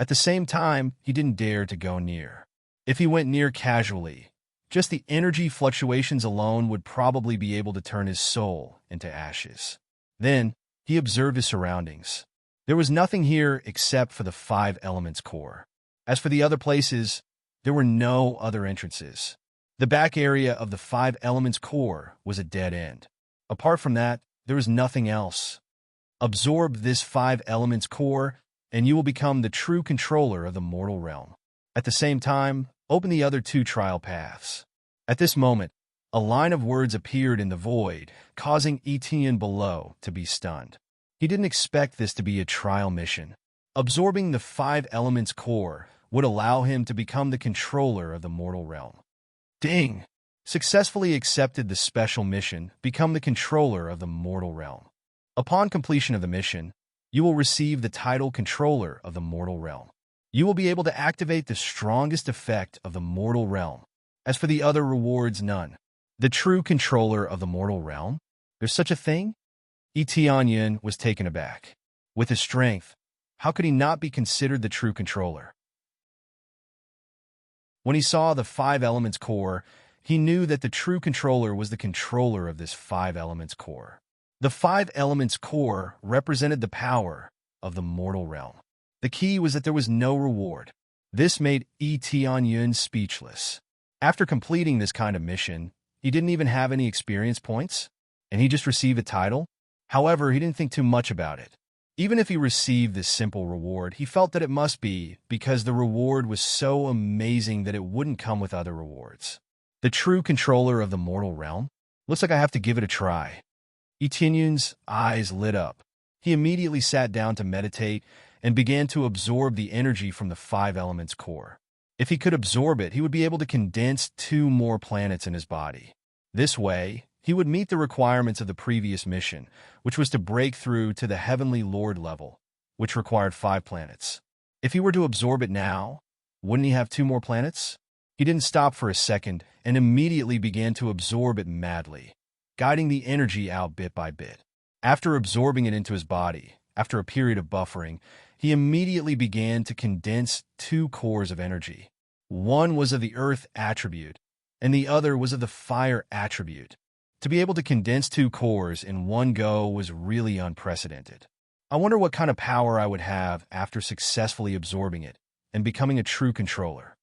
At the same time, he didn't dare to go near. If he went near casually, just the energy fluctuations alone would probably be able to turn his soul into ashes. Then, he observed his surroundings. There was nothing here except for the five elements core. As for the other places, there were no other entrances. The back area of the five elements core was a dead end. Apart from that, there was nothing else. Absorb this five elements core, and you will become the true controller of the mortal realm. At the same time, open the other two trial paths. At this moment, a line of words appeared in the void, causing Etion below to be stunned. He didn't expect this to be a trial mission. Absorbing the five elements core would allow him to become the controller of the mortal realm. Ding! Successfully accepted the special mission, become the controller of the mortal realm. Upon completion of the mission, you will receive the title controller of the mortal realm. You will be able to activate the strongest effect of the mortal realm. As for the other rewards, none. The true controller of the mortal realm? There's such a thing? Etion was taken aback. With his strength, how could he not be considered the true controller? When he saw the five elements core, he knew that the true controller was the controller of this five elements core. The five elements core represented the power of the mortal realm. The key was that there was no reward. This made Etion speechless. After completing this kind of mission, he didn't even have any experience points, and he just received a title. However, he didn't think too much about it. Even if he received this simple reward, he felt that it must be because the reward was so amazing that it wouldn't come with other rewards. The true controller of the mortal realm? Looks like I have to give it a try. Etion's eyes lit up. He immediately sat down to meditate and began to absorb the energy from the five elements core. If he could absorb it, he would be able to condense 2 more planets in his body. This way, he would meet the requirements of the previous mission, which was to break through to the Heavenly Lord level, which required 5 planets. If he were to absorb it now, wouldn't he have 2 more planets? He didn't stop for a second and immediately began to absorb it madly, guiding the energy out bit by bit. After absorbing it into his body, after a period of buffering, he immediately began to condense 2 cores of energy. One was of the earth attribute, and the other was of the fire attribute. To be able to condense 2 cores in one go was really unprecedented. I wonder what kind of power I would have after successfully absorbing it and becoming a true controller.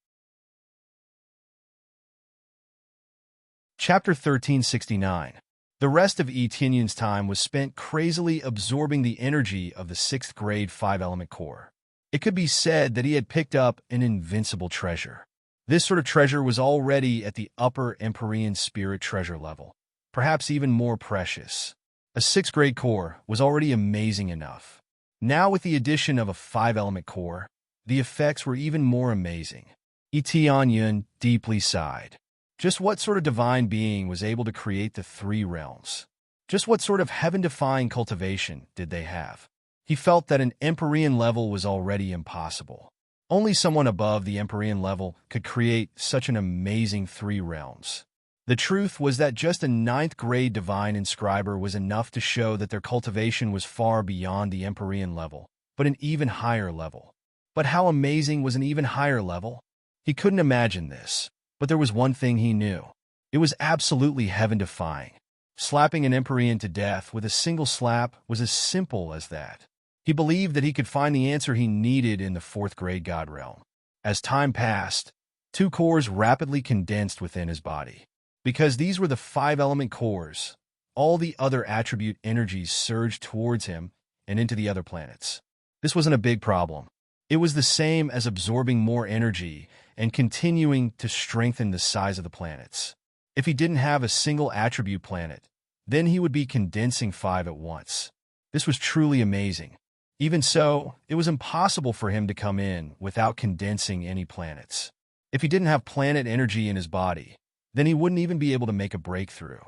Chapter 1369. The rest of Etion's time was spent crazily absorbing the energy of the 6th grade 5-element core. It could be said that he had picked up an invincible treasure. This sort of treasure was already at the upper Empyrean spirit treasure level, perhaps even more precious. A 6th grade core was already amazing enough. Now with the addition of a 5-element core, the effects were even more amazing. Etion deeply sighed. Just what sort of divine being was able to create the 3 realms? Just what sort of heaven-defying cultivation did they have? He felt that an Empyrean level was already impossible. Only someone above the Empyrean level could create such an amazing 3 realms. The truth was that just a 9th grade divine inscriber was enough to show that their cultivation was far beyond the Empyrean level, but an even higher level. But how amazing was an even higher level? He couldn't imagine this, but there was one thing he knew. It was absolutely heaven-defying. Slapping an Empyrean to death with a single slap was as simple as that. He believed that he could find the answer he needed in the fourth-grade God realm. As time passed, two cores rapidly condensed within his body. Because these were the five-element cores, all the other attribute energies surged towards him and into the other planets. This wasn't a big problem. It was the same as absorbing more energy and continuing to strengthen the size of the planets. If he didn't have a single attribute planet, then he would be condensing five at once. This was truly amazing. Even so, it was impossible for him to come in without condensing any planets. If he didn't have planet energy in his body, then he wouldn't even be able to make a breakthrough.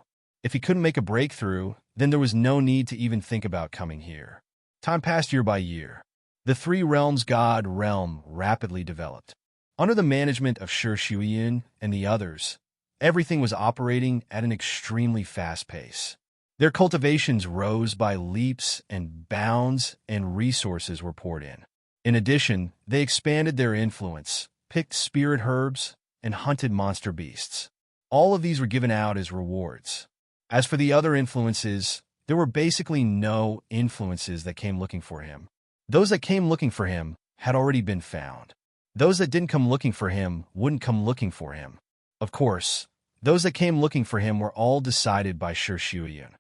If he couldn't make a breakthrough, then there was no need to even think about coming here. Time passed year by year. The three realms God realm rapidly developed. Under the management of Shi Shuyin and the others, everything was operating at an extremely fast pace. Their cultivations rose by leaps and bounds, and resources were poured in. In addition, they expanded their influence, picked spirit herbs, and hunted monster beasts. All of these were given out as rewards. As for the other influences, there were basically no influences that came looking for him. Those that came looking for him had already been found. Those that didn't come looking for him wouldn't come looking for him. Of course, those that came looking for him were all decided by Shi Shuyin.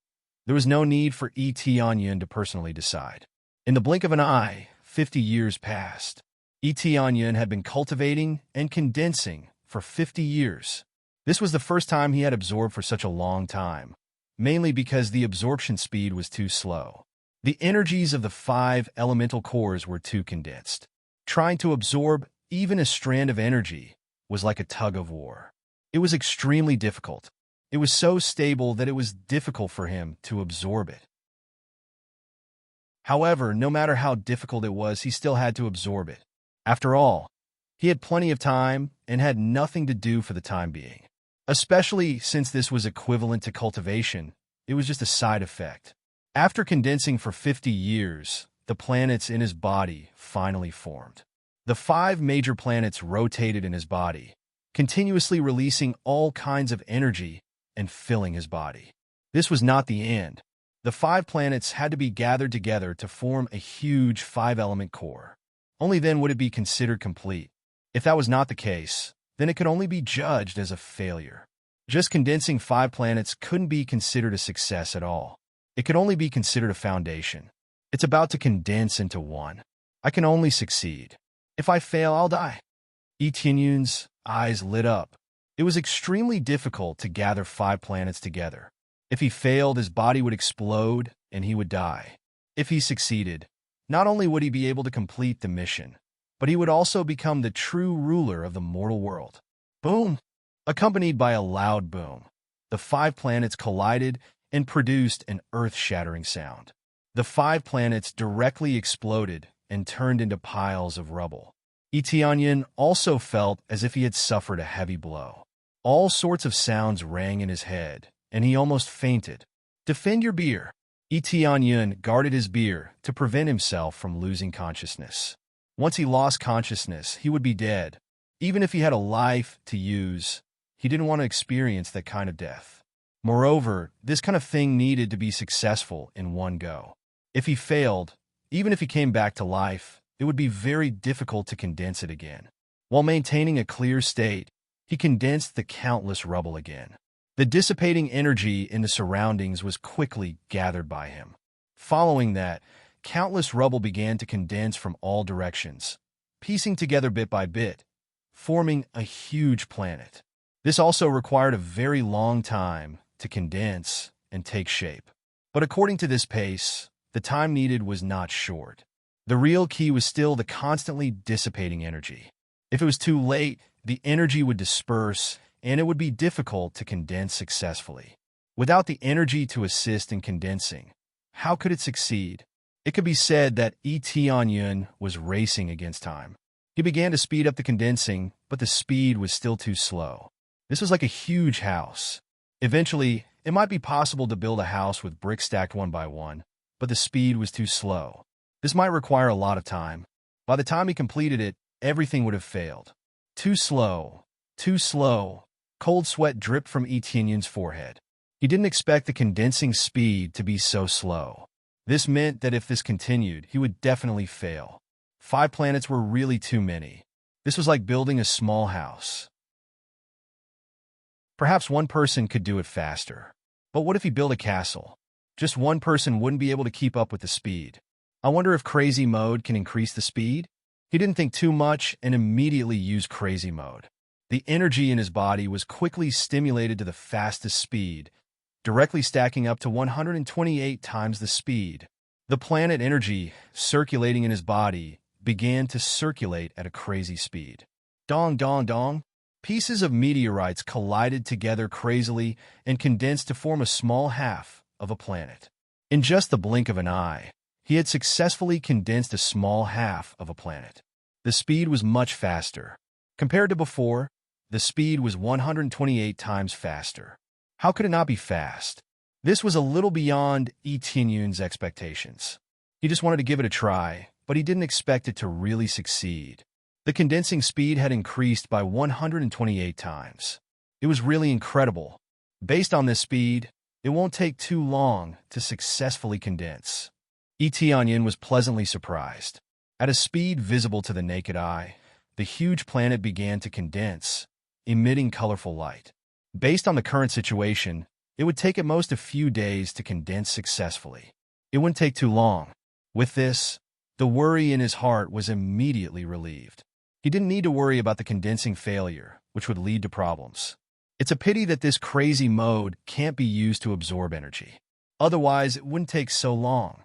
There was no need for Tianyun to personally decide. In the blink of an eye, 50 years passed. Tianyun had been cultivating and condensing for 50 years. This was the first time he had absorbed for such a long time, mainly because the absorption speed was too slow. The energies of the five elemental cores were too condensed. Trying to absorb even a strand of energy was like a tug of war. It was extremely difficult. It was so stable that it was difficult for him to absorb it. However, no matter how difficult it was, he still had to absorb it. After all, he had plenty of time and had nothing to do for the time being. Especially since this was equivalent to cultivation, it was just a side effect. After condensing for 50 years, the planets in his body finally formed. The five major planets rotated in his body, continuously releasing all kinds of energy and filling his body. This was not the end. The five planets had to be gathered together to form a huge five-element core. Only then would it be considered complete. If that was not the case, then it could only be judged as a failure. Just condensing five planets couldn't be considered a success at all. It could only be considered a foundation. It's about to condense into one. I can only succeed. If I fail, I'll die. Tianyun's eyes lit up. It was extremely difficult to gather five planets together. If he failed, his body would explode and he would die. If he succeeded, not only would he be able to complete the mission, but he would also become the true ruler of the mortal world. Boom! Accompanied by a loud boom, the five planets collided and produced an earth-shattering sound. The five planets directly exploded and turned into piles of rubble. Tianyun also felt as if he had suffered a heavy blow. All sorts of sounds rang in his head, and he almost fainted. Defend your beer. Tianyun guarded his beer to prevent himself from losing consciousness. Once he lost consciousness, he would be dead. Even if he had a life to use, he didn't want to experience that kind of death. Moreover, this kind of thing needed to be successful in one go. If he failed, even if he came back to life, it would be very difficult to condense it again. While maintaining a clear state, he condensed the countless rubble again. The dissipating energy in the surroundings was quickly gathered by him. Following that, countless rubble began to condense from all directions, piecing together bit by bit, forming a huge planet. This also required a very long time to condense and take shape. But according to this pace, the time needed was not short. The real key was still the constantly dissipating energy. If it was too late, the energy would disperse, and it would be difficult to condense successfully. Without the energy to assist in condensing, how could it succeed? It could be said that Tianyun was racing against time. He began to speed up the condensing, but the speed was still too slow. This was like a huge house. Eventually, it might be possible to build a house with bricks stacked one by one, but the speed was too slow. This might require a lot of time. By the time he completed it, everything would have failed. Too slow. Too slow. Cold sweat dripped from Etienne's forehead. He didn't expect the condensing speed to be so slow. This meant that if this continued, he would definitely fail. 5 planets were really too many. This was like building a small house. Perhaps one person could do it faster. But what if he built a castle? Just one person wouldn't be able to keep up with the speed. I wonder if crazy mode can increase the speed? He didn't think too much and immediately used crazy mode. The energy in his body was quickly stimulated to the fastest speed, directly stacking up to 128 times the speed. The planet energy circulating in his body began to circulate at a crazy speed. Dong, dong, dong. Pieces of meteorites collided together crazily and condensed to form a small half of a planet. In just the blink of an eye, he had successfully condensed a small half of a planet. The speed was much faster. Compared to before, the speed was 128 times faster. How could it not be fast? This was a little beyond Etienne's expectations. He just wanted to give it a try, but he didn't expect it to really succeed. The condensing speed had increased by 128 times. It was really incredible. Based on this speed, it won't take too long to successfully condense. Etienne was pleasantly surprised. At a speed visible to the naked eye, the huge planet began to condense, emitting colorful light. Based on the current situation, it would take at most a few days to condense successfully. It wouldn't take too long. With this, the worry in his heart was immediately relieved. He didn't need to worry about the condensing failure, which would lead to problems. It's a pity that this crazy mode can't be used to absorb energy. Otherwise, it wouldn't take so long.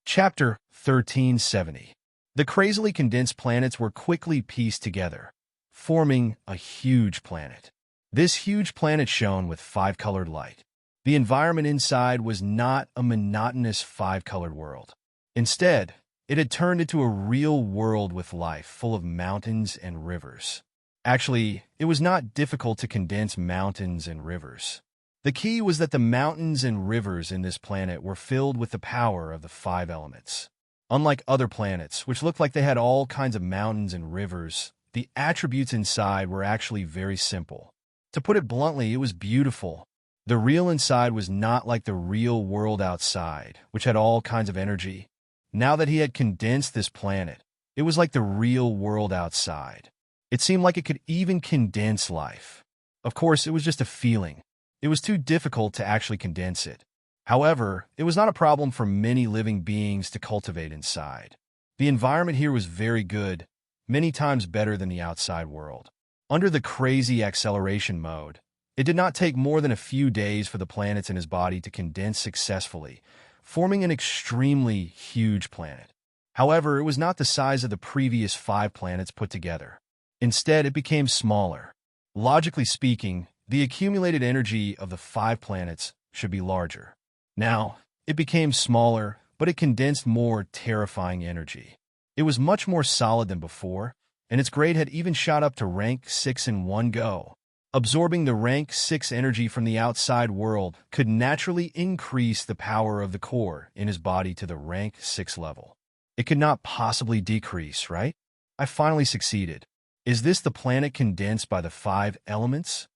Chapter 1370. The crazily condensed planets were quickly pieced together, forming a huge planet. This huge planet shone with 5-colored light. The environment inside was not a monotonous 5-colored world. Instead, it had turned into a real world with life, full of mountains and rivers. Actually, it was not difficult to condense mountains and rivers. The key was that the mountains and rivers in this planet were filled with the power of the 5 elements. Unlike other planets, which looked like they had all kinds of mountains and rivers, the attributes inside were actually very simple. To put it bluntly, it was beautiful. The real inside was not like the real world outside, which had all kinds of energy. Now that he had condensed this planet, it was like the real world outside. It seemed like it could even condense life. Of course, it was just a feeling. It was too difficult to actually condense it. However, it was not a problem for many living beings to cultivate inside. The environment here was very good, many times better than the outside world. Under the crazy acceleration mode, it did not take more than a few days for the planets in his body to condense successfully, forming an extremely huge planet. However, it was not the size of the previous 5 planets put together. Instead, it became smaller. Logically speaking, the accumulated energy of the 5 planets should be larger. Now, it became smaller, but it condensed more terrifying energy. It was much more solid than before, and its grade had even shot up to rank 6 in one go. Absorbing the rank 6 energy from the outside world could naturally increase the power of the core in his body to the rank 6 level. It could not possibly decrease, right? I finally succeeded. Is this the planet condensed by the 5 elements?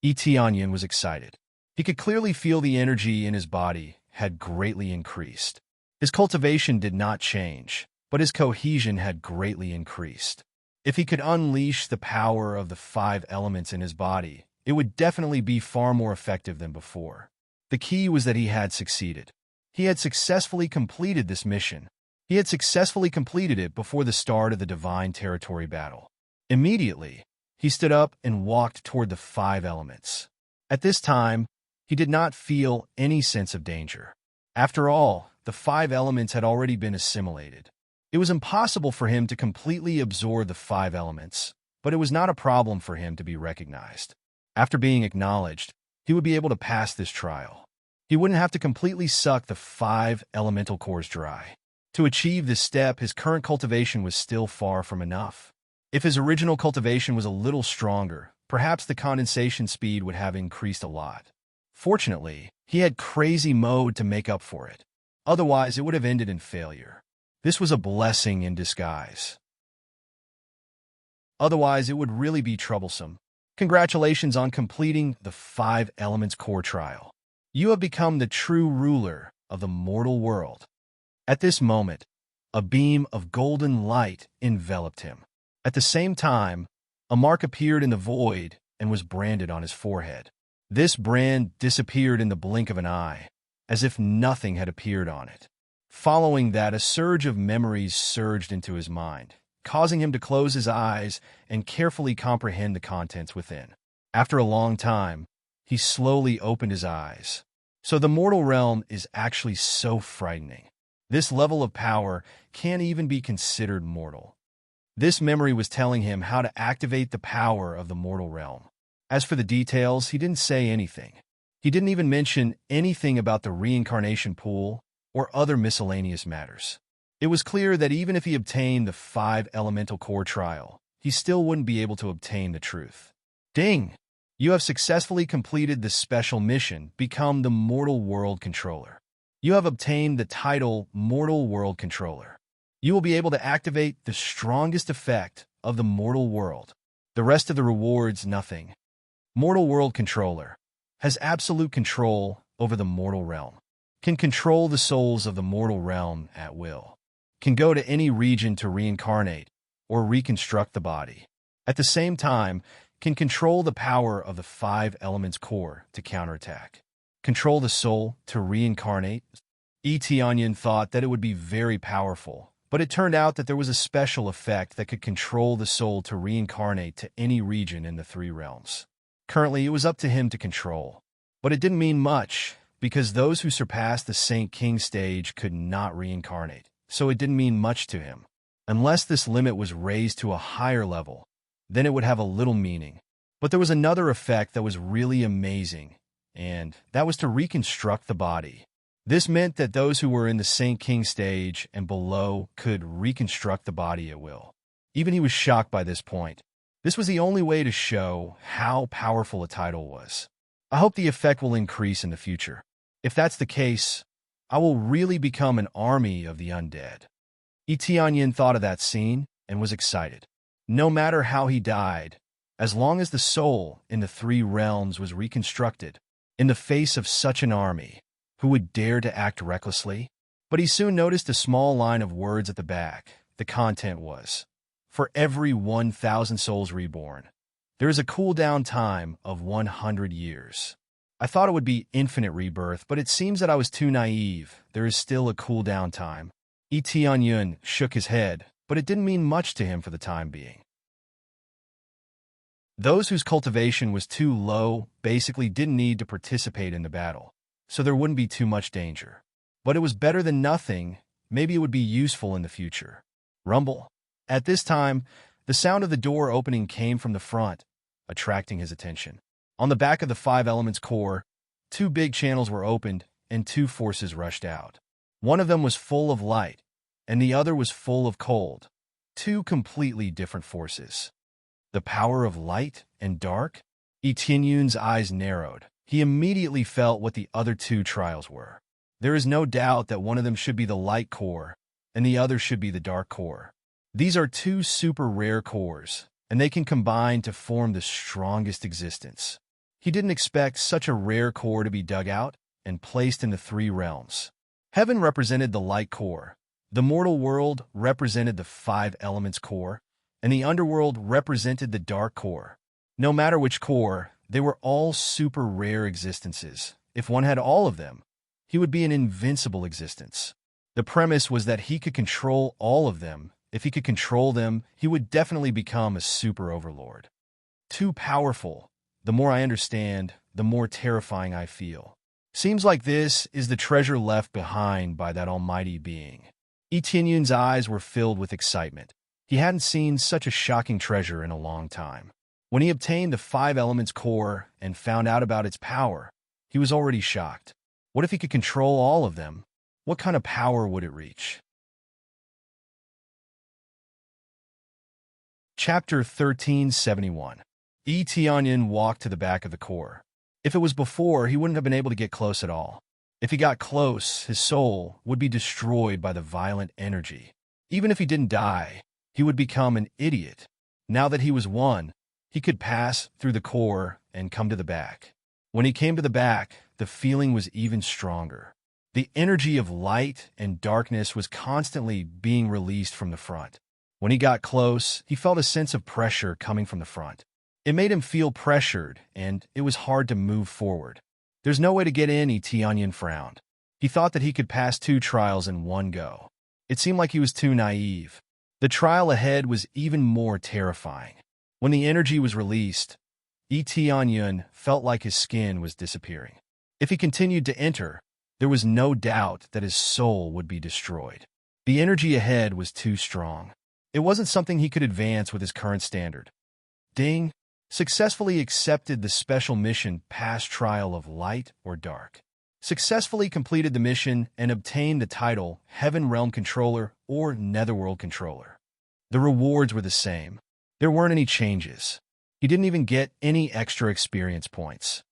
Etienne was excited. He could clearly feel the energy in his body had greatly increased. His cultivation did not change, but his cohesion had greatly increased. If he could unleash the power of the 5 elements in his body, it would definitely be far more effective than before. The key was that he had succeeded. He had successfully completed this mission. He had successfully completed it before the start of the Divine Territory battle. Immediately, he stood up and walked toward the 5 elements. At this time, he did not feel any sense of danger. After all, the 5 elements had already been assimilated. It was impossible for him to completely absorb the 5 elements, but it was not a problem for him to be recognized. After being acknowledged, he would be able to pass this trial. He wouldn't have to completely suck the 5 elemental cores dry. To achieve this step, his current cultivation was still far from enough. If his original cultivation was a little stronger, perhaps the condensation speed would have increased a lot. Fortunately, he had crazy mode to make up for it. Otherwise, it would have ended in failure. This was a blessing in disguise. Otherwise, it would really be troublesome. Congratulations on completing the 5 Elements Core trial. You have become the true ruler of the mortal world. At this moment, a beam of golden light enveloped him. At the same time, a mark appeared in the void and was branded on his forehead. This brand disappeared in the blink of an eye, as if nothing had appeared on it. Following that, a surge of memories surged into his mind, causing him to close his eyes and carefully comprehend the contents within. After a long time, he slowly opened his eyes. So the mortal realm is actually so frightening. This level of power can't even be considered mortal. This memory was telling him how to activate the power of the mortal realm. As for the details, he didn't say anything. He didn't even mention anything about the reincarnation pool or other miscellaneous matters. It was clear that even if he obtained the 5 Elemental Core trial, he still wouldn't be able to obtain the truth. Ding! You have successfully completed the special mission, Become the Mortal World Controller. You have obtained the title Mortal World Controller. You will be able to activate the strongest effect of the mortal world. The rest of the rewards, nothing. Mortal World Controller has absolute control over the mortal realm. Can control the souls of the mortal realm at will. Can go to any region to reincarnate or reconstruct the body. At the same time, can control the power of the 5 Elements Core to counterattack. Control the soul to reincarnate. Onion thought that it would be very powerful, but it turned out that there was a special effect that could control the soul to reincarnate to any region in the 3 realms. Currently, it was up to him to control, but it didn't mean much, because those who surpassed the Saint King stage could not reincarnate, so it didn't mean much to him. Unless this limit was raised to a higher level, then it would have a little meaning. But there was another effect that was really amazing, and that was to reconstruct the body. This meant that those who were in the Saint King stage and below could reconstruct the body at will. Even he was shocked by this point. This was the only way to show how powerful a title was. I hope the effect will increase in the future. If that's the case, I will really become an army of the undead. Etienne thought of that scene and was excited. No matter how he died, as long as the soul in the 3 realms was reconstructed, in the face of such an army, who would dare to act recklessly? But he soon noticed a small line of words at the back. The content was, for every 1,000 souls reborn, there is a cooldown time of 100 years. I thought it would be infinite rebirth, but it seems that I was too naive. There is still a cooldown time. Etienne shook his head, but it didn't mean much to him for the time being. Those whose cultivation was too low basically didn't need to participate in the battle, so there wouldn't be too much danger. But it was better than nothing. Maybe it would be useful in the future. Rumble. At this time, the sound of the door opening came from the front, attracting his attention. On the back of the 5 Elements Core, 2 big channels were opened and 2 forces rushed out. One of them was full of light, and the other was full of cold. 2 completely different forces. The power of light and dark? Etienne's eyes narrowed. He immediately felt what the other 2 trials were. There is no doubt that one of them should be the light core, and the other should be the dark core. These are 2 super rare cores, and they can combine to form the strongest existence. He didn't expect such a rare core to be dug out and placed in the 3 realms. Heaven represented the light core, the mortal world represented the 5 Elements Core, and the underworld represented the dark core. No matter which core, they were all super rare existences. If one had all of them, he would be an invincible existence. The premise was that he could control all of them. If he could control them, he would definitely become a super overlord. Too powerful. The more I understand, the more terrifying I feel. Seems like this is the treasure left behind by that almighty being. Etienne's eyes were filled with excitement. He hadn't seen such a shocking treasure in a long time. When he obtained the 5 Elements Core and found out about its power, he was already shocked. What if he could control all of them? What kind of power would it reach? Chapter 1371. Etienne walked to the back of the core. If it was before, he wouldn't have been able to get close at all. If he got close, his soul would be destroyed by the violent energy. Even if he didn't die, he would become an idiot. Now that he was one, he could pass through the core and come to the back. When he came to the back, the feeling was even stronger. The energy of light and darkness was constantly being released from the front. When he got close, he felt a sense of pressure coming from the front. It made him feel pressured, and it was hard to move forward. There's no way to get in, Tianyan frowned. He thought that he could pass 2 trials in one go. It seemed like he was too naive. The trial ahead was even more terrifying. When the energy was released, Tianyan felt like his skin was disappearing. If he continued to enter, there was no doubt that his soul would be destroyed. The energy ahead was too strong. It wasn't something he could advance with his current standard. Ding! Successfully accepted the special mission Past Trial of Light or Dark. Successfully completed the mission and obtained the title Heaven Realm Controller or Netherworld Controller. The rewards were the same. There weren't any changes. He didn't even get any extra experience points.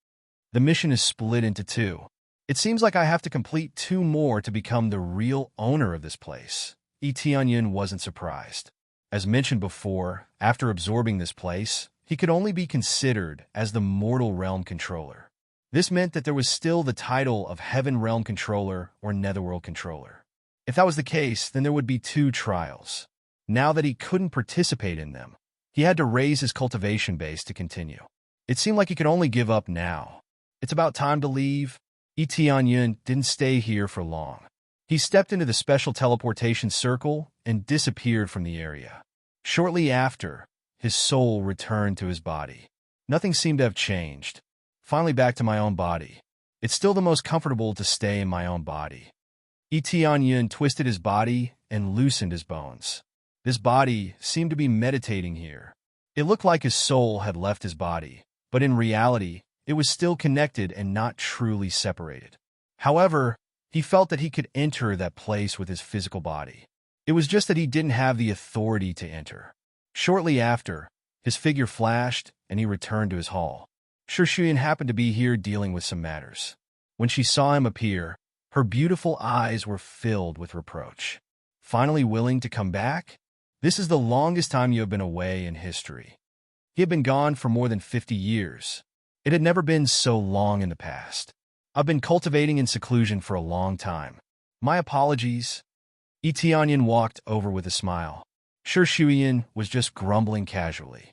The mission is split into 2. It seems like I have to complete 2 more to become the real owner of this place. Tianyan wasn't surprised. As mentioned before, after absorbing this place, he could only be considered as the Mortal Realm Controller. This meant that there was still the title of Heaven Realm Controller or Netherworld Controller. If that was the case, then there would be 2 trials. Now that he couldn't participate in them, he had to raise his cultivation base to continue. It seemed like he could only give up now. It's about time to leave. Tianyan didn't stay here for long. He stepped into the special teleportation circle and disappeared from the area. Shortly after, his soul returned to his body. Nothing seemed to have changed. Finally back to my own body. It's still the most comfortable to stay in my own body. Tianyan twisted his body and loosened his bones. This body seemed to be meditating here. It looked like his soul had left his body, but in reality, it was still connected and not truly separated. However, he felt that he could enter that place with his physical body. It was just that he didn't have the authority to enter. Shortly after, his figure flashed and he returned to his hall. Shuyan happened to be here dealing with some matters. When she saw him appear, her beautiful eyes were filled with reproach. Finally willing to come back? This is the longest time you have been away in history. He had been gone for more than 50 years. It had never been so long in the past. I've been cultivating in seclusion for a long time. My apologies. Tianyan walked over with a smile. Shuyan was just grumbling casually.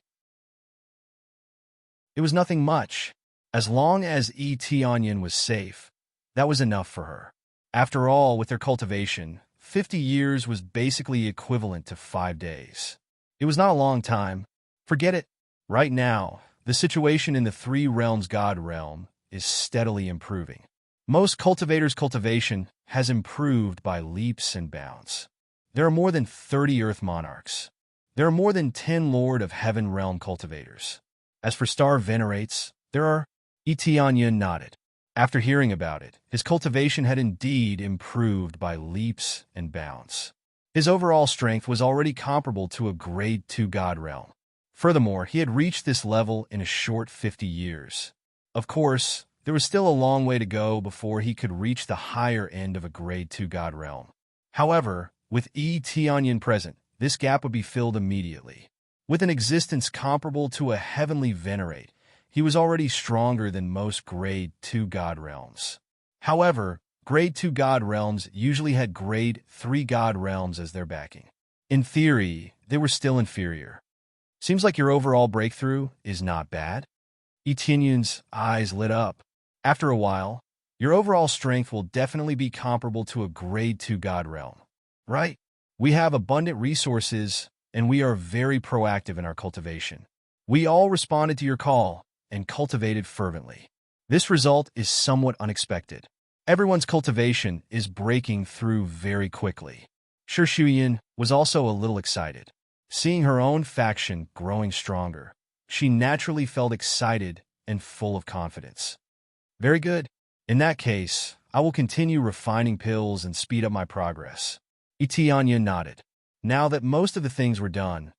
It was nothing much. As long as Tianyan was safe, that was enough for her. After all, with their cultivation, 50 years was basically equivalent to 5 days. It was not a long time. Forget it. Right now, the situation in the 3 realms God realm is steadily improving. Most cultivators' cultivation has improved by leaps and bounds. There are more than 30 Earth Monarchs. There are more than 10 Lord of Heaven Realm cultivators. As for Star Venerates, there are... Tianyan nodded. After hearing about it, his cultivation had indeed improved by leaps and bounds. His overall strength was already comparable to a Grade 2 God realm. Furthermore, he had reached this level in a short 50 years. Of course, there was still a long way to go before he could reach the higher end of a Grade 2 God realm. However, with Tianyan present, this gap would be filled immediately. With an existence comparable to a heavenly venerate, he was already stronger than most Grade 2 God realms. However, Grade 2 God realms usually had Grade 3 God realms as their backing. In theory, they were still inferior. Seems like your overall breakthrough is not bad. Tianyan's eyes lit up. After a while, your overall strength will definitely be comparable to a Grade 2 God realm. Right? We have abundant resources, and we are very proactive in our cultivation. We all responded to your call and cultivated fervently. This result is somewhat unexpected. Everyone's cultivation is breaking through very quickly. Shuyan was also a little excited. Seeing her own faction growing stronger, she naturally felt excited and full of confidence. Very good. In that case, I will continue refining pills and speed up my progress. Tianyan nodded. Now that most of the things were done,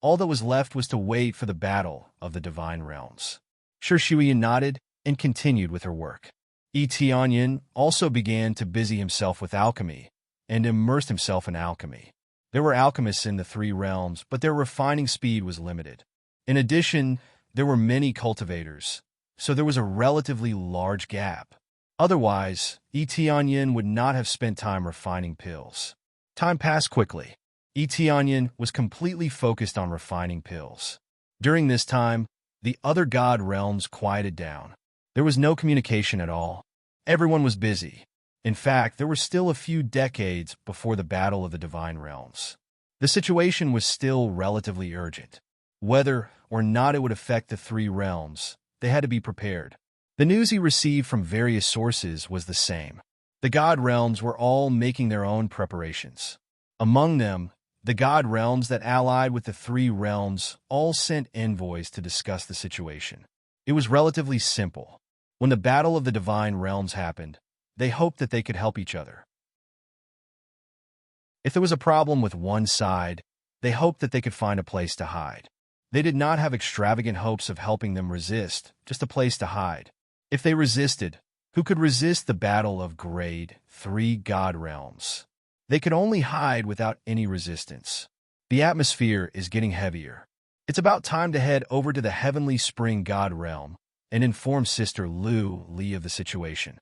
all that was left was to wait for the battle of the Divine Realms. Shuyan nodded and continued with her work. Eteonyan also began to busy himself with alchemy and immersed himself in alchemy. There were alchemists in the three realms, but their refining speed was limited. In addition, there were many cultivators, so there was a relatively large gap. Otherwise, Eteonyan would not have spent time refining pills. Time passed quickly. Eteonyan was completely focused on refining pills. During this time, the other god realms quieted down. There was no communication at all. Everyone was busy. In fact, there were still a few decades before the Battle of the Divine Realms. The situation was still relatively urgent. Whether or not it would affect the three realms, they had to be prepared. The news he received from various sources was the same. The god realms were all making their own preparations. Among them, the god realms that allied with the three realms all sent envoys to discuss the situation. It was relatively simple. When the Battle of the Divine Realms happened, they hoped that they could help each other. If there was a problem with one side, they hoped that they could find a place to hide. They did not have extravagant hopes of helping them resist, just a place to hide. If they resisted, who could resist the battle of grade 3 god realms? They could only hide without any resistance. The atmosphere is getting heavier. It's about time to head over to the Heavenly Spring God realm and inform Sister Lu Li of the situation.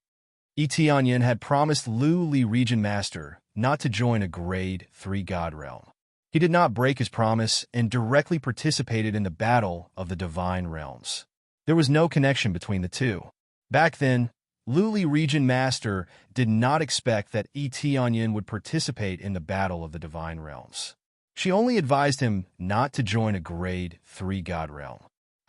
Eteonyan had promised Lu Li Region Master not to join a grade 3 god realm. He did not break his promise and directly participated in the battle of the Divine Realms. There was no connection between the two. Back then, Lu Li Region Master did not expect that Eteonyan would participate in the battle of the Divine Realms. She only advised him not to join a grade 3 god realm.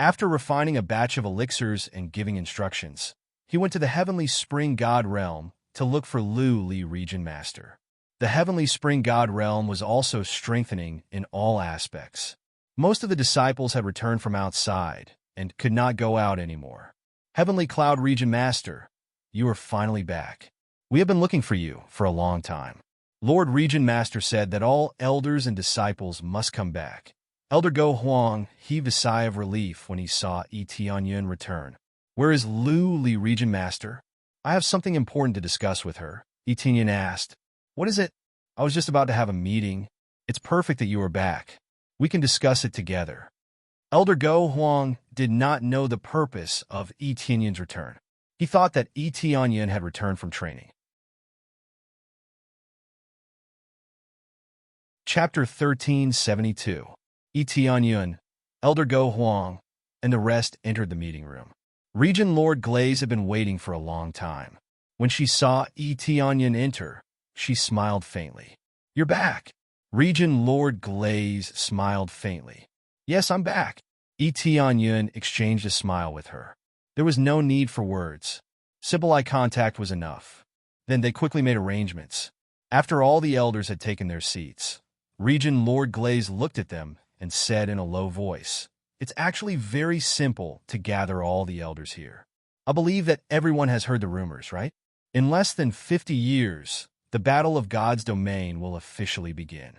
After refining a batch of elixirs and giving instructions, he went to the Heavenly Spring God realm to look for Lu Li Region Master. The Heavenly Spring God realm was also strengthening in all aspects. Most of the disciples had returned from outside and could not go out anymore. Heavenly Cloud Region Master, you are finally back. We have been looking for you for a long time. Lord Region Master said that all elders and disciples must come back. Elder Go Huang heaved a sigh of relief when he saw Eteonyan return. Where is Lu Li Region Master? I have something important to discuss with her, Eteonyan asked. What is it? I was just about to have a meeting. It's perfect that you are back. We can discuss it together. Elder Go Huang did not know the purpose of Eteonyan's return. He thought that Eteonyan had returned from training. Chapter 1372. Eteonyan, Elder Go Huang, and the rest entered the meeting room. Regent Lord Glaze had been waiting for a long time. When she saw Eteonyan enter, she smiled faintly. You're back. Regent Lord Glaze smiled faintly. Yes, I'm back. Eteonyan exchanged a smile with her. There was no need for words. Simple eye contact was enough. Then they quickly made arrangements. After all the elders had taken their seats, Regent Lord Glaze looked at them and said in a low voice, It's actually very simple to gather all the elders here. I believe that everyone has heard the rumors, right? In less than 50 years, the Battle of God's Domain will officially begin.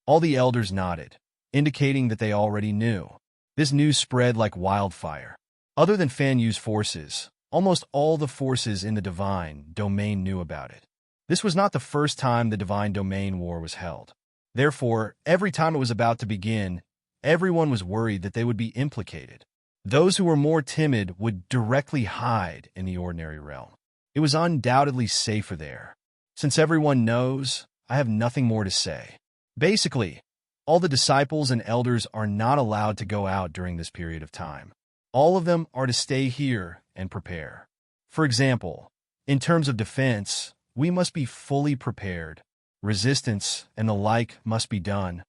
All the elders nodded, indicating that they already knew. This news spread like wildfire. Other than Fan Yu's forces, almost all the forces in the Divine Domain knew about it. This was not the first time the Divine Domain War was held. Therefore, every time it was about to begin, everyone was worried that they would be implicated. Those who were more timid would directly hide in the ordinary realm. It was undoubtedly safer there. Since everyone knows, I have nothing more to say. Basically, all the disciples and elders are not allowed to go out during this period of time. All of them are to stay here and prepare. For example, in terms of defense, we must be fully prepared. Resistance and the like must be done.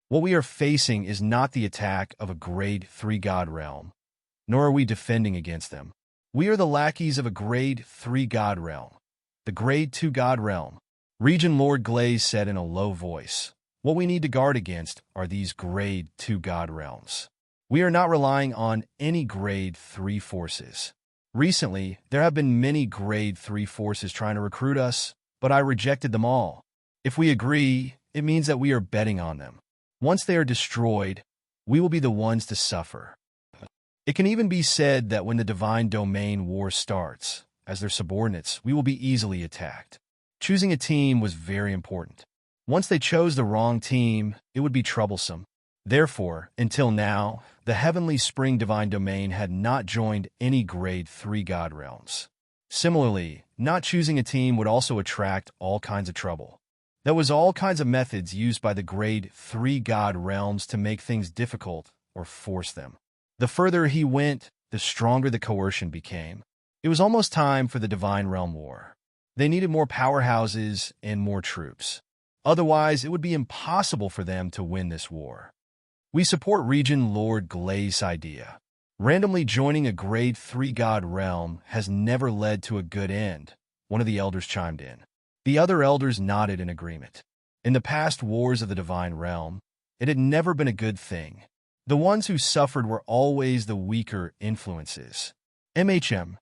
What we are facing is not the attack of a grade 3 god realm, nor are we defending against them. We are the lackeys of a grade 3 god realm, the grade 2 god realm. Regent Lord Glaze said in a low voice, What we need to guard against are these grade 2 god realms. We are not relying on any grade 3 forces. Recently, there have been many grade 3 forces trying to recruit us, but I rejected them all. If we agree, it means that we are betting on them. Once they are destroyed, we will be the ones to suffer. It can even be said that when the Divine Domain War starts, as their subordinates, we will be easily attacked. Choosing a team was very important. Once they chose the wrong team, it would be troublesome. Therefore, until now, the Heavenly Spring Divine Domain had not joined any Grade 3 God realms. Similarly, not choosing a team would also attract all kinds of trouble. There was all kinds of methods used by the Grade 3 God realms to make things difficult or force them. The further he went, the stronger the coercion became. It was almost time for the Divine Realm War. They needed more powerhouses and more troops. Otherwise, it would be impossible for them to win this war. We support Region Lord Glaz's idea. Randomly joining a Grade 3 God realm has never led to a good end, one of the elders chimed in. The other elders nodded in agreement. In the past wars of the Divine Realm, it had never been a good thing. The ones who suffered were always the weaker influences. MHM.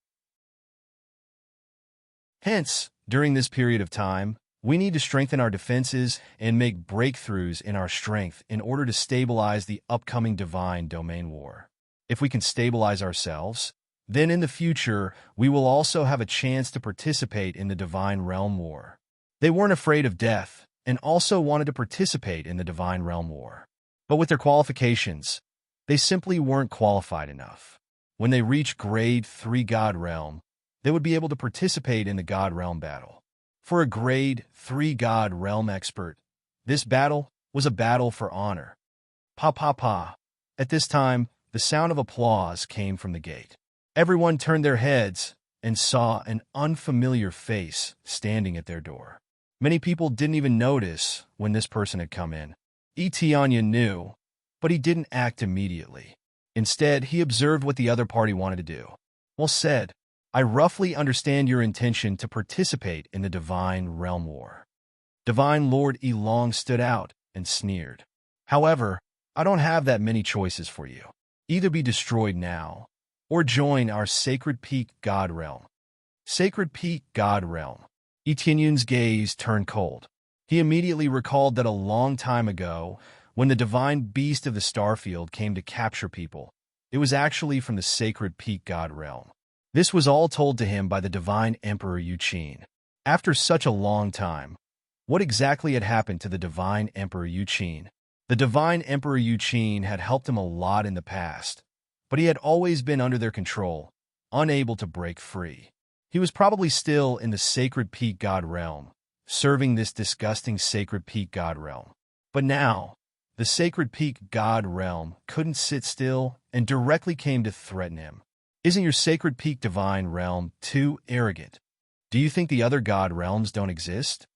Hence, during this period of time, we need to strengthen our defenses and make breakthroughs in our strength in order to stabilize the upcoming Divine Domain War. If we can stabilize ourselves, then in the future, we will also have a chance to participate in the Divine Realm War. They weren't afraid of death and also wanted to participate in the Divine Realm War. But with their qualifications, they simply weren't qualified enough. When they reached Grade 3 God Realm, they would be able to participate in the God Realm battle. For a Grade 3 God Realm expert, this battle was a battle for honor. Pa pa pa. At this time, the sound of applause came from the gate. Everyone turned their heads and saw an unfamiliar face standing at their door. Many people didn't even notice when this person had come in. Etianya knew, but he didn't act immediately. Instead, he observed what the other party wanted to do. Well said. I roughly understand your intention to participate in the Divine Realm War. Divine Lord Elong stood out and sneered. However, I don't have that many choices for you. Either be destroyed now, or join our Sacred Peak God Realm. Sacred Peak God Realm. Etienne's gaze turned cold. He immediately recalled that a long time ago, when the divine beast of the starfield came to capture people, it was actually from the Sacred Peak God Realm. This was all told to him by the Divine Emperor Yuqin. After such a long time, what exactly had happened to the Divine Emperor Yuqin? The Divine Emperor Yuqin had helped him a lot in the past, but he had always been under their control, unable to break free. He was probably still in the Sacred Peak God Realm, serving this disgusting Sacred Peak God Realm. But now, the Sacred Peak God Realm couldn't sit still and directly came to threaten him. Isn't your Sacred Peak Divine Realm too arrogant? Do you think the other God Realms don't exist?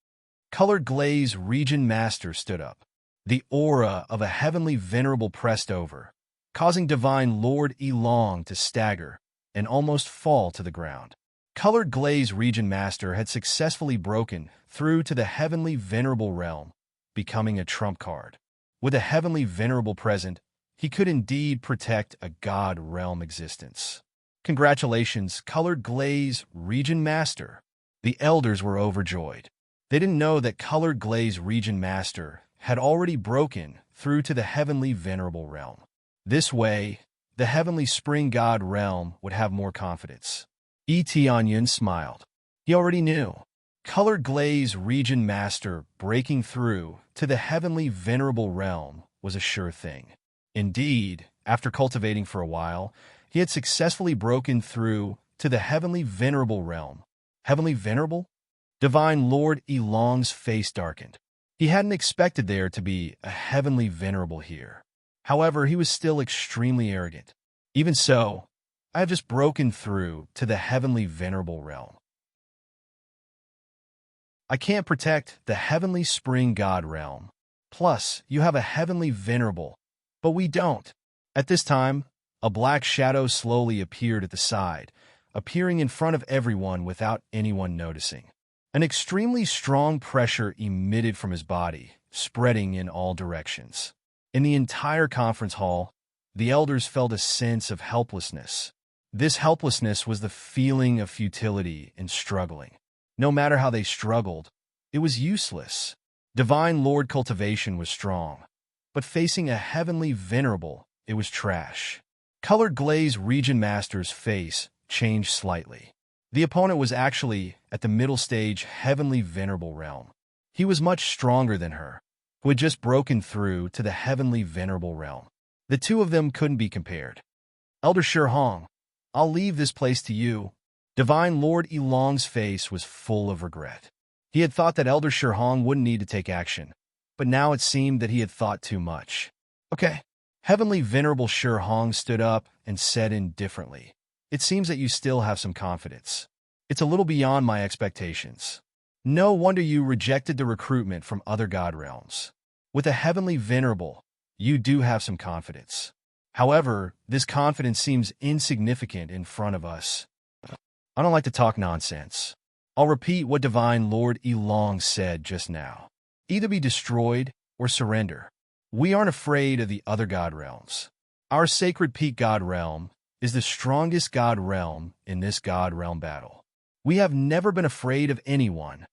Colored Glaze Region Master stood up. The aura of a heavenly venerable pressed over, causing Divine Lord Elong to stagger and almost fall to the ground. Colored Glaze Region Master had successfully broken through to the Heavenly Venerable Realm, becoming a trump card. With a Heavenly Venerable present, he could indeed protect a God Realm existence. Congratulations, Colored Glaze Region Master. The elders were overjoyed. They didn't know that Colored Glaze Region Master had already broken through to the Heavenly Venerable Realm. This way, the Heavenly Spring God Realm would have more confidence. Etienne smiled. He already knew. Colored Glaze Region Master breaking through to the Heavenly Venerable Realm was a sure thing. Indeed, after cultivating for a while, he had successfully broken through to the Heavenly Venerable Realm. Heavenly Venerable? Divine Lord Elong's face darkened. He hadn't expected there to be a Heavenly Venerable here. However, he was still extremely arrogant. Even so, I have just broken through to the Heavenly Venerable Realm. I can't protect the Heavenly Spring God Realm. Plus, you have a Heavenly Venerable, but we don't. At this time, a black shadow slowly appeared at the side, appearing in front of everyone without anyone noticing. An extremely strong pressure emitted from his body, spreading in all directions. In the entire conference hall, the elders felt a sense of helplessness. This helplessness was the feeling of futility and struggling. No matter how they struggled, it was useless. Divine Lord cultivation was strong, but facing a Heavenly Venerable, it was trash. Colored Glaze Region Master's face changed slightly. The opponent was actually at the middle stage heavenly venerable realm. He was much stronger than her, who had just broken through to the heavenly venerable realm. The two of them couldn't be compared. Elder Shihong, I'll leave this place to you. Divine Lord Elong's face was full of regret. He had thought that Elder Shihong wouldn't need to take action, but now it seemed that he had thought too much. Okay. Heavenly Venerable Shihong stood up and said indifferently, "It seems that you still have some confidence. It's a little beyond my expectations. No wonder you rejected the recruitment from other god realms. With a Heavenly Venerable, you do have some confidence. However, this confidence seems insignificant in front of us. I don't like to talk nonsense. I'll repeat what Divine Lord Elong said just now. Either be destroyed or surrender. We aren't afraid of the other god realms. Our Sacred Peak God Realm is the strongest god realm in this god realm battle. We have never been afraid of anyone."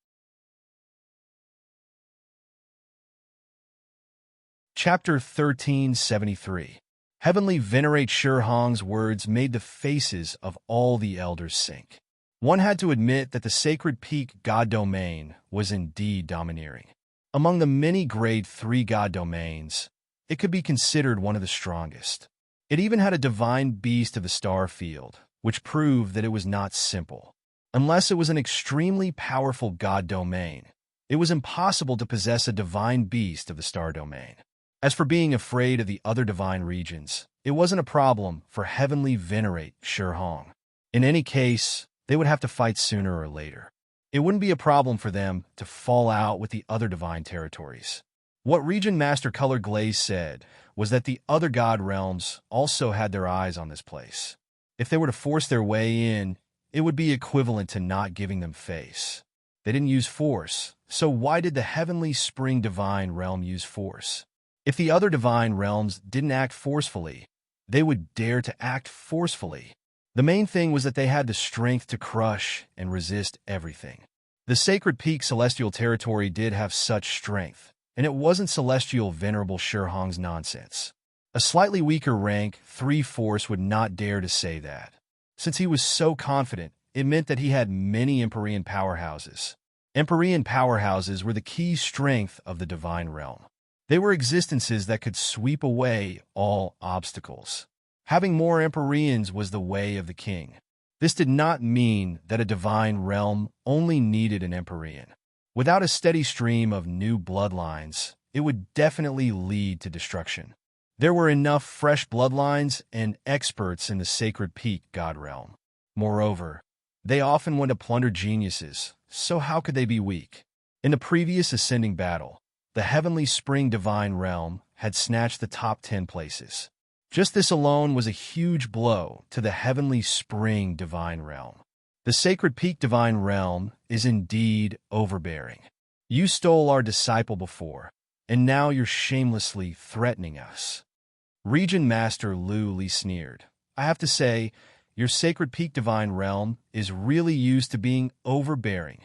Chapter 1373. Heavenly Venerate Shihong's words made the faces of all the elders sink. One had to admit that the Sacred Peak God Domain was indeed domineering. Among the many Grade 3 God Domains, it could be considered one of the strongest. It even had a divine beast of the star field, which proved that it was not simple. Unless it was an extremely powerful God Domain, it was impossible to possess a divine beast of the star domain. As for being afraid of the other divine regions, it wasn't a problem for Heavenly Venerate Shihong. In any case, they would have to fight sooner or later. It wouldn't be a problem for them to fall out with the other divine territories. What Region Master Color Glaze said was that the other god realms also had their eyes on this place. If they were to force their way in, it would be equivalent to not giving them face. They didn't use force, so why did the Heavenly Spring Divine Realm use force? If the other divine realms didn't act forcefully, they would dare to act forcefully. The main thing was that they had the strength to crush and resist everything. The Sacred Peak Celestial Territory did have such strength, and it wasn't Celestial Venerable Shihong's nonsense. A slightly weaker rank 3 force would not dare to say that. Since he was so confident, it meant that he had many Empyrean powerhouses. Empyrean powerhouses were the key strength of the divine realm. They were existences that could sweep away all obstacles. Having more Empyreans was the way of the king. This did not mean that a divine realm only needed an Empyrean. Without a steady stream of new bloodlines, it would definitely lead to destruction. There were enough fresh bloodlines and experts in the Sacred Peak God realm. Moreover, they often went to plunder geniuses, so how could they be weak? In the previous ascending battle, the Heavenly Spring Divine Realm had snatched the top 10 places. Just this alone was a huge blow to the Heavenly Spring Divine Realm. The Sacred Peak Divine Realm is indeed overbearing. You stole our disciple before, and now you're shamelessly threatening us. Region Master Lu Li sneered. I have to say, your Sacred Peak Divine Realm is really used to being overbearing.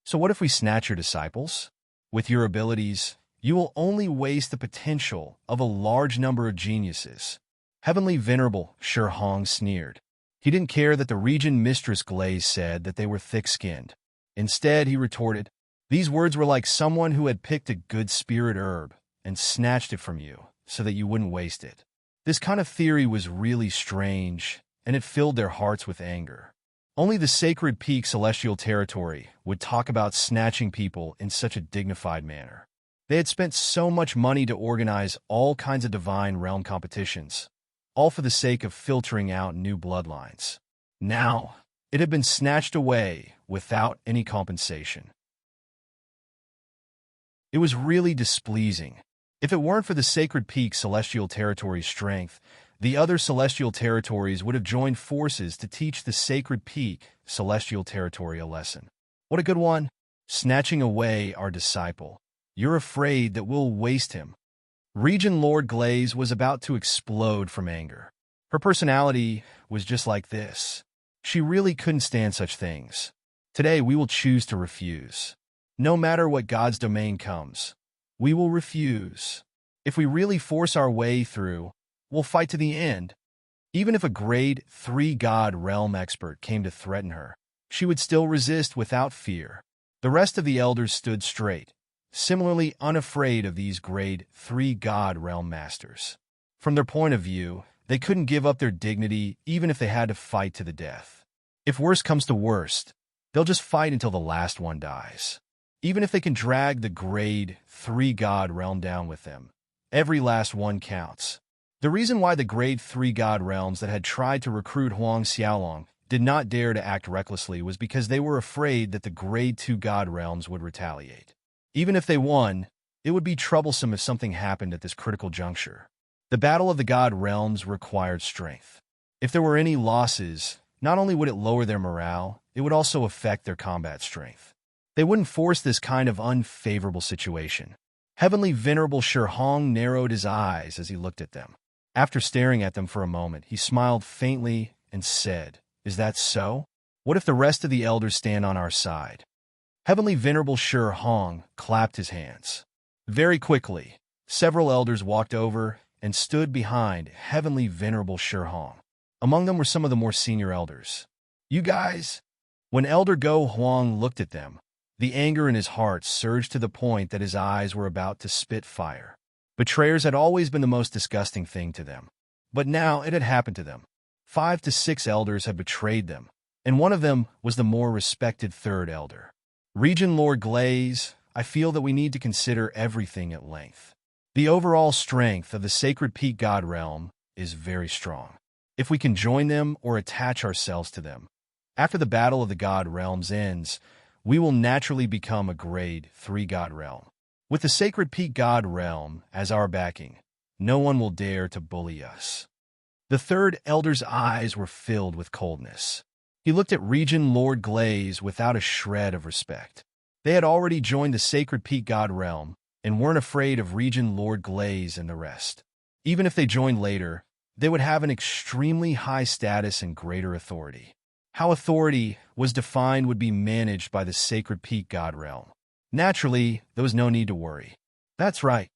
So what if we snatch your disciples? With your abilities, you will only waste the potential of a large number of geniuses. Heavenly Venerable Shihong sneered. He didn't care that the Region Mistress Glaze said that they were thick-skinned. Instead, he retorted, these words were like someone who had picked a good spirit herb and snatched it from you so that you wouldn't waste it. This kind of theory was really strange, and it filled their hearts with anger. Only the Sacred Peak Celestial Territory would talk about snatching people in such a dignified manner. They had spent so much money to organize all kinds of divine realm competitions, all for the sake of filtering out new bloodlines. Now, it had been snatched away without any compensation. It was really displeasing. If it weren't for the Sacred Peak Celestial Territory's strength, the other celestial territories would have joined forces to teach the Sacred Peak Celestial Territory a lesson. What a good one! Snatching away our disciple. You're afraid that we'll waste him. Region Lord Glaze was about to explode from anger. Her personality was just like this. She really couldn't stand such things. Today we will choose to refuse. No matter what God's domain comes, we will refuse. If we really force our way through, we'll fight to the end. Even if a grade 3 God realm expert came to threaten her, she would still resist without fear. The rest of the elders stood straight, similarly unafraid of these grade 3 God Realm Masters. From their point of view, they couldn't give up their dignity even if they had to fight to the death. If worst comes to worst, they'll just fight until the last one dies. Even if they can drag the grade 3 God Realm down with them, every last one counts. The reason why the grade 3 God Realms that had tried to recruit Huang Xiaolong did not dare to act recklessly was because they were afraid that the grade 2 God Realms would retaliate. Even if they won, it would be troublesome if something happened at this critical juncture. The Battle of the God Realms required strength. If there were any losses, not only would it lower their morale, it would also affect their combat strength. They wouldn't force this kind of unfavorable situation. Heavenly Venerable Shi Hong narrowed his eyes as he looked at them. After staring at them for a moment, he smiled faintly and said, "Is that so? What if the rest of the elders stand on our side?" Heavenly Venerable Shi Hong clapped his hands. Very quickly, several elders walked over and stood behind Heavenly Venerable Shi Hong. Among them were some of the more senior elders. "You guys?" When Elder Go Huang looked at them, the anger in his heart surged to the point that his eyes were about to spit fire. Betrayers had always been the most disgusting thing to them. But now it had happened to them. 5 to 6 elders had betrayed them, and one of them was the more respected third elder. Regent Lord Glaze, I feel that we need to consider everything at length. The overall strength of the Sacred Peak God Realm is very strong. If we can join them or attach ourselves to them, after the Battle of the God Realms ends, we will naturally become a grade 3 God Realm. With the Sacred Peak God Realm as our backing, no one will dare to bully us. The third elder's eyes were filled with coldness. He looked at Regent Lord Glaze without a shred of respect. They had already joined the Sacred Peak God Realm and weren't afraid of Regent Lord Glaze and the rest. Even if they joined later, they would have an extremely high status and greater authority. How authority was defined would be managed by the Sacred Peak God Realm. Naturally, there was no need to worry. That's right.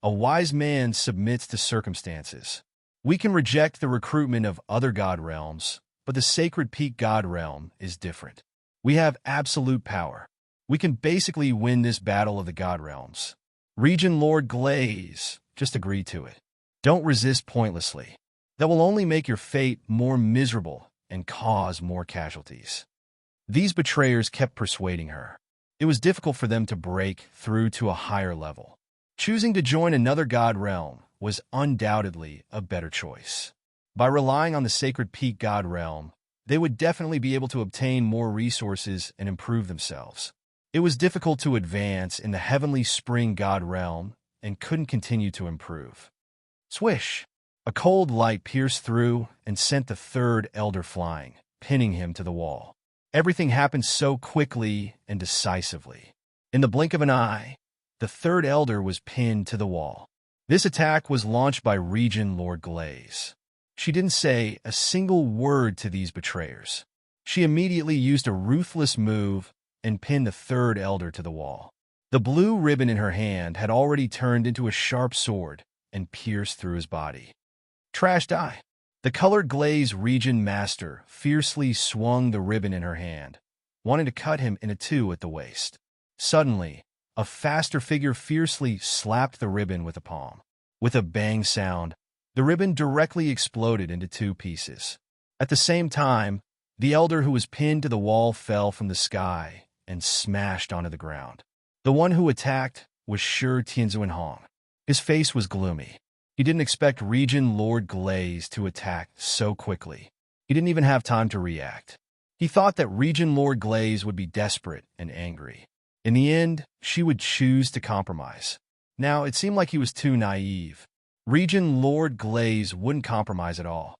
A wise man submits to circumstances. We can reject the recruitment of other God Realms, but the Sacred Peak God Realm is different. We have absolute power. We can basically win this battle of the God Realms. Regent Lord Glaze, just agree to it. Don't resist pointlessly. That will only make your fate more miserable and cause more casualties. These betrayers kept persuading her. It was difficult for them to break through to a higher level. Choosing to join another God Realm was undoubtedly a better choice. By relying on the Sacred Peak God Realm, they would definitely be able to obtain more resources and improve themselves. It was difficult to advance in the Heavenly Spring God Realm and couldn't continue to improve. Swish! A cold light pierced through and sent the third elder flying, pinning him to the wall. Everything happened so quickly and decisively. In the blink of an eye, the third elder was pinned to the wall. This attack was launched by Regent Lord Glaze. She didn't say a single word to these betrayers. She immediately used a ruthless move and pinned the third elder to the wall. The blue ribbon in her hand had already turned into a sharp sword and pierced through his body. Trash die. The colored glaze Regent Master fiercely swung the ribbon in her hand, wanting to cut him in two at the waist. Suddenly, a faster figure fiercely slapped the ribbon with a palm. With a bang sound, the ribbon directly exploded into 2 pieces. At the same time, the elder who was pinned to the wall fell from the sky and smashed onto the ground. The one who attacked was Shi Tianzuan Hong. His face was gloomy. He didn't expect Regent Lord Glaze to attack so quickly. He didn't even have time to react. He thought that Regent Lord Glaze would be desperate and angry. In the end, she would choose to compromise. Now, it seemed like he was too naive. Regent Lord Glaze wouldn't compromise at all.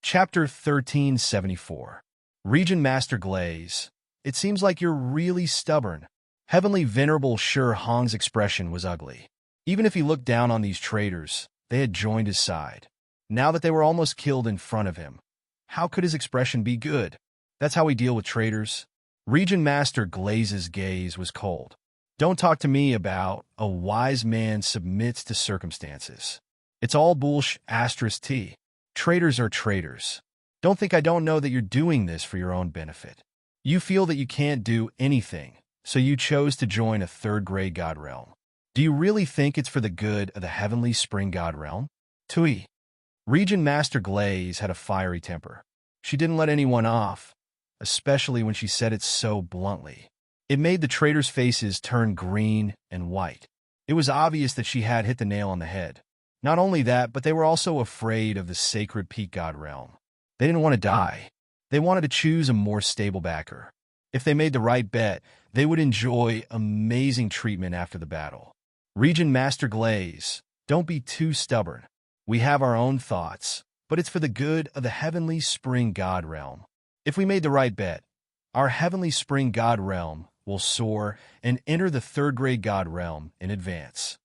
Chapter 1374. Regent Master Glaze, it seems like you're really stubborn. Heavenly Venerable Shi Hong's expression was ugly. Even if he looked down on these traitors, they had joined his side. Now that they were almost killed in front of him, how could his expression be good? That's how we deal with traitors. Regent Master Glaze's gaze was cold. Don't talk to me about a wise man submits to circumstances. It's all bullsh asterisk T. Traitors are traitors. Don't think I don't know that you're doing this for your own benefit. You feel that you can't do anything, so you chose to join a third-grade god realm. Do you really think it's for the good of the heavenly spring god realm? Tui. Region Master Glaze had a fiery temper. She didn't let anyone off, especially when she said it so bluntly. It made the traitors' faces turn green and white. It was obvious that she had hit the nail on the head. Not only that, but they were also afraid of the sacred peak god realm. They didn't want to die. They wanted to choose a more stable backer. If they made the right bet, they would enjoy amazing treatment after the battle. Region Master Glaze, don't be too stubborn. We have our own thoughts, but it's for the good of the heavenly spring god realm. If we made the right bet, our heavenly spring god realm will soar and enter the third-grade god realm in advance.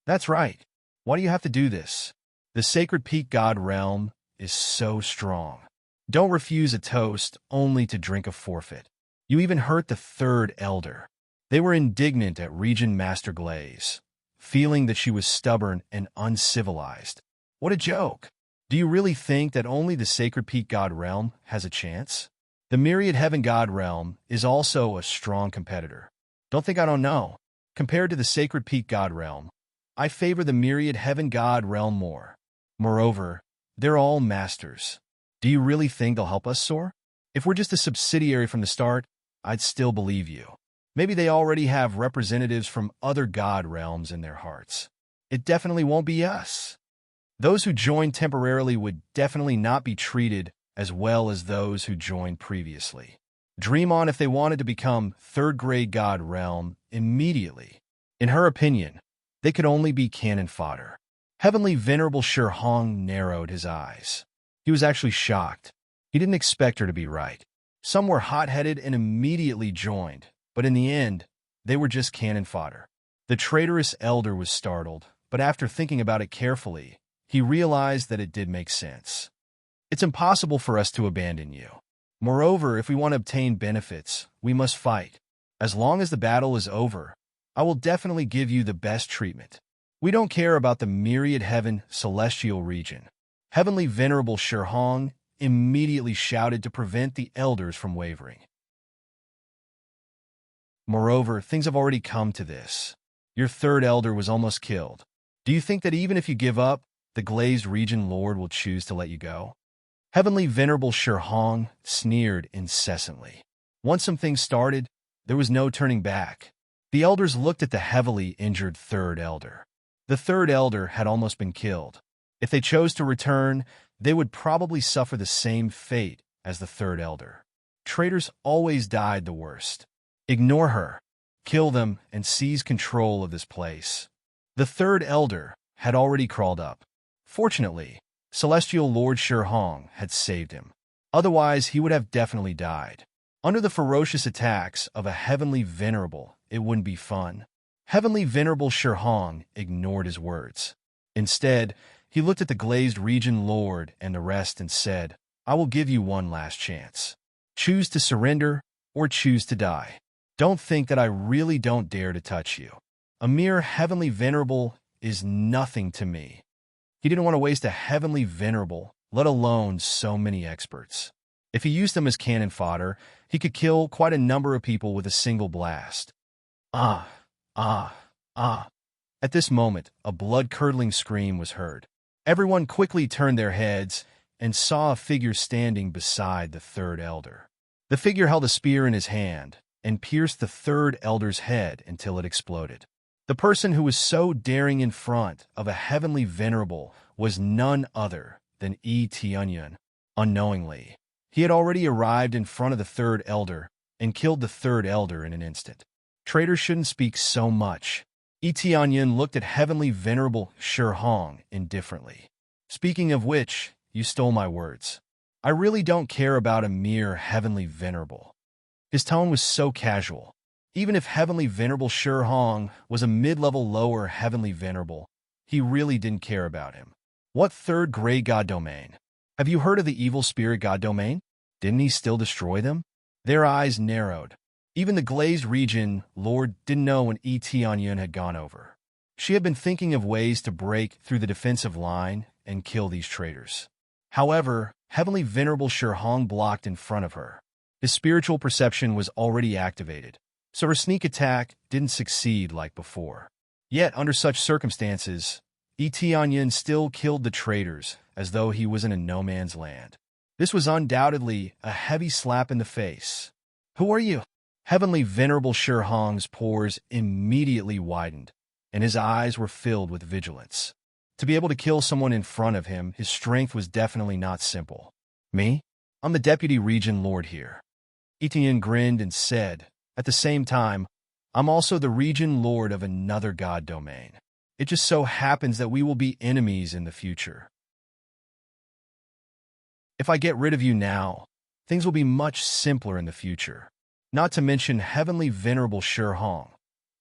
That's right. Why do you have to do this? The sacred peak god realm is so strong. Don't refuse a toast only to drink a forfeit. You even hurt the third elder. They were indignant at Region Master Glaze, feeling that she was stubborn and uncivilized. What a joke! Do you really think that only the sacred peak god realm has a chance? The myriad heaven god realm is also a strong competitor. Don't think I don't know. Compared to the sacred peak god realm, I favor the myriad heaven god realm more. Moreover, they're all masters. Do you really think they'll help us soar? If we're just a subsidiary from the start, I'd still believe you. Maybe they already have representatives from other god realms in their hearts. It definitely won't be us. Those who join temporarily would definitely not be treated as well as those who joined previously. Dream on if they wanted to become third-grade god realm immediately. In her opinion, they could only be cannon fodder. Heavenly Venerable Shi Hong narrowed his eyes. He was actually shocked. He didn't expect her to be right. Some were hot-headed and immediately joined, but in the end, they were just cannon fodder. The traitorous elder was startled, but after thinking about it carefully, he realized that it did make sense. It's impossible for us to abandon you. Moreover, if we want to obtain benefits, we must fight. As long as the battle is over, I will definitely give you the best treatment. We don't care about the myriad heaven celestial region. Heavenly Venerable Shi Hong immediately shouted to prevent the elders from wavering. Moreover, things have already come to this. Your third elder was almost killed. Do you think that even if you give up, the glazed region lord will choose to let you go? Heavenly Venerable Shi Hong sneered incessantly. Once some things started, there was no turning back. The elders looked at the heavily injured third elder. The third elder had almost been killed. If they chose to return, they would probably suffer the same fate as the third elder. Traitors always died the worst. Ignore her, kill them, and seize control of this place. The third elder had already crawled up. Fortunately, Celestial Lord Shi Hong had saved him. Otherwise, he would have definitely died. Under the ferocious attacks of a Heavenly Venerable, it wouldn't be fun. Heavenly Venerable Shi Hong ignored his words. Instead, he looked at the glazed region lord and the rest and said, I will give you one last chance. Choose to surrender or choose to die. Don't think that I really don't dare to touch you. A mere Heavenly Venerable is nothing to me. He didn't want to waste a Heavenly Venerable, let alone so many experts. If he used them as cannon fodder, he could kill quite a number of people with a single blast. Ah, ah, ah. At this moment, a blood-curdling scream was heard. Everyone quickly turned their heads and saw a figure standing beside the third elder. The figure held a spear in his hand and pierced the third elder's head until it exploded. The person who was so daring in front of a Heavenly Venerable was none other than Tianyun. Unknowingly, he had already arrived in front of the third elder and killed the third elder in an instant. Traitors shouldn't speak so much. Tianyun looked at Heavenly Venerable Shi Hong indifferently. Speaking of which, you stole my words. I really don't care about a mere Heavenly Venerable. His tone was so casual. Even if Heavenly Venerable Shi Hong was a mid-level lower Heavenly Venerable, he really didn't care about him. What third-grade god domain? Have you heard of the evil spirit god domain? Didn't he still destroy them? Their eyes narrowed. Even the glazed region lord didn't know when Tianyun had gone over. She had been thinking of ways to break through the defensive line and kill these traitors. However, Heavenly Venerable Shurhong blocked in front of her. His spiritual perception was already activated, so her sneak attack didn't succeed like before. Yet, under such circumstances, Tianyin still killed the traitors as though he was in a no-man's land. This was undoubtedly a heavy slap in the face. "Who are you?" Heavenly Venerable Shurhong's pores immediately widened, and his eyes were filled with vigilance. To be able to kill someone in front of him, his strength was definitely not simple. "Me? I'm the Deputy Region Lord here." Tianyin grinned and said, "At the same time, I'm also the Region Lord of another god domain. It just so happens that we will be enemies in the future. If I get rid of you now, things will be much simpler in the future." Not to mention Heavenly Venerable Shurhong.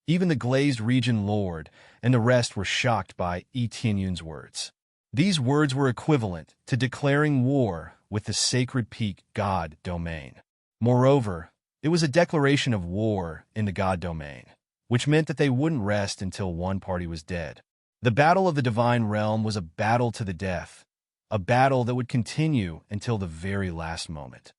Even the glazed Region Lord and the rest were shocked by Tianyin's words. These words were equivalent to declaring war with the Sacred Peak God domain. Moreover, it was a declaration of war in the God domain, which meant that they wouldn't rest until one party was dead. The Battle of the Divine Realm was a battle to the death, a battle that would continue until the very last moment.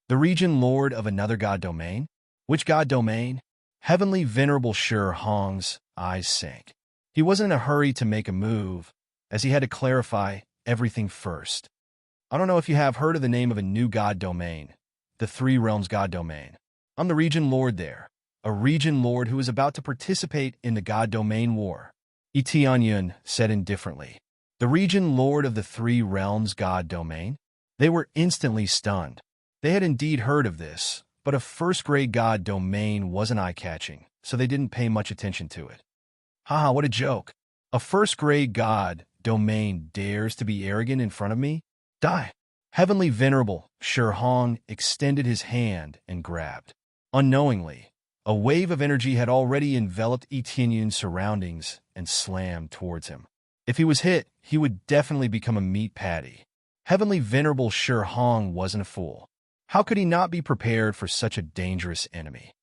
The Region Lord of another god domain? Which god domain? Heavenly Venerable Shurhong's eyes sank. He wasn't in a hurry to make a move, as he had to clarify everything first. "I don't know if you have heard of the name of a new god domain, the Three Realms god domain. I'm the Region Lord there, a Region Lord who is about to participate in the god domain war," Tianyin said indifferently. "The Region Lord of the Three Realms god domain?" They were instantly stunned. They had indeed heard of this, but a first-grade god domain wasn't eye-catching, so they didn't pay much attention to it. "Haha, what a joke. A first-grade god domain dares to be arrogant in front of me? Die!" Heavenly Venerable Shurhong extended his hand and grabbed. Unknowingly, a wave of energy had already enveloped Tianyin's surroundings and slammed towards him. If he was hit, he would definitely become a meat patty. Heavenly Venerable Shurhong wasn't a fool. How could he not be prepared for such a dangerous enemy?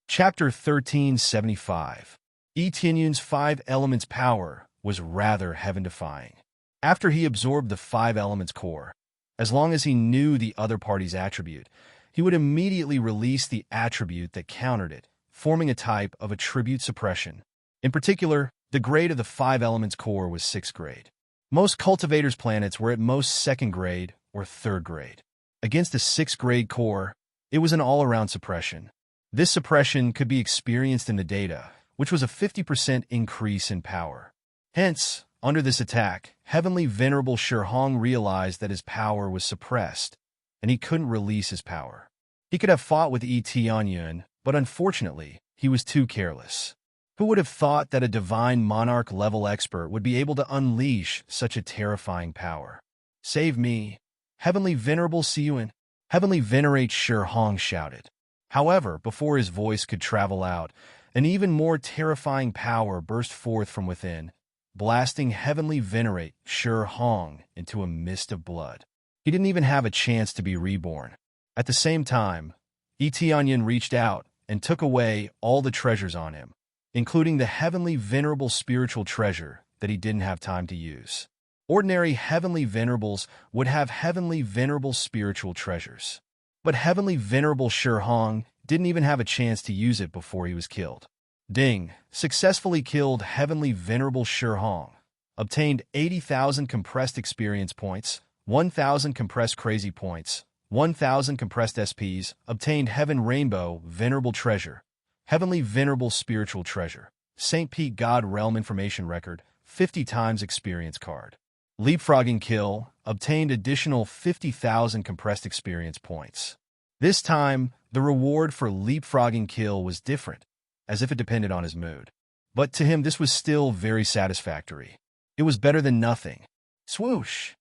Chapter 1375. Tianyin's Five Elements power was rather heaven-defying. After he absorbed the Five Elements core, as long as he knew the other party's attribute, he would immediately release the attribute that countered it, forming a type of attribute suppression. In particular, the grade of the Five Elements core was 6th grade. Most cultivators' planets were at most 2nd grade or 3rd grade. Against a 6th grade core, it was an all-around suppression. This suppression could be experienced in the data, which was a 50% increase in power. Hence, under this attack, Heavenly Venerable Shurhong realized that his power was suppressed, and he couldn't release his power. He could have fought with Tianyin, but unfortunately, he was too careless. Who would have thought that a divine monarch-level expert would be able to unleash such a terrifying power? "Save me, Heavenly Venerable Siyuan!" Heavenly Venerate Shurhong shouted. However, before his voice could travel out, an even more terrifying power burst forth from within, blasting Heavenly Venerate Shurhong into a mist of blood. He didn't even have a chance to be reborn. At the same time, Tianyin reached out and took away all the treasures on him, including the Heavenly Venerable spiritual treasure that he didn't have time to use. Ordinary Heavenly Venerables would have Heavenly Venerable spiritual treasures. But Heavenly Venerable Shurhong didn't even have a chance to use it before he was killed. Ding successfully killed Heavenly Venerable Shurhong, obtained 80,000 compressed experience points, 1,000 compressed crazy points, 1,000 compressed SPs, obtained Heaven Rainbow Venerable Treasure, Heavenly Venerable Spiritual Treasure, St. Pete God Realm Information Record, 50 times experience card. Leapfrogging kill, obtained additional 50,000 compressed experience points. This time, the reward for leapfrogging kill was different, as if it depended on his mood. But to him, this was still very satisfactory. It was better than nothing. Swoosh!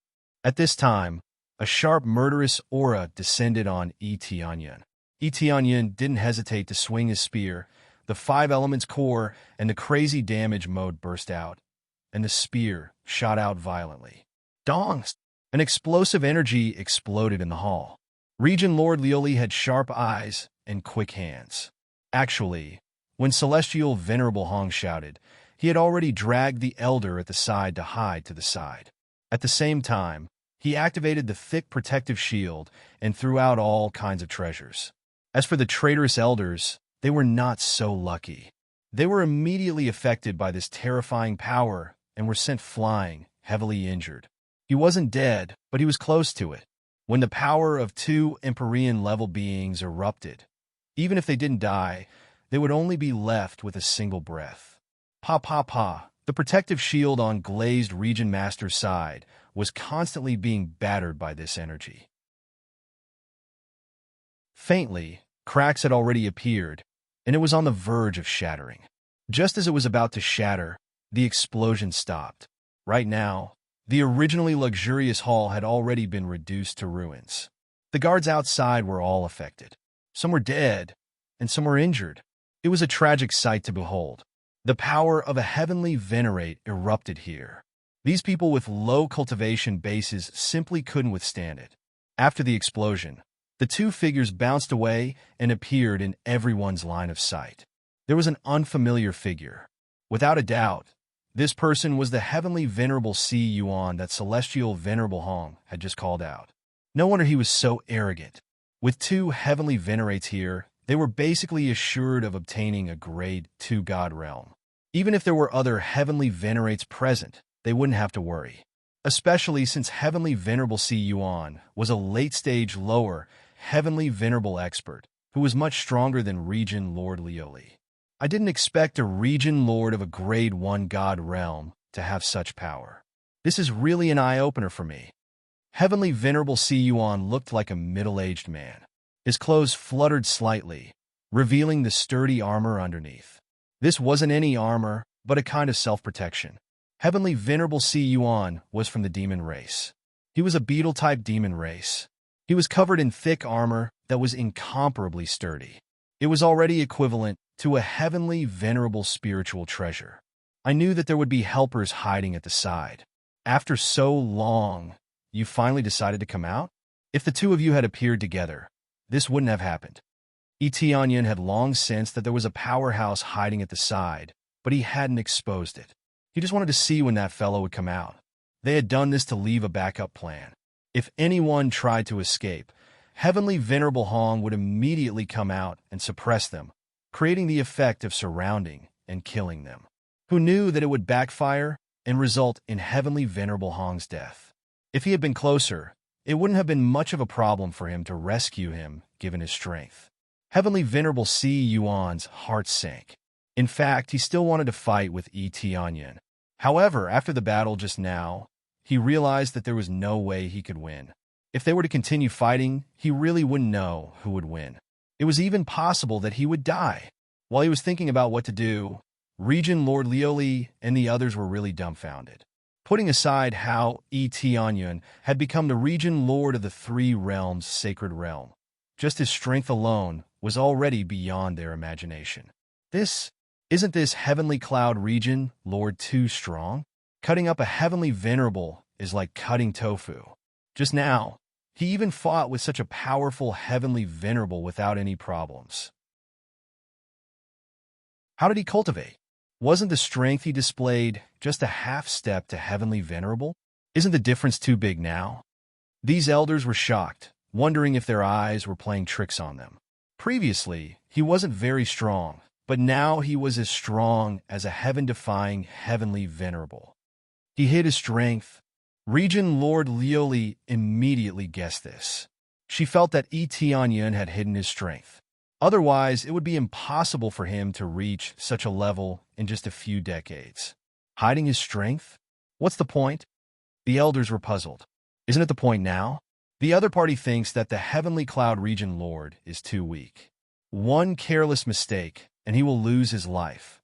At this time, a sharp murderous aura descended on Tianyin. Tianyin didn't hesitate to swing his spear. The Five Elements core and the crazy damage mode burst out, and the spear shot out violently. Dongs! An explosive energy exploded in the hall. Regent Lord Leoli had sharp eyes and quick hands. Actually, when Celestial Venerable Hong shouted, he had already dragged the elder at the side to hide to the side. At the same time, he activated the thick protective shield and threw out all kinds of treasures. As for the traitorous elders, they were not so lucky. They were immediately affected by this terrifying power and were sent flying, heavily injured. He wasn't dead, but he was close to it. When the power of two Empyrean-level beings erupted, even if they didn't die, they would only be left with a single breath. Pa pa pa. The protective shield on glazed Region Master's side was constantly being battered by this energy. Faintly, cracks had already appeared, and it was on the verge of shattering. Just as it was about to shatter, the explosion stopped. Right now, the originally luxurious hall had already been reduced to ruins. The guards outside were all affected. Some were dead, and some were injured. It was a tragic sight to behold. The power of a heavenly venerate erupted here. These people with low cultivation bases simply couldn't withstand it. After the explosion, the two figures bounced away and appeared in everyone's line of sight. There was an unfamiliar figure. Without a doubt, this person was the heavenly venerable Si Yuan that Celestial Venerable Hong had just called out. No wonder he was so arrogant. With two heavenly venerates here, they were basically assured of obtaining a grade 2 god realm. Even if there were other heavenly venerates present, they wouldn't have to worry. Especially since heavenly venerable Si Yuan was a late-stage lower heavenly venerable expert who was much stronger than Region Lord Leoli. I didn't expect a Region Lord of a grade 1 god realm to have such power. This is really an eye-opener for me. Heavenly venerable Si Yuan looked like a middle-aged man. His clothes fluttered slightly, revealing the sturdy armor underneath. This wasn't any armor, but a kind of self-protection. Heavenly venerable Si Yuan was from the demon race. He was a beetle-type demon race. He was covered in thick armor that was incomparably sturdy. It was already equivalent to a heavenly venerable spiritual treasure. I knew that there would be helpers hiding at the side. After so long, you finally decided to come out? If the two of you had appeared together, this wouldn't have happened. Tianyan had long sensed that there was a powerhouse hiding at the side, but he hadn't exposed it. He just wanted to see when that fellow would come out. They had done this to leave a backup plan. If anyone tried to escape, Heavenly Venerable Hong would immediately come out and suppress them, creating the effect of surrounding and killing them. Who knew that it would backfire and result in Heavenly Venerable Hong's death? If he had been closer, it wouldn't have been much of a problem for him to rescue him, given his strength. Heavenly Venerable Si Yuan's heart sank. In fact, he still wanted to fight with Tianyan. However, after the battle just now, he realized that there was no way he could win. If they were to continue fighting, he really wouldn't know who would win. It was even possible that he would die. While he was thinking about what to do, Region Lord Leoli and the others were really dumbfounded. Putting aside how Tianyan had become the Region Lord of the Three Realms Sacred Realm, just his strength alone was already beyond their imagination. Isn't this Heavenly Cloud Region Lord too strong? Cutting up a Heavenly Venerable is like cutting tofu. Just now, he even fought with such a powerful Heavenly Venerable without any problems. How did he cultivate? Wasn't the strength he displayed just a half step to Heavenly Venerable? Isn't the difference too big now? These elders were shocked, wondering if their eyes were playing tricks on them. Previously, he wasn't very strong, but now he was as strong as a heaven-defying Heavenly Venerable. He hid his strength. Region Lord Leoli immediately guessed this. She felt that Tianyan had hidden his strength. Otherwise, it would be impossible for him to reach such a level in just a few decades. Hiding his strength? What's the point? The elders were puzzled. Isn't it the point now? The other party thinks that the Heavenly Cloud Region Lord is too weak. One careless mistake, and he will lose his life.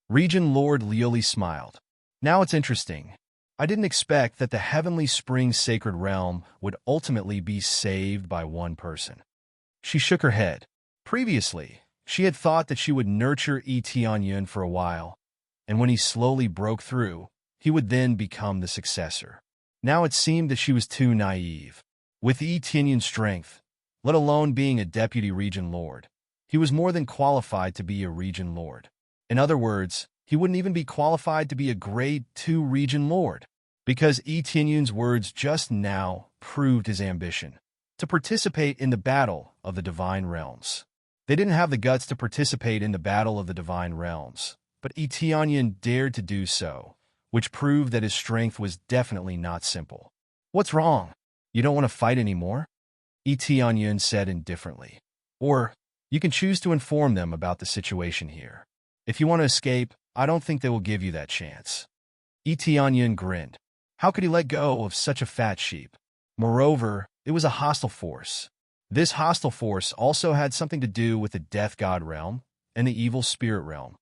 Region Lord Leoli smiled. Now it's interesting. I didn't expect that the Heavenly Spring Sacred Realm would ultimately be saved by one person. She shook her head. Previously, she had thought that she would nurture Tianyan for a while, and when he slowly broke through, he would then become the successor. Now it seemed that she was too naive. With Tianyan's strength, let alone being a deputy region lord. He was more than qualified to be a region lord. In other words, he wouldn't even be qualified to be a grade 2 region lord, because Etienne's words just now proved his ambition to participate in the battle of the divine realms. They didn't have the guts to participate in the battle of the divine realms, but Etienne dared to do so, which proved that his strength was definitely not simple. "What's wrong? You don't want to fight anymore?" Etienne said indifferently. "Or, you can choose to inform them about the situation here. If you want to escape, I don't think they will give you that chance." Etienne grinned. How could he let go of such a fat sheep? Moreover, it was a hostile force. This hostile force also had something to do with the Death God realm and the Evil Spirit realm.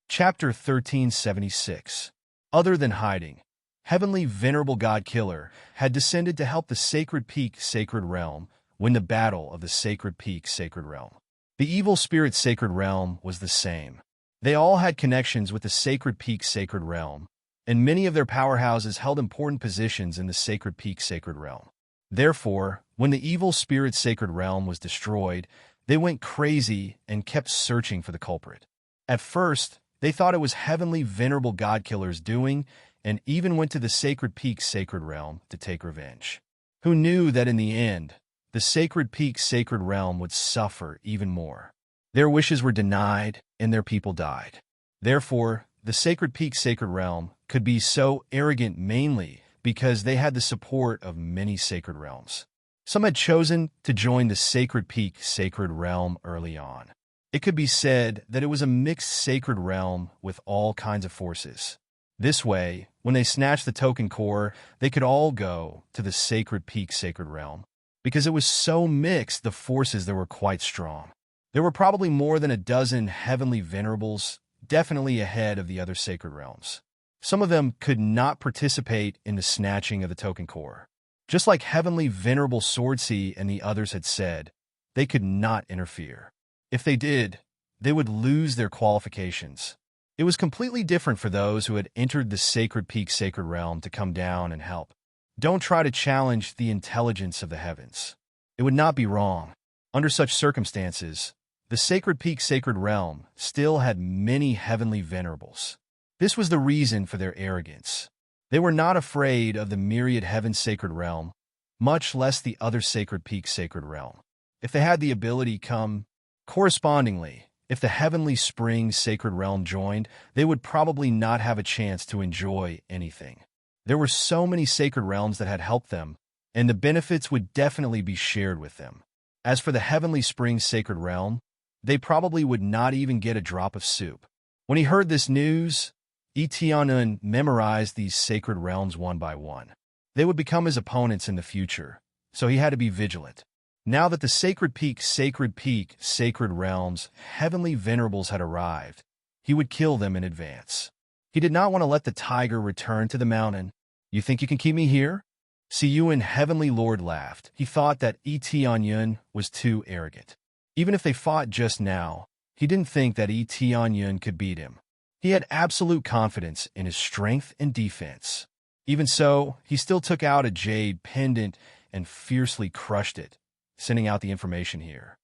Chapter 1376. Other than hiding, Heavenly Venerable God Killer had descended to help the Sacred Peak Sacred Realm win the battle of the Sacred Peak Sacred Realm. The Evil Spirit Sacred Realm was the same. They all had connections with the Sacred Peak Sacred Realm, and many of their powerhouses held important positions in the Sacred Peak Sacred Realm. Therefore, when the Evil Spirit Sacred Realm was destroyed, they went crazy and kept searching for the culprit. At first, they thought it was Heavenly Venerable God Killer's doing, and even went to the Sacred Peak Sacred Realm to take revenge. Who knew that in the end, the Sacred Peak Sacred Realm would suffer even more? Their wishes were denied, and their people died. Therefore, the Sacred Peak Sacred Realm could be so arrogant mainly because they had the support of many sacred realms. Some had chosen to join the Sacred Peak Sacred Realm early on. It could be said that it was a mixed sacred realm with all kinds of forces. This way, when they snatched the token core, they could all go to the Sacred Peak Sacred Realm. Because it was so mixed, the forces there were quite strong. There were probably more than a dozen Heavenly Venerables, definitely ahead of the other sacred realms. Some of them could not participate in the snatching of the token core. Just like Heavenly Venerable Swordsea and the others had said, they could not interfere. If they did, they would lose their qualifications. It was completely different for those who had entered the Sacred Peak Sacred Realm to come down and help. Don't try to challenge the intelligence of the heavens. It would not be wrong. Under such circumstances, the Sacred Peak Sacred Realm still had many Heavenly Venerables. This was the reason for their arrogance. They were not afraid of the myriad Heaven Sacred Realm, much less the other Sacred Peak Sacred Realm. If they had the ability come, correspondingly, if the Heavenly Spring Sacred Realm joined, they would probably not have a chance to enjoy anything. There were so many sacred realms that had helped them, and the benefits would definitely be shared with them. As for the Heavenly Spring Sacred Realm, they probably would not even get a drop of soup. When he heard this news, Etienne memorized these sacred realms one by one. They would become his opponents in the future, so he had to be vigilant. Now that the Sacred Peak Sacred Realms Heavenly Venerables had arrived, he would kill them in advance. He did not want to let the tiger return to the mountain. "You think you can keep me here?" Siyuan Heavenly Lord laughed. He thought that Etienne was too arrogant. Even if they fought just now, he didn't think that Etienne could beat him. He had absolute confidence in his strength and defense. Even so, he still took out a jade pendant and fiercely crushed it, sending out the information here.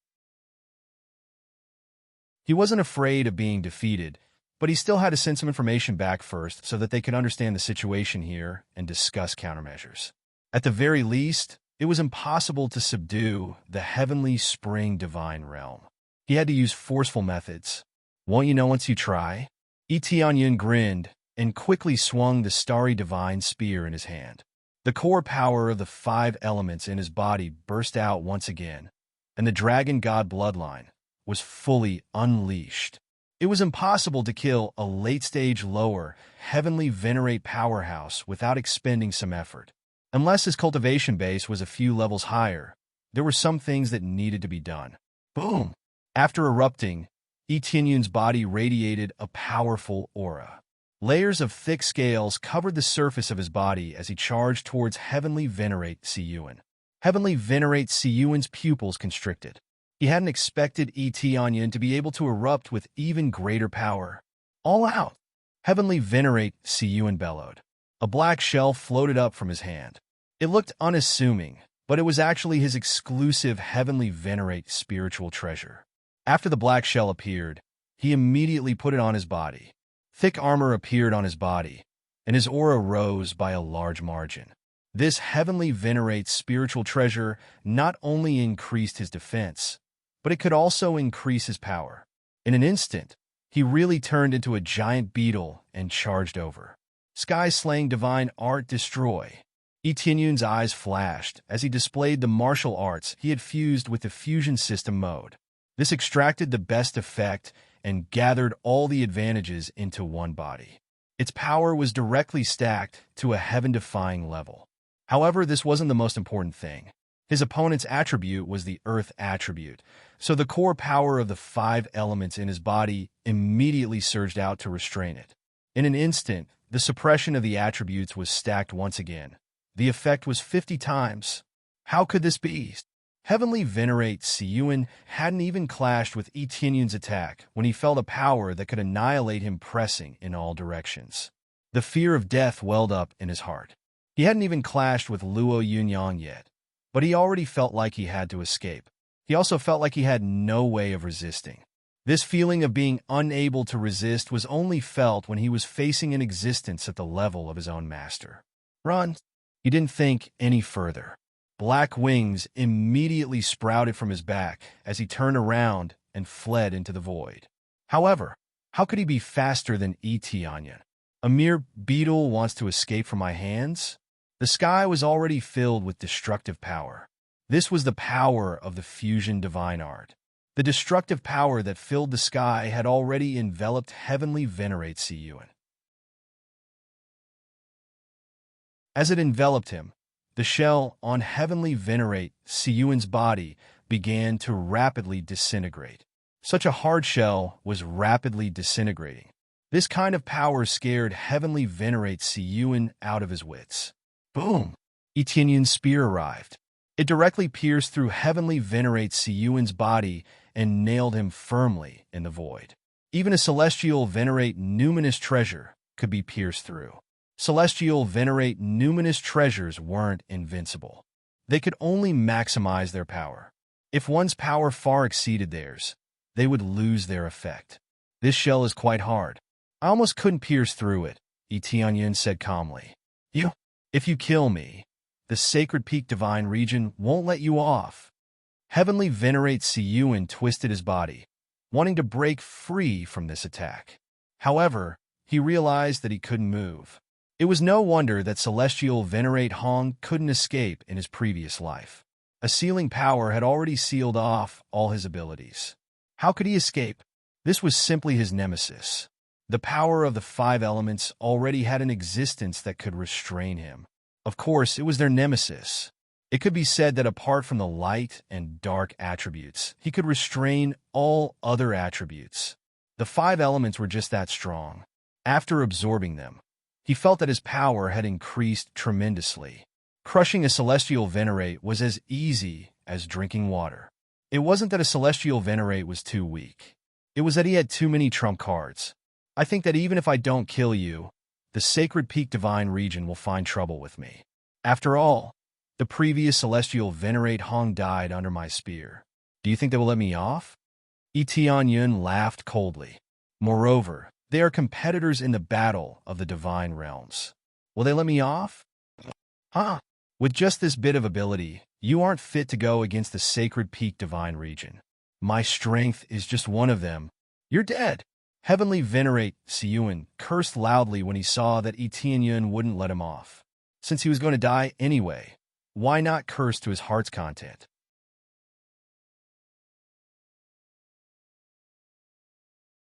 He wasn't afraid of being defeated, but he still had to send some information back first so that they could understand the situation here and discuss countermeasures. At the very least, it was impossible to subdue the Heavenly Spring Divine Realm. He had to use forceful methods. "Won't you know once you try?" Etienne grinned and quickly swung the starry divine spear in his hand. The core power of the 5 elements in his body burst out once again, and the dragon god bloodline was fully unleashed. It was impossible to kill a late-stage lower, heavenly venerate powerhouse without expending some effort. Unless his cultivation base was a few levels higher, there were some things that needed to be done. Boom! After erupting, Etienne's body radiated a powerful aura. Layers of thick scales covered the surface of his body as he charged towards Heavenly Venerate Siyuan. Heavenly Venerate Siyuan's pupils constricted. He hadn't expected Etienne to be able to erupt with even greater power. "All out!" Heavenly Venerate Siyuan bellowed. A black shell floated up from his hand. It looked unassuming, but it was actually his exclusive heavenly venerate spiritual treasure. After the black shell appeared, he immediately put it on his body. Thick armor appeared on his body, and his aura rose by a large margin. This heavenly venerate spiritual treasure not only increased his defense, but it could also increase his power. In an instant, he really turned into a giant beetle and charged over. Sky-slaying divine art destroy. Etienne's eyes flashed as he displayed the martial arts he had fused with the fusion system mode. This extracted the best effect and gathered all the advantages into one body. Its power was directly stacked to a heaven-defying level. However, this wasn't the most important thing. His opponent's attribute was the earth attribute, so the core power of the 5 elements in his body immediately surged out to restrain it. In an instant, the suppression of the attributes was stacked once again. The effect was 50 times. How could this be? Heavenly Venerate Siyuan hadn't even clashed with Etienne's attack when he felt a power that could annihilate him pressing in all directions. The fear of death welled up in his heart. He hadn't even clashed with Luo Yunyang yet, but he already felt like he had to escape. He also felt like he had no way of resisting. This feeling of being unable to resist was only felt when he was facing an existence at the level of his own master. Run! He didn't think any further. Black wings immediately sprouted from his back as he turned around and fled into the void. However, how could he be faster than Etienne? A mere beetle wants to escape from my hands? The sky was already filled with destructive power. This was the power of the fusion divine art. The destructive power that filled the sky had already enveloped heavenly venerate Siyuan. As it enveloped him, the shell on heavenly venerate Siyuan's body began to rapidly disintegrate. Such a hard shell was rapidly disintegrating. This kind of power scared heavenly venerate Siyuan out of his wits. Boom! Etienne's spear arrived. It directly pierced through heavenly venerate Siyuan's body and nailed him firmly in the void. Even a celestial venerate numinous treasure could be pierced through. Celestial venerate numinous treasures weren't invincible. They could only maximize their power. If one's power far exceeded theirs, they would lose their effect. This shell is quite hard. I almost couldn't pierce through it, Etienne said calmly. If you kill me, the sacred peak divine region won't let you off. Heavenly venerate Siyuan twisted his body, wanting to break free from this attack. However, he realized that he couldn't move. It was no wonder that celestial venerate Hong couldn't escape in his previous life. A sealing power had already sealed off all his abilities. How could he escape? This was simply his nemesis. The power of the 5 elements already had an existence that could restrain him. Of course, it was their nemesis. It could be said that apart from the light and dark attributes, he could restrain all other attributes. The 5 elements were just that strong. After absorbing them, he felt that his power had increased tremendously. Crushing a celestial venerate was as easy as drinking water. It wasn't that a celestial venerate was too weak. It was that he had too many trump cards. I think that even if I don't kill you, the sacred peak divine region will find trouble with me. After all, the previous celestial venerate Hong died under my spear. Do you think they will let me off? Etienne laughed coldly. Moreover, they are competitors in the battle of the divine realms. Will they let me off? Huh? With just this bit of ability, you aren't fit to go against the sacred peak divine region. My strength is just one of them. You're dead. Heavenly venerate Siyuan cursed loudly when he saw that Etienne wouldn't let him off. Since he was going to die anyway, why not curse to his heart's content?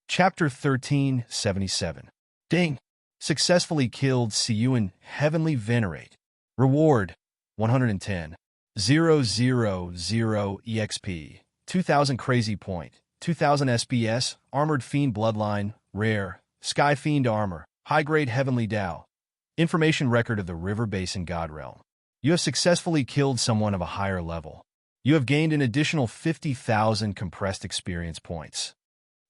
Chapter 1377. Ding! Successfully killed Siyuan Heavenly Venerate. Reward 110. 000 EXP. 2000 Crazy Point. 2000 SBS. Armored Fiend Bloodline. Rare. Sky Fiend Armor. High-grade Heavenly Dao. Information record of the River Basin God Realm. You have successfully killed someone of a higher level. You have gained an additional 50,000 compressed experience points.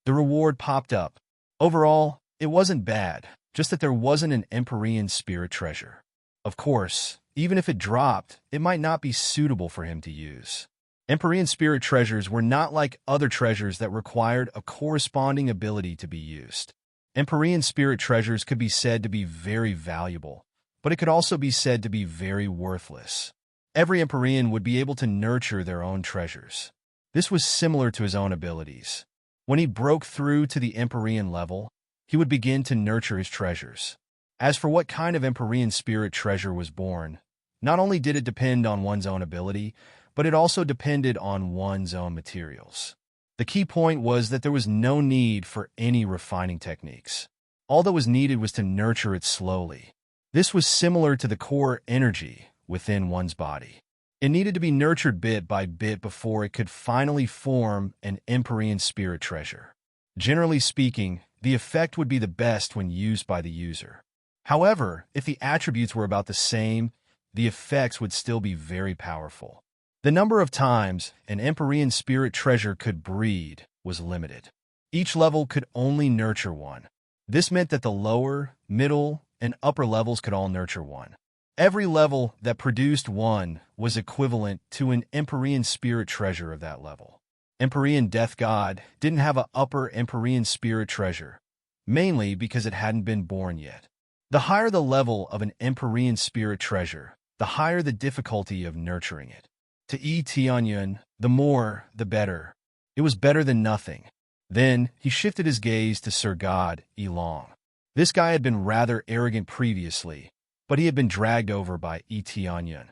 The reward popped up. Overall, it wasn't bad, just that there wasn't an Empyrean spirit treasure. Of course, even if it dropped, it might not be suitable for him to use. Empyrean spirit treasures were not like other treasures that required a corresponding ability to be used. Empyrean spirit treasures could be said to be very valuable, but it could also be said to be very worthless. Every Empyrean would be able to nurture their own treasures. This was similar to his own abilities. When he broke through to the Empyrean level, he would begin to nurture his treasures. As for what kind of Empyrean spirit treasure was born, not only did it depend on one's own ability, but it also depended on one's own materials. The key point was that there was no need for any refining techniques. All that was needed was to nurture it slowly. This was similar to the core energy within one's body. It needed to be nurtured bit by bit before it could finally form an Empyrean spirit treasure. Generally speaking, the effect would be the best when used by the user. However, if the attributes were about the same, the effects would still be very powerful. The number of times an Empyrean spirit treasure could breed was limited. Each level could only nurture one. This meant that the lower, middle, and upper levels could all nurture one. Every level that produced one was equivalent to an Empyrean spirit treasure of that level. Empyrean Death God didn't have an upper Empyrean spirit treasure, mainly because it hadn't been born yet. The higher the level of an Empyrean spirit treasure, the higher the difficulty of nurturing it. To Yi Tianyun, the more, the better. It was better than nothing. Then he shifted his gaze to Sir God Ilong. This guy had been rather arrogant previously, but he had been dragged over by Yi Tianyun.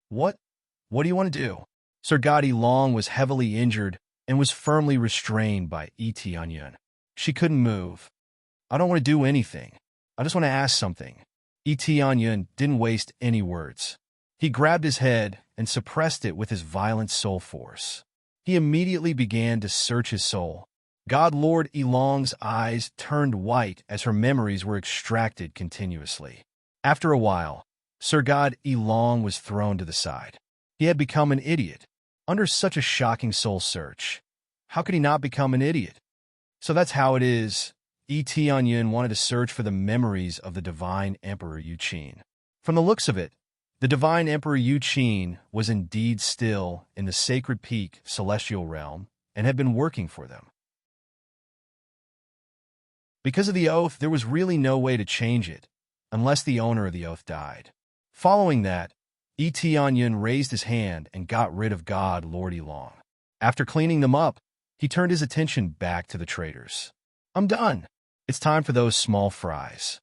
What do you want to do? Sir God Ilong was heavily injured and was firmly restrained by Yi Tianyun. She couldn't move. I don't want to do anything. I just want to ask something. Yi Tianyun didn't waste any words. He grabbed his head and suppressed it with his violent soul force. He immediately began to search his soul. God Lord Ilong's eyes turned white as her memories were extracted continuously. After a while, Sir God Ilong was thrown to the side. He had become an idiot. Under such a shocking soul search, how could he not become an idiot? So that's how it is. Yi Tianyun wanted to search for the memories of the divine Emperor Yu Qin. From the looks of it, the divine Emperor Yu Qin was indeed still in the sacred peak celestial realm and had been working for them. Because of the oath, there was really no way to change it, unless the owner of the oath died. Following that, Yi Tianyun raised his hand and got rid of God Lord Ilong. After cleaning them up, he turned his attention back to the traitors. I'm done. It's time for those small fries.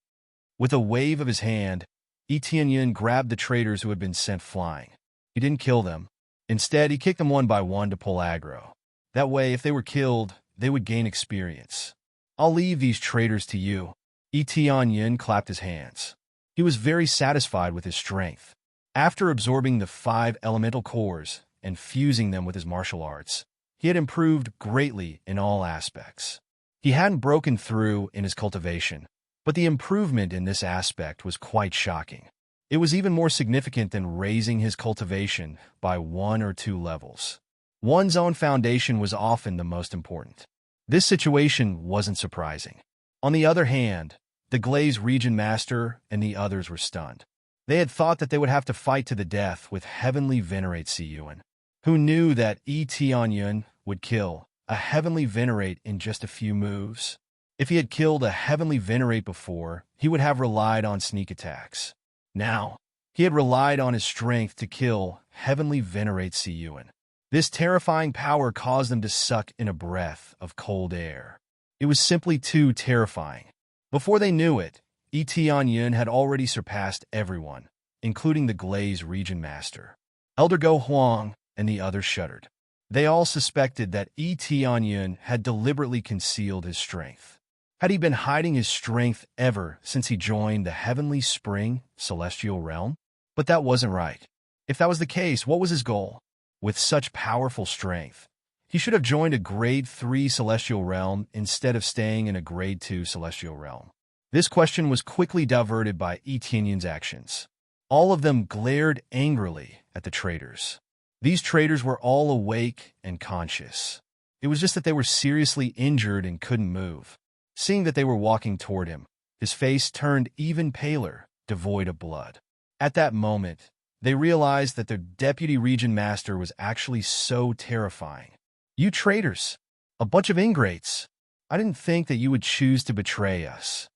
With a wave of his hand, Yi Tianyun grabbed the traitors who had been sent flying. He didn't kill them. Instead, he kicked them one by one to pull aggro. That way, if they were killed, they would gain experience. I'll leave these traitors to you. Yi Tianyun clapped his hands. He was very satisfied with his strength. After absorbing the 5 elemental cores and fusing them with his martial arts, he had improved greatly in all aspects. He hadn't broken through in his cultivation, but the improvement in this aspect was quite shocking. It was even more significant than raising his cultivation by 1 or 2 levels. One's own foundation was often the most important. This situation wasn't surprising. On the other hand, the Glaze Region Master and the others were stunned. They had thought that they would have to fight to the death with Heavenly Venerate Siyuan, who knew that Yi Tianyun would kill a Heavenly Venerate in just a few moves. If he had killed a Heavenly Venerate before, he would have relied on sneak attacks. Now, he had relied on his strength to kill Heavenly Venerate Siyuan. This terrifying power caused them to suck in a breath of cold air. It was simply too terrifying. Before they knew it, Yi Tianyun had already surpassed everyone, including the Glaze Region Master. Elder Go Huang and the others shuddered. They all suspected that Yi Tianyun had deliberately concealed his strength. Had he been hiding his strength ever since he joined the Heavenly Spring Celestial Realm? But that wasn't right. If that was the case, what was his goal? With such powerful strength, he should have joined a Grade 3 Celestial Realm instead of staying in a Grade 2 Celestial Realm. This question was quickly diverted by Yi Tianyun's actions. All of them glared angrily at the traitors. These traitors were all awake and conscious. It was just that they were seriously injured and couldn't move. Seeing that they were walking toward him, His face turned even paler, devoid of blood. At that moment, they realized that their deputy region master was actually so terrifying. "You traitors! A bunch of ingrates! I didn't think that you would choose to betray us."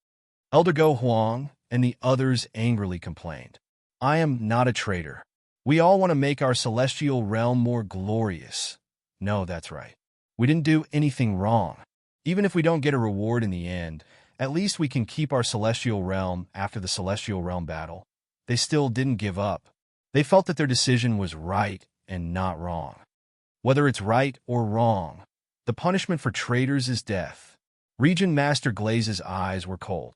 Elder Go Huang and the others angrily complained. "I am not a traitor. We all want to make our celestial realm more glorious." "No, that's right. We didn't do anything wrong. Even if we don't get a reward in the end, at least we can keep our celestial realm after the celestial realm battle." They still didn't give up. They felt that their decision was right and not wrong. Whether it's right or wrong, the punishment for traitors is death. Region Master Glaze's eyes were cold.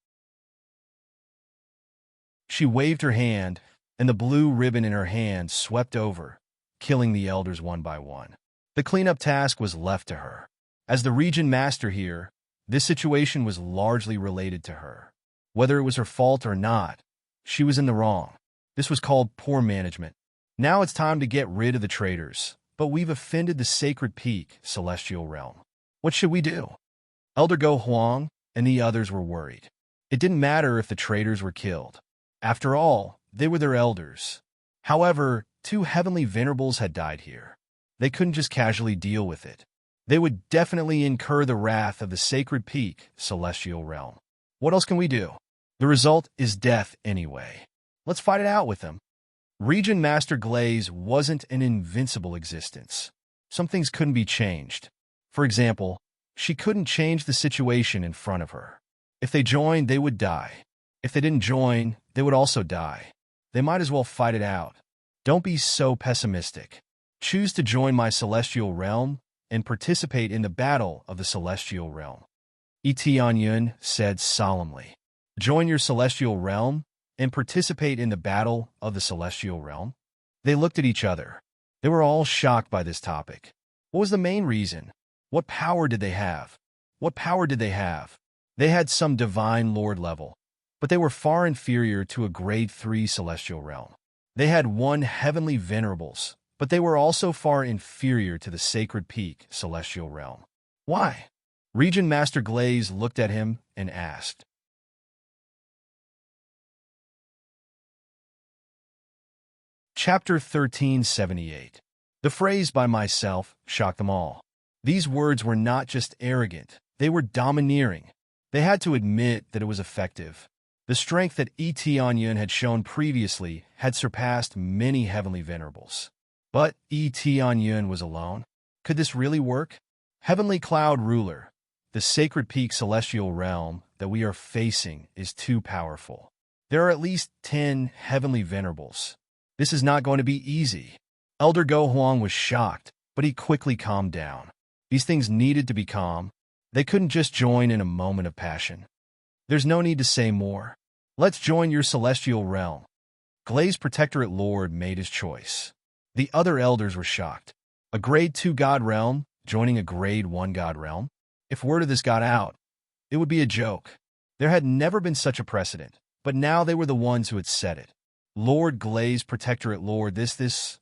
She waved her hand, and the blue ribbon in her hand swept over, killing the elders one by one. The cleanup task was left to her. As the region master here, this situation was largely related to her. Whether it was her fault or not, she was in the wrong. This was called poor management. Now it's time to get rid of the traitors, but we've offended the sacred peak, celestial realm. What should we do? Elder Go Huang and the others were worried. It didn't matter if the traitors were killed. After all, they were their elders. However, 2 heavenly venerables had died here. They couldn't just casually deal with it. They would definitely incur the wrath of the sacred peak, celestial realm. What else can we do? The result is death anyway. Let's fight it out with them. Region Master Glaze wasn't an invincible existence. Some things couldn't be changed. For example, she couldn't change the situation in front of her. If they joined, they would die. If they didn't join, they would also die. They might as well fight it out. Don't be so pessimistic. Choose to join my celestial realm and participate in the battle of the celestial realm. Tianyun said solemnly. Join your celestial realm and participate in the battle of the celestial realm? They looked at each other. They were all shocked by this topic. What was the main reason? What power did they have? What power did they have? They had some divine lord level, but they were far inferior to a grade 3 celestial realm. They had 1 heavenly venerables, but they were also far inferior to the sacred peak celestial realm. Why? Region Master Glaze looked at him and asked. Chapter 1378. The phrase "by myself" shocked them all. These words were not just arrogant, they were domineering. They had to admit that it was effective. The strength that Tianyun had shown previously had surpassed many heavenly venerables. But Tianyun was alone. Could this really work? Heavenly Cloud Ruler, the sacred peak celestial realm that we are facing is too powerful. There are at least 10 heavenly venerables. This is not going to be easy. Elder Go Huang was shocked, but he quickly calmed down. These things needed to be calm. They couldn't just join in a moment of passion. There's no need to say more. Let's join your celestial realm. Glaze Protectorate Lord made his choice. The other elders were shocked. A grade 2 god realm joining a grade 1 god realm? If word of this got out, it would be a joke. There had never been such a precedent, but now they were the ones who had set it. Lord Glaze Protectorate Lord this.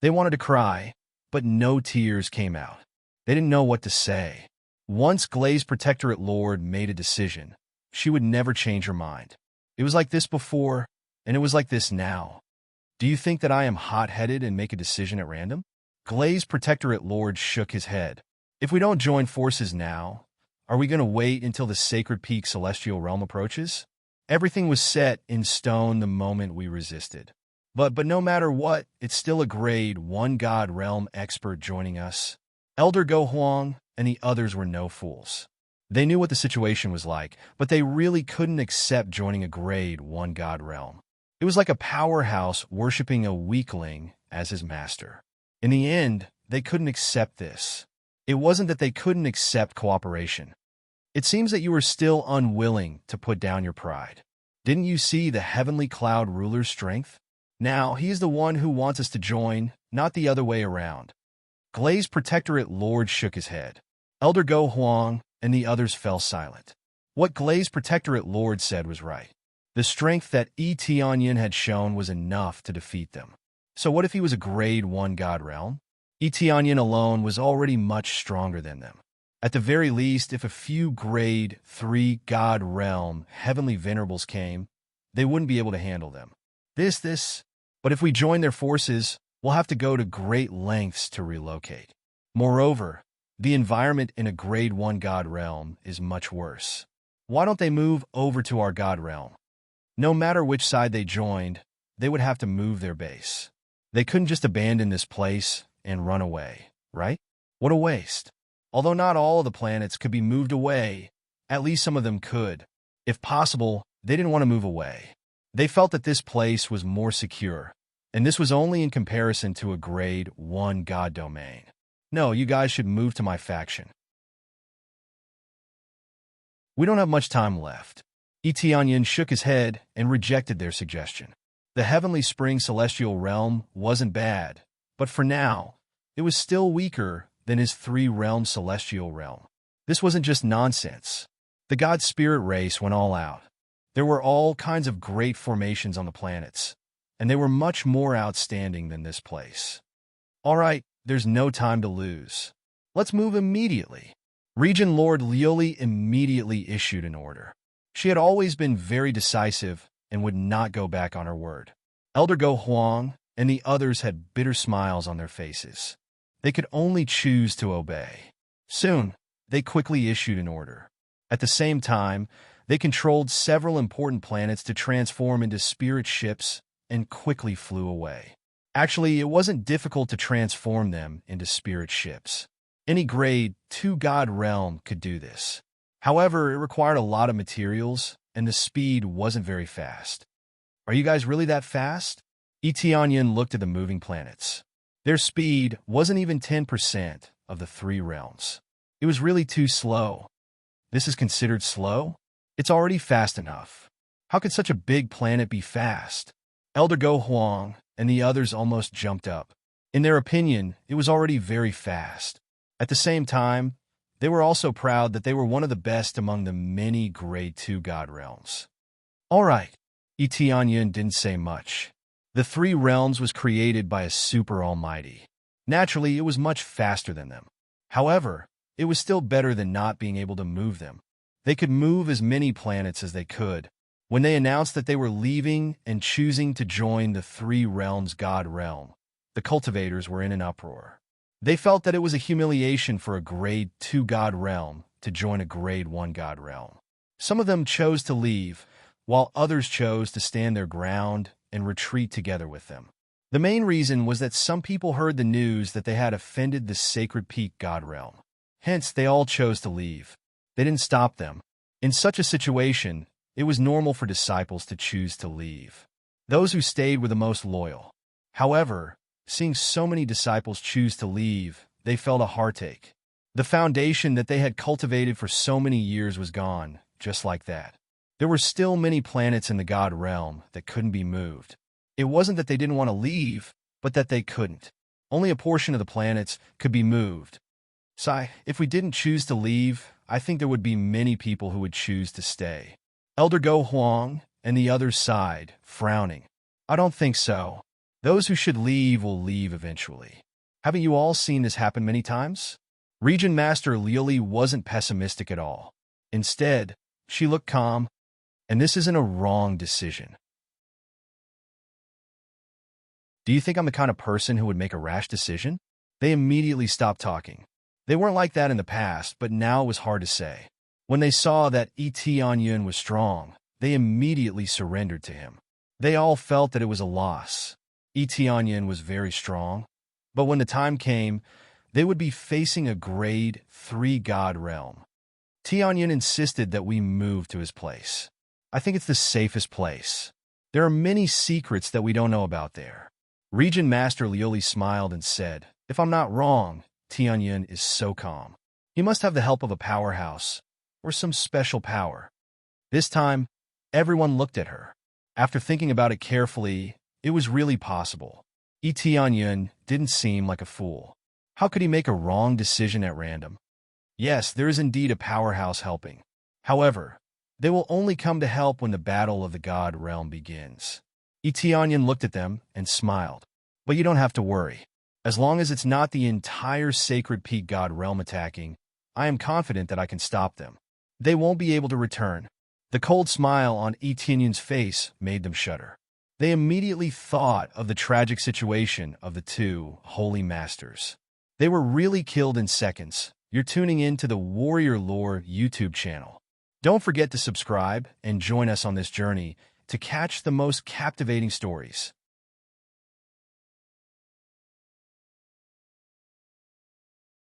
They wanted to cry, but no tears came out. They didn't know what to say. Once Glaze Protectorate Lord made a decision, she would never change her mind. It was like this before, and it was like this now. Do you think that I am hot-headed and make a decision at random? Glaze Protectorate Lord shook his head. If we don't join forces now, are we going to wait until the sacred peak celestial realm approaches? Everything was set in stone the moment we resisted. But no matter what, it's still a grade 1 god realm expert joining us. Elder Go Huang and the others were no fools. They knew what the situation was like, but they really couldn't accept joining a grade 1 god realm. It was like a powerhouse worshipping a weakling as his master. In the end, they couldn't accept this. It wasn't that they couldn't accept cooperation. It seems that you are still unwilling to put down your pride. Didn't you see the heavenly cloud ruler's strength? Now, he is the one who wants us to join, not the other way around. Glaze Protectorate Lord shook his head. Elder Go Huang and the others fell silent. What Glaze Protectorate Lord said was right. The strength that Tianyun had shown was enough to defeat them. So what if he was a grade 1 god realm? Tianyun alone was already much stronger than them. At the very least, if a few grade 3 God Realm heavenly venerables came, they wouldn't be able to handle them. But if we join their forces, we'll have to go to great lengths to relocate. Moreover, the environment in a grade 1 God Realm is much worse. Why don't they move over to our God Realm? No matter which side they joined, they would have to move their base. They couldn't just abandon this place and run away, right? What a waste. Although not all of the planets could be moved away, at least some of them could. If possible, they didn't want to move away. They felt that this place was more secure, and this was only in comparison to a grade 1 God domain. No, you guys should move to my faction. We don't have much time left. Etionyan shook his head and rejected their suggestion. The Heavenly Spring Celestial Realm wasn't bad, but for now, it was still weaker than his 3-realm Celestial Realm. This wasn't just nonsense. The God Spirit race went all out. There were all kinds of great formations on the planets, and they were much more outstanding than this place. All right, there's no time to lose. Let's move immediately. Region Lord Lioli immediately issued an order. She had always been very decisive and would not go back on her word. Elder Go Huang and the others had bitter smiles on their faces. They could only choose to obey. Soon, they quickly issued an order. At the same time, they controlled several important planets to transform into spirit ships and quickly flew away. Actually, it wasn't difficult to transform them into spirit ships. Any grade 2 God realm could do this. However, it required a lot of materials, and the speed wasn't very fast. Are you guys really that fast? Etionyan looked at the moving planets. Their speed wasn't even 10% of the 3 realms. It was really too slow. This is considered slow? It's already fast enough. How could such a big planet be fast? Elder Go Huang and the others almost jumped up. In their opinion, it was already very fast. At the same time, they were also proud that they were one of the best among the many grade 2 God realms. All right, Etionyan didn't say much. The 3 realms was created by a super almighty. Naturally, it was much faster than them. However, it was still better than not being able to move them. They could move as many planets as they could. When they announced that they were leaving and choosing to join the 3 realms God realm, the cultivators were in an uproar. They felt that it was a humiliation for a grade 2 God realm to join a grade 1 God realm. Some of them chose to leave, while others chose to stand their ground and retreat together with them. The main reason was that some people heard the news that they had offended the Sacred Peak God realm. Hence, they all chose to leave. They didn't stop them. In such a situation, it was normal for disciples to choose to leave. Those who stayed were the most loyal. However, seeing so many disciples choose to leave, they felt a heartache. The foundation that they had cultivated for so many years was gone, just like that. There were still many planets in the God realm that couldn't be moved. It wasn't that they didn't want to leave, but that they couldn't. Only a portion of the planets could be moved. So, if we didn't choose to leave, I think there would be many people who would choose to stay. Elder Go Huang and the others sighed, frowning. I don't think so. Those who should leave will leave eventually. Haven't you all seen this happen many times? Region Master Lioli wasn't pessimistic at all. Instead, she looked calm, and this isn't a wrong decision. Do you think I'm the kind of person who would make a rash decision? They immediately stopped talking. They weren't like that in the past, but now it was hard to say. When they saw that Etionyan was strong, they immediately surrendered to him. They all felt that it was a loss. Etionyan was very strong, but when the time came, they would be facing a grade 3 God realm. Tianyan insisted that we move to his place. I think it's the safest place. There are many secrets that we don't know about there. Region Master Lioli smiled and said, if I'm not wrong, Tianyan is so calm. He must have the help of a powerhouse, or some special power. This time, everyone looked at her. After thinking about it carefully, it was really possible. Tianyan didn't seem like a fool. How could he make a wrong decision at random? Yes, there is indeed a powerhouse helping. However, they will only come to help when the battle of the God realm begins. Etionyan looked at them and smiled. But you don't have to worry. As long as it's not the entire Sacred Peak God realm attacking, I am confident that I can stop them. They won't be able to return. The cold smile on Etienne's face made them shudder. They immediately thought of the tragic situation of the two holy masters. They were really killed in seconds. You're tuning in to the Warrior Lore YouTube channel. Don't forget to subscribe and join us on this journey to catch the most captivating stories.